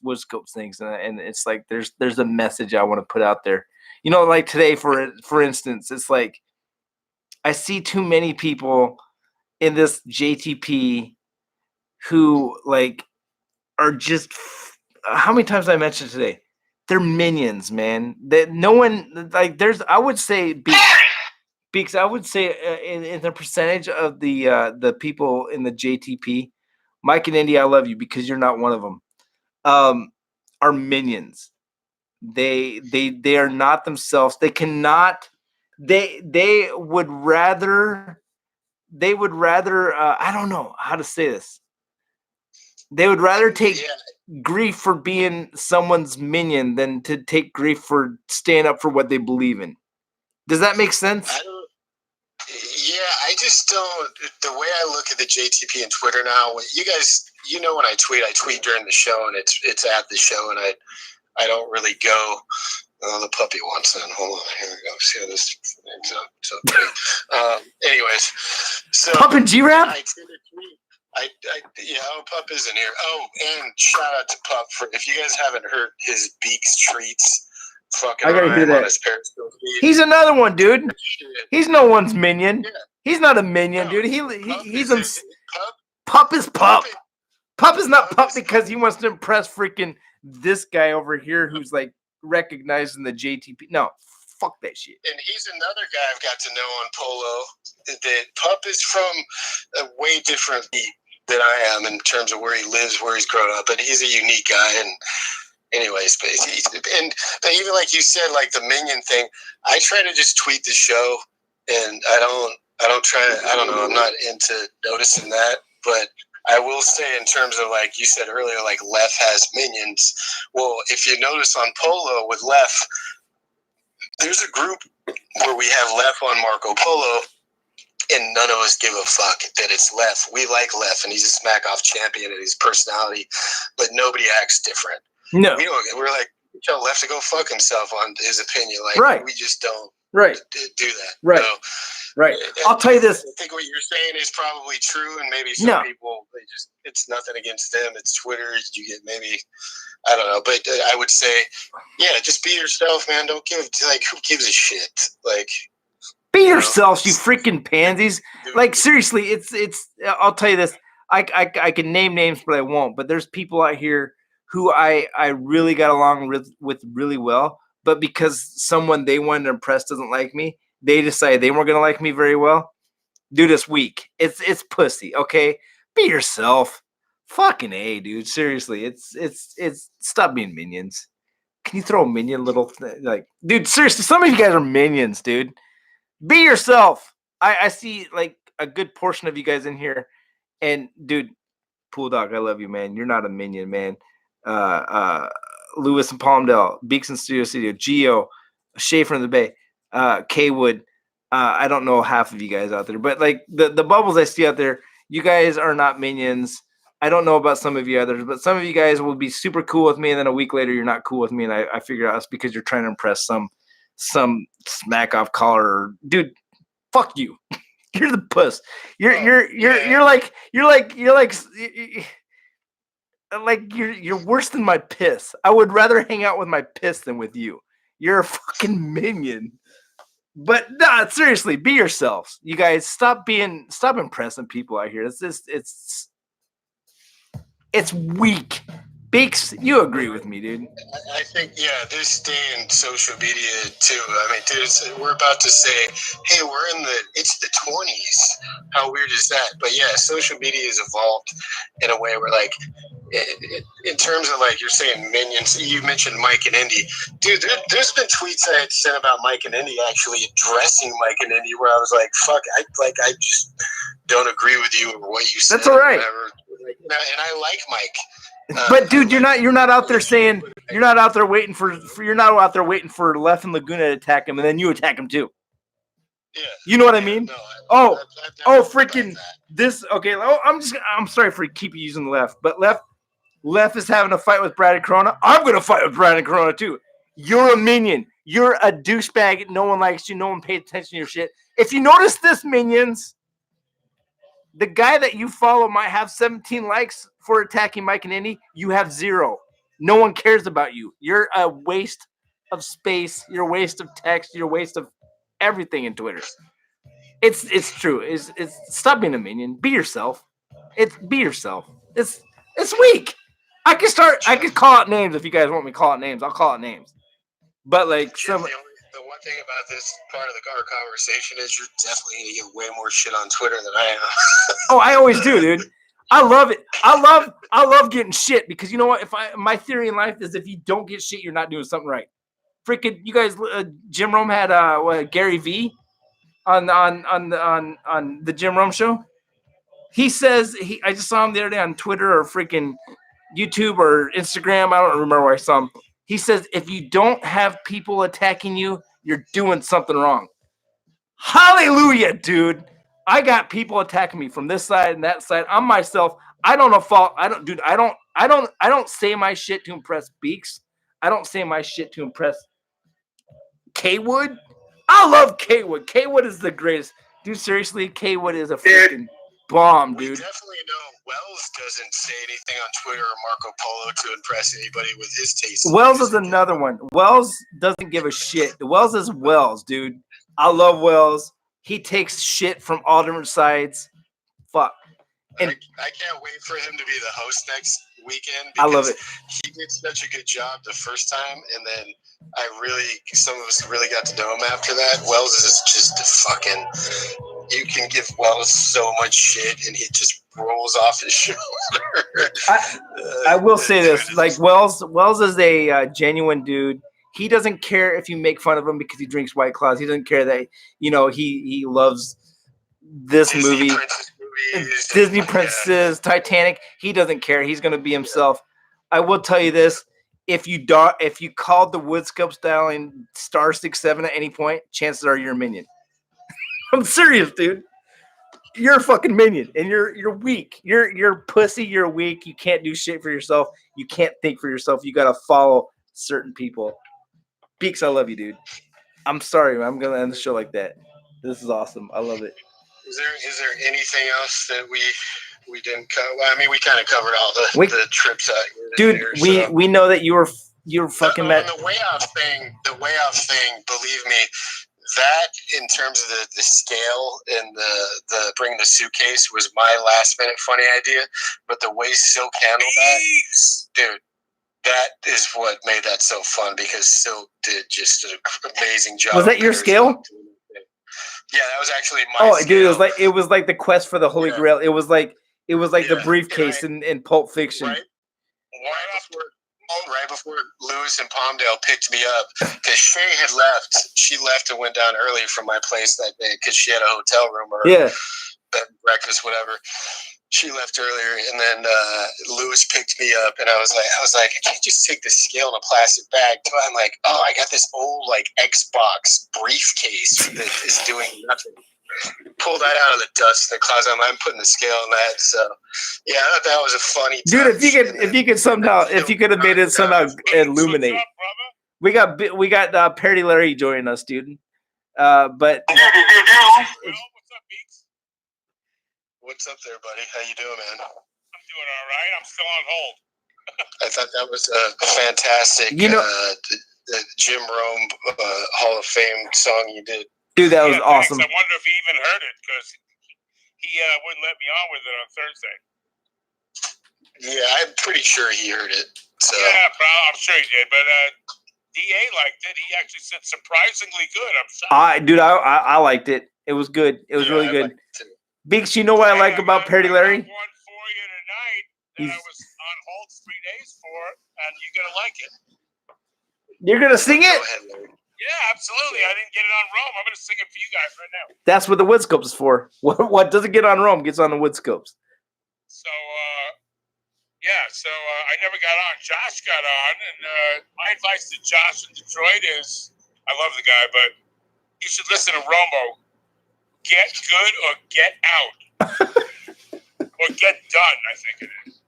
WOODSCOPES things, and it's like there's a message I want to put out there. Like today, for instance, it's like I see too many people in this JTP who like are just. How many times did I mention today? They're minions, man. That no one like. I would say Beaks. I would say in the percentage of the people in the JTP, Mike and Indy, I love you because you're not one of them. Are minions. They are not themselves. They cannot. They would rather. I don't know how to say this. They would rather take grief for being someone's minion than to take grief for staying up for what they believe in. Does that make sense? I just don't. The way I look at the JTP and Twitter now, you guys, when I tweet during the show, and it's at the show, and I don't really go. Oh, the puppy wants in. Hold on, here we go. See how this ends up. It's okay. Anyways, so Pup and G-Rap? I tend to tweet. Pup isn't here. Oh, and shout out to Pup for if you guys haven't heard his Beaks treats. Fucking I gotta hear that. He's another one, dude. He's no one's minion. Yeah. He's not a minion, dude. He's Pup is Pup. Pup is not Pup because he wants to impress freaking this guy over here who's like recognized in the JTP. No, fuck that shit. And he's another guy I've got to know on Polo. That Pup is from a way different beat than I am in terms of where he lives, where he's grown up. But he's a unique guy. And anyways, but even like you said, like the minion thing, I try to just tweet the show, and I don't try. I don't know. I'm not into noticing that, but I will say in terms of like you said earlier, like Lef has minions. Well, if you notice on Polo with Lef, there's a group where we have Lef on Marco Polo, and none of us give a fuck that it's Lef. We like Lef, and he's a smack-off champion and his personality, but nobody acts different. No, we're like, tell Lef to go fuck himself on his opinion. Like, right. We just don't do that. Right. So, right. I'll tell you this. I think what you're saying is probably true, and maybe some people, it's nothing against them. It's Twitter. You get maybe, I don't know. But I would say, just be yourself, man. Don't who gives a shit? Like, be yourselves, you freaking pansies. Like, seriously, it's, I'll tell you this. I can name names, but I won't. But there's people out here who I really got along with really well, but because someone they wanted to impress doesn't like me, they decided they weren't going to like me very well. Dude, it's weak. It's pussy, okay? Be yourself. Fucking A, dude. Seriously, it's stop being minions. Can you throw a minion little like, dude, seriously, some of you guys are minions, dude. Be yourself. I see like a good portion of you guys in here And dude, Pool Dog, I love you, man. You're not a minion, man. Lewis and Palmdale, Beaks and Studio, Geo, Schaefer in the Bay, K-Wood. I don't know half of you guys out there, but like the bubbles I see out there, you guys are not minions. I don't know about some of you others, but some of you guys will be super cool with me, and then a week later you're not cool with me, and I figure out it's because you're trying to impress some smack off collar. Dude, fuck you. You're the puss. You're worse than my piss. I would rather hang out with my piss than with you. You're a fucking minion. But nah, seriously, be yourselves. You guys stop impressing people out here. It's weak. Beaks, you agree with me, dude. I think, this day in social media too. I mean, dude, we're about to say, hey, it's the 20s. How weird is that? But yeah, social media has evolved in a way where, like, in terms of, like, you're saying minions, you mentioned Mike and Indy. Dude, there's been tweets I had sent about Mike and Indy actually addressing Mike and Indy where I was like, fuck, I just don't agree with you or what you said. That's all right. And I like Mike. But dude, you're not out there saying you're not out there waiting for Left and Laguna to attack him, and then you attack him too. Yeah. You know what I mean? No, freaking this. Okay, I'm sorry for keeping using Left, but Left is having a fight with Brandon Corona. I'm gonna fight with Brandon Corona too. You're a minion. You're a douchebag. No one likes you. No one pays attention to your shit. If you notice this, minions, the guy that you follow might have 17 likes for attacking Mike and Indy. You have 0. No one cares about you. You're a waste of space. You're a waste of text. You're a waste of everything in Twitter. It's true. It's stop being a minion. Be yourself. Be yourself. It's weak. I could call out names if you guys want me to call out names. I'll call out names. But like the one thing about this part of our conversation is you're definitely going to get way more shit on Twitter than I am. Oh, I always do, dude. I love it. I love getting shit because you know what? My theory in life is if you don't get shit, you're not doing something right. Freaking, you guys, Jim Rome had Gary V on the Jim Rome show. He says I just saw him the other day on Twitter or freaking YouTube or Instagram. I don't remember where I saw him. He says, if you don't have people attacking you, you're doing something wrong. Hallelujah, dude. I got people attacking me from this side and that side. I'm myself. I don't say my shit to impress Beaks. I don't say my shit to impress K-Wood. I love K-Wood. K-Wood is the greatest. Dude, seriously, K-Wood is a freaking bomb, dude. We definitely know Wells doesn't say anything on Twitter or Marco Polo to impress anybody with his taste. Wells is another one. Wells doesn't give a shit. Wells is Wells, dude. I love Wells. He takes shit from all different sides. Fuck. And I can't wait for him to be the host next weekend. I love it. He did such a good job the first time, and then some of us really got to know him after that. Wells is just a fucking. You can give Wells so much shit, and he just rolls off his shoulder. I will say this: like Wells is a genuine dude. He doesn't care if you make fun of him because he drinks White Claws. He doesn't care that he loves this movie, Disney Princess, Titanic. He doesn't care. He's going to be himself. I will tell you this: if you called the WOODSCOPES dialing *67 at any point, chances are you're a minion. I'm serious, dude. You're a fucking minion, and you're weak. You're pussy. You're weak. You can't do shit for yourself. You can't think for yourself. You got to follow certain people. Beaks, I love you, dude. I'm sorry, I'm gonna end the show like that. This is awesome. I love it. Is there anything else that we didn't cover? Well, I mean, we kind of covered all the trips out here. Dude, we know that you were fucking mad. The way off thing. Believe me, that in terms of the scale and the bringing the suitcase was my last minute funny idea. But the way Silk handled that, dude. That is what made that so fun because Silk did just an amazing job. Was that your scale? Yeah, that was actually my scale. Dude, it was like the quest for the Holy Grail. It was like the briefcase in Pulp Fiction. Right before Lewis and Palmdale picked me up, because Shay had left. She left and went down early from my place that day because she had a hotel room or bed and breakfast, whatever. she left earlier, and then Lewis picked me up, and I was like, I can't just take the scale in a plastic bag. So I'm like, oh, I got this old like Xbox briefcase that is doing nothing. Pull that out of the dust in the closet. I'm putting the scale on that. So yeah, I thought that was a funny. Dude, if you could have made it somehow illuminate. We got Perry Larry joining us, dude. But what's up, Beaks? What's up there, buddy? How you doing, man? I'm doing all right. I'm still on hold. I thought that was a fantastic, the Jim Rome Hall of Fame song you did. Dude, that was awesome. I wonder if he even heard it because he wouldn't let me on with it on Thursday. Yeah, I'm pretty sure he heard it. So. Yeah, I'm sure he did. But DA liked it. He actually said surprisingly good. I'm shocked. I liked it. It was good. It was really good. Beaks, you know what I like about Perry Larry? I got one for you tonight that I was on hold 3 days for, and you're gonna like it. You're gonna sing it? Yeah, absolutely. I didn't get it on Rome. I'm going to sing it for you guys right now. That's what the WOODSCOPES is for. What doesn't get on Rome gets on the WOODSCOPES. So, I never got on. Josh got on, and my advice to Josh in Detroit is, I love the guy, but you should listen to Romo. Get good or get out. Or get done, I think it is.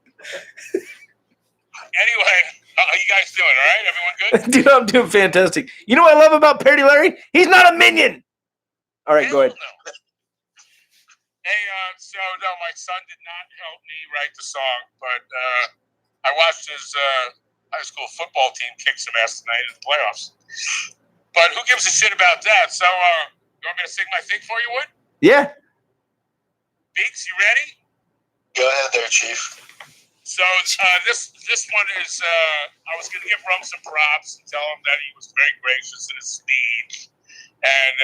Anyway, how you guys doing? All right? Everyone good? Dude, I'm doing fantastic. You know what I love about Perry Larry? He's not a minion. All right, go ahead. No. Hey, no, my son did not help me write the song, but I watched his high school football team kick some ass tonight in the playoffs. But who gives a shit about that? So, you want me to sing my thing for you, Wood? Yeah. Beaks, you ready? Go ahead there, Chief. So this one is I was going to give Rum some props and tell him that he was very gracious in his speech, and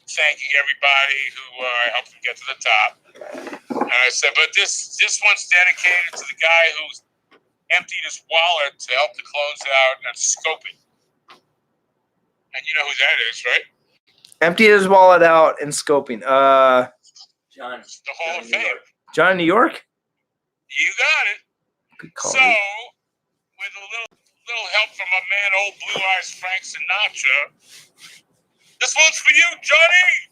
thanking everybody who helped him get to the top. And I said, but this one's dedicated to the guy who emptied his wallet to help the clones out and scoping. And you know who that is, right? Emptied his wallet out and scoping. John. The Hall of Fame. John, New York. You got it. Good call. So, with a little help from my man, old Blue Eyes Frank Sinatra, this one's for you, Johnny.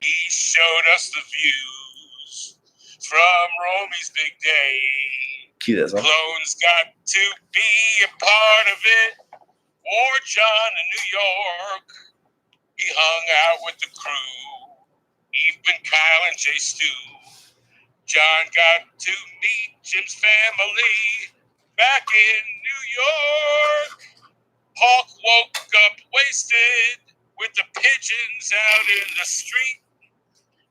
He showed us the views from Romy's big day. Cue that song. Clones got to be a part of it. War John in New York. He hung out with the crew. Even Kyle and Jay Stu. John got to meet Jim's family back in New York. Hawk woke up wasted with the pigeons out in the street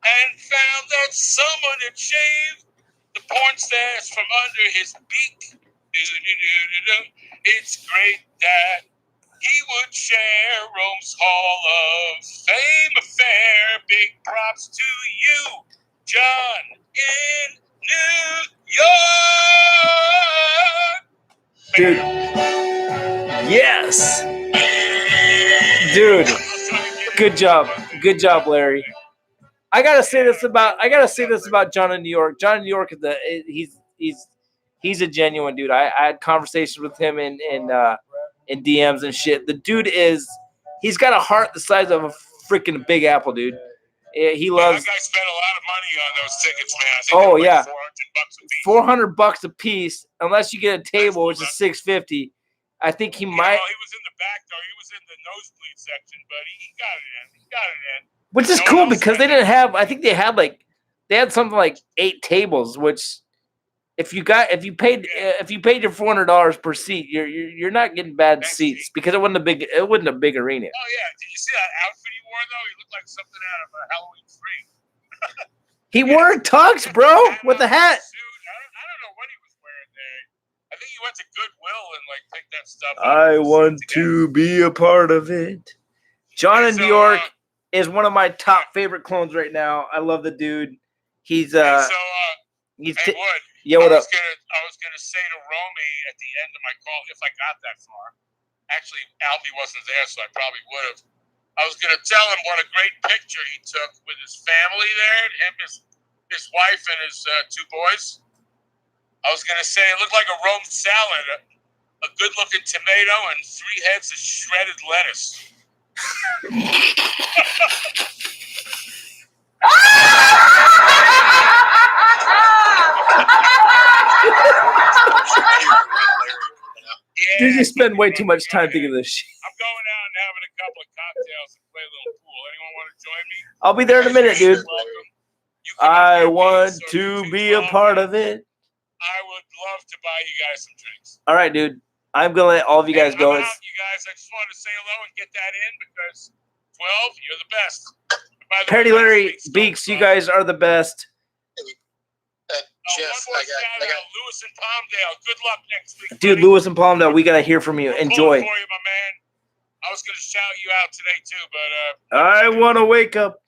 and found that someone had shaved the porn stash from under his beak. It's great that he would share Rome's Hall of Fame affair. Big props to you, John, in New York. Dude. Yes. Dude. Good job, Larry. I gotta say this about John in New York. John in New York is he's a genuine dude. I had conversations with him in DMs and shit. The dude he's got a heart the size of a freaking Big Apple, dude. He loves. That guy spent a lot of money on those tickets, man. I think yeah, $400 $400 a piece, unless you get a table, which is $650. I think he might. He was in the back though. He was in the nosebleed section, but he got it in. He got it in. Which is cool because they didn't have. I think they had something like 8 tables, which. If you paid your $400 per seat, you're not getting bad seats because it wasn't a big arena. Oh yeah, did you see that outfit he wore though? He looked like something out of a Halloween 3. He wore tux, bro, with a hat. I don't know what he was wearing there. I think he went to Goodwill and picked that stuff up. I want to be a part of it. John in New York is one of my top favorite clones right now. I love the dude. He's Hey, Wood. Yeah, what up? I was gonna say to Romy at the end of my call, if I got that far. Actually, Albie wasn't there, so I probably would have. I was going to tell him what a great picture he took with his family there, him, his wife, and his 2 boys. I was going to say it looked like a Rome salad, a good-looking tomato, and 3 heads of shredded lettuce. Dude, you spend way too much time thinking of this shit. I'm going out and having a couple of cocktails and play a little pool. Anyone want to join me? I'll be there in a minute, dude. Welcome. I want to be a part of it. I would love to buy you guys some drinks. All right, dude. I'm going to let all of you guys go. I'm out, you guys. I just wanted to say hello and get that in because 12, you're the best. Perry, Larry, Beaks, you guys are the best. Jeff, I got Lewis and Palmdale. Good luck next week, dude. buddy. Lewis and Palmdale, we got to hear from you. Enjoy. For you, my man. I was going to shout you out today too, but I want to wake up.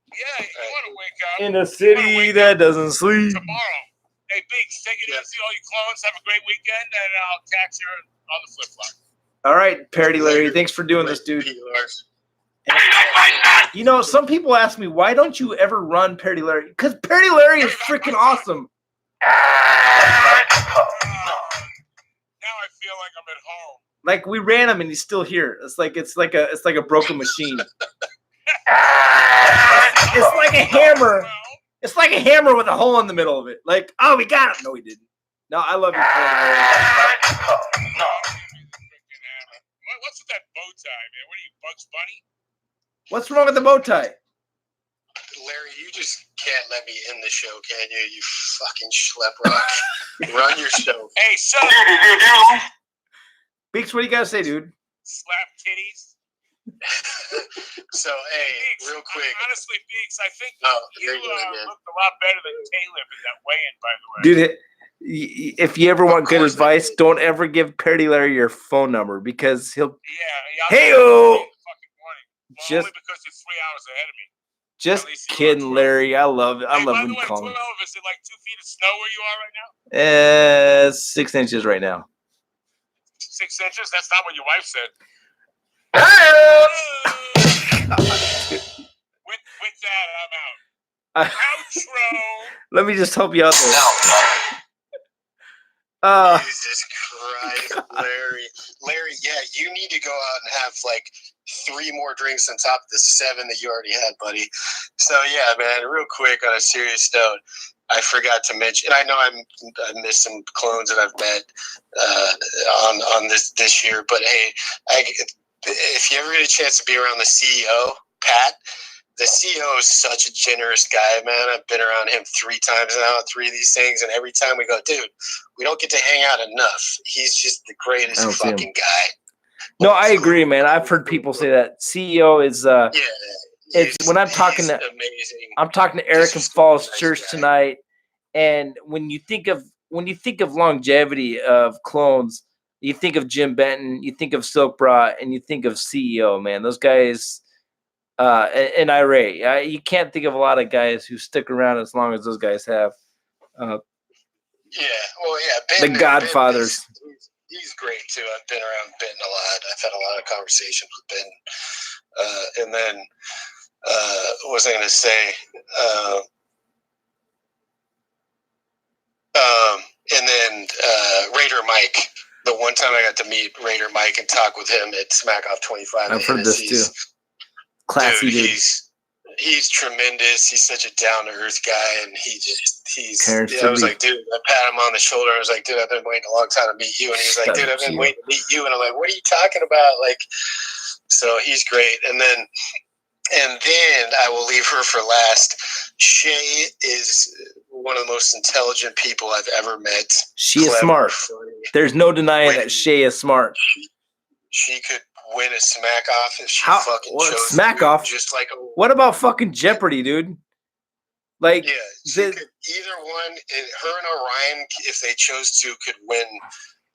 Yeah, you want to wake up in a city that doesn't sleep. Tomorrow. Hey, Beaks, take it easy, all you clones. Have a great weekend, and I'll catch you on the flip flop. All right, Perry, Larry, thanks for doing this, dude. You know, some people ask me, why don't you ever run Perry Larry? Because Perry Larry is freaking awesome. Now I feel like I'm at home. Like we ran him and he's still here. It's like a broken machine. It's like a hammer. It's like a hammer with a hole in the middle of it. Like, oh, we got him. No, we didn't. No, I love you, Perry Larry. What's with that bow tie, man? What are you, Bugs Bunny? What's wrong with the bow tie? Larry, you just can't let me end the show, can you? You fucking schlep rock. Run your show. Hey, son. Beaks, what do you got to say, dude? Slap titties. So, hey, Beaks, real quick. Honestly, Beaks, I think you you're good, looked a lot better than Caleb in that weigh-in, by the way. Dude, if you ever want good advice, don't ever give Perry Larry your phone number because he'll. Yeah. Hey-o! Well, only because it's 3 hours ahead of me. Just kidding, Larry. I love it. I love when you call me. 12, is it like 2 feet of snow where you are right now? 6 inches right now. 6 inches? That's not what your wife said. With that, I'm out. Outro. Let me just help you out there. Jesus Christ, Larry, yeah, you need to go out and have like 3 more drinks on top of the 7 that you already had, buddy. So yeah, man, real quick on a serious note, I forgot to mention, and I know I missed some clones that I've met on this year, but hey, if you ever get a chance to be around the CEO, Pat, the CEO is such a generous guy, man. I've been around him 3 times now, 3 of these things, and every time we go, dude, we don't get to hang out enough. He's just the greatest fucking guy. No, I agree, man. I've heard people say that CEO is it's when I'm talking to amazing. I'm talking to Eric in Falls Church tonight, and when you think of longevity of clones, you think of Jim Benton, you think of Silk Bra, and you think of CEO, man. Those guys. And IRA, you can't think of a lot of guys who stick around as long as those guys have. Ben, the Godfathers. Ben, he's great too. I've been around Ben a lot. I've had a lot of conversations with Ben. And then, what was I going to say? And then Raider Mike. The one time I got to meet Raider Mike and talk with him at Smack Off 25. I've heard this too. Classy dude. He's tremendous. He's such a down to earth guy, and I was like, dude, I pat him on the shoulder. I was like, dude, I've been waiting a long time to meet you, and he's like, dude, I've been waiting to meet you, and I'm like, what are you talking about? Like, so he's great. And then I will leave her for last. Shay is one of the most intelligent people I've ever met. She is smart. Funny. There's no denying that Shay is smart. She could win a smack off if she fucking chose smack off. Just like what about fucking Jeopardy, dude? Like, yeah, she could, either one. Her and Orion, if they chose to, could win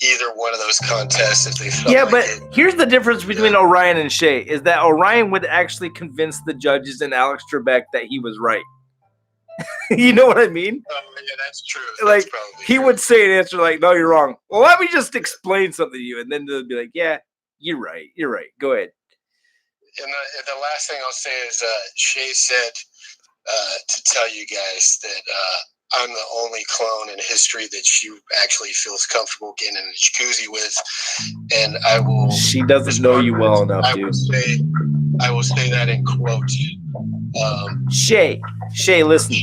either one of those contests if they felt yeah, like but it. Here's the difference between Orion and Shay is that Orion would actually convince the judges and Alex Trebek that he was right. You know what I mean? Oh, yeah, that's true. Like, that's he would say an answer like, no, you're wrong. Well, let me just explain something to you. And then they'll be like, yeah, you're right. You're right. Go ahead. And the last thing I'll say is Shay said to tell you guys that I'm the only clone in history that she actually feels comfortable getting in a jacuzzi with, and I will. She doesn't know you well enough, I dude. will say that in quote. Shay, listen.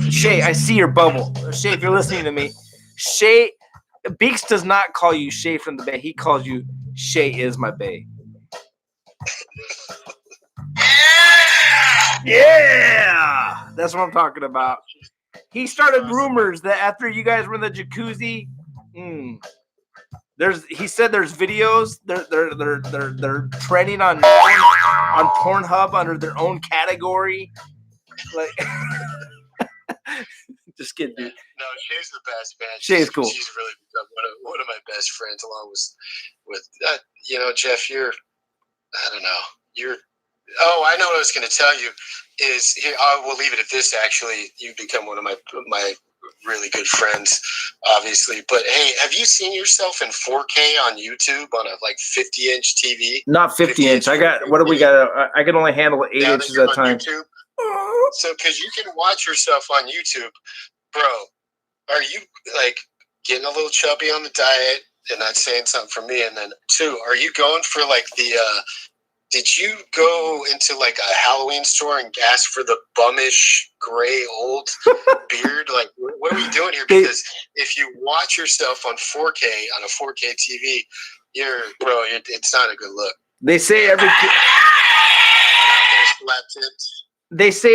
Shay, I see your bubble. Shay, if you're listening to me, Shay, Beaks does not call you Shay from the Bay. He calls you Shay is my Bay. Yeah, that's what I'm talking about. He started rumors that after you guys were in the jacuzzi, he said there's videos. They're trending on Pornhub under their own category. Like, just kidding, dude. No, Shay's the best, man. Shay's cool. She's really become one of my best friends, along with Jeff. I don't know. I know what I was going to tell you is here. I will leave it at this. Actually, you become one of my really good friends, obviously. But hey, have you seen yourself in 4K on YouTube on a 50-inch TV? Not 50-inch. I got. What do we got? I can only handle 8 inches at a time. YouTube? So, because you can watch yourself on YouTube, bro. Are you getting a little chubby on the diet? And that's saying something for me. And then 2, are you going for did you go into a Halloween store and ask for the bummish gray old beard? What are we doing here? Because if you watch yourself on 4K on a 4K TV, it's not a good look. They say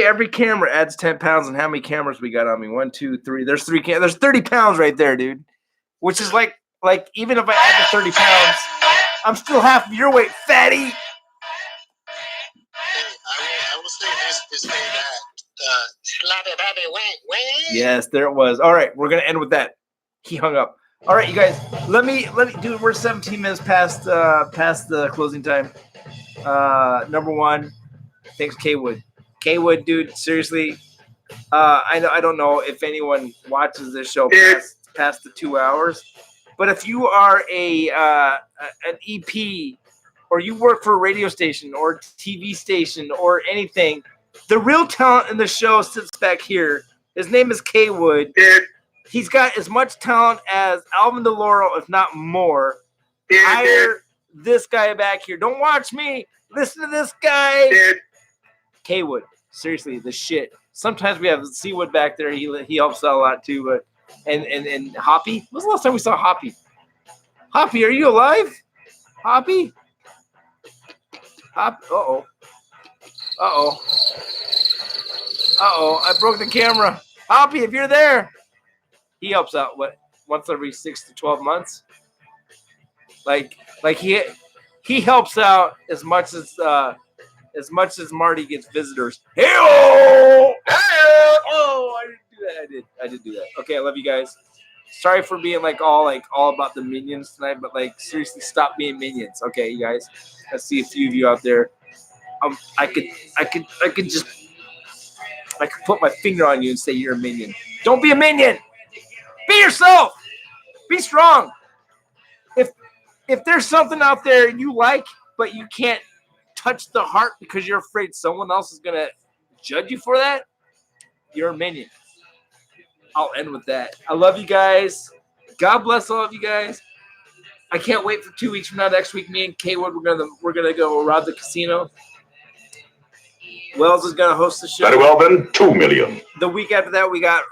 every camera adds 10 pounds. And how many cameras we got on me? 1, 2, 3. There's 3 cameras. There's 30 pounds right there, dude. Which is like even if I add the 30 pounds, I'm still half of your weight, fatty. I will say this that. Yes, there it was. All right, we're gonna end with that. He hung up. All right, you guys. Let me, dude. We're 17 minutes past the closing time. Number 1, thanks, K-Wood. K-Wood, dude. Seriously, I don't know if anyone watches this show past the 2 hours, but if you are an EP, or you work for a radio station or TV station or anything, the real talent in the show sits back here. His name is K-Wood. He's got as much talent as Alvin DeLauro, if not more. Hire this guy back here. Don't watch me. Listen to this guy. K-Wood. Seriously, the shit. Sometimes we have Seawood back there. He helps out a lot too. But and Hoppy. When was the last time we saw Hoppy? Hoppy, are you alive? Hoppy? Uh-oh, I broke the camera. Hoppy, if you're there. He helps out, once every 6 to 12 months? He helps out as much as Marty gets visitors. Hey-oh! Oh, I did do that. Okay, I love you guys. Sorry for being all about the minions tonight, but seriously, stop being minions. Okay, you guys. I see a few of you out there. I could put my finger on you and say you're a minion. Don't be a minion. Be yourself. Be strong. If there's something out there you like, but you can't touch the heart because you're afraid someone else is gonna judge you for that, you're a minion. I'll end with that. I love you guys. God bless all of you guys. I can't wait for 2 weeks from now. Next week, me and K-Wood, we're gonna go rob the casino. Wells is gonna host the show. Very well then, 2 million. The week after that, we got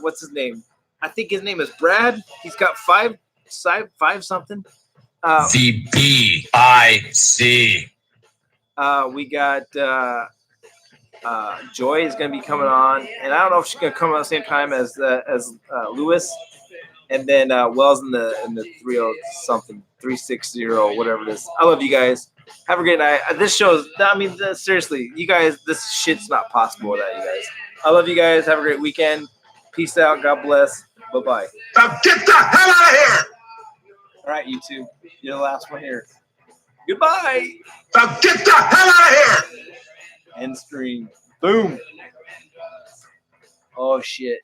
what's his name? I think his name is Brad. He's got five something. The BIC. We got Joy is going to be coming on, and I don't know if she's going to come at the same time as Lewis, and then Wells in the 30 something 360 whatever it is. I love you guys. Have a great night. This show's, seriously, you guys, this shit's not possible without you guys. I love you guys. Have a great weekend. Peace out. God bless. Bye-bye. Now get the hell out of here! All right, you two. You're the last one here. Goodbye. Now get the hell out of here! End stream. Boom. Oh, shit.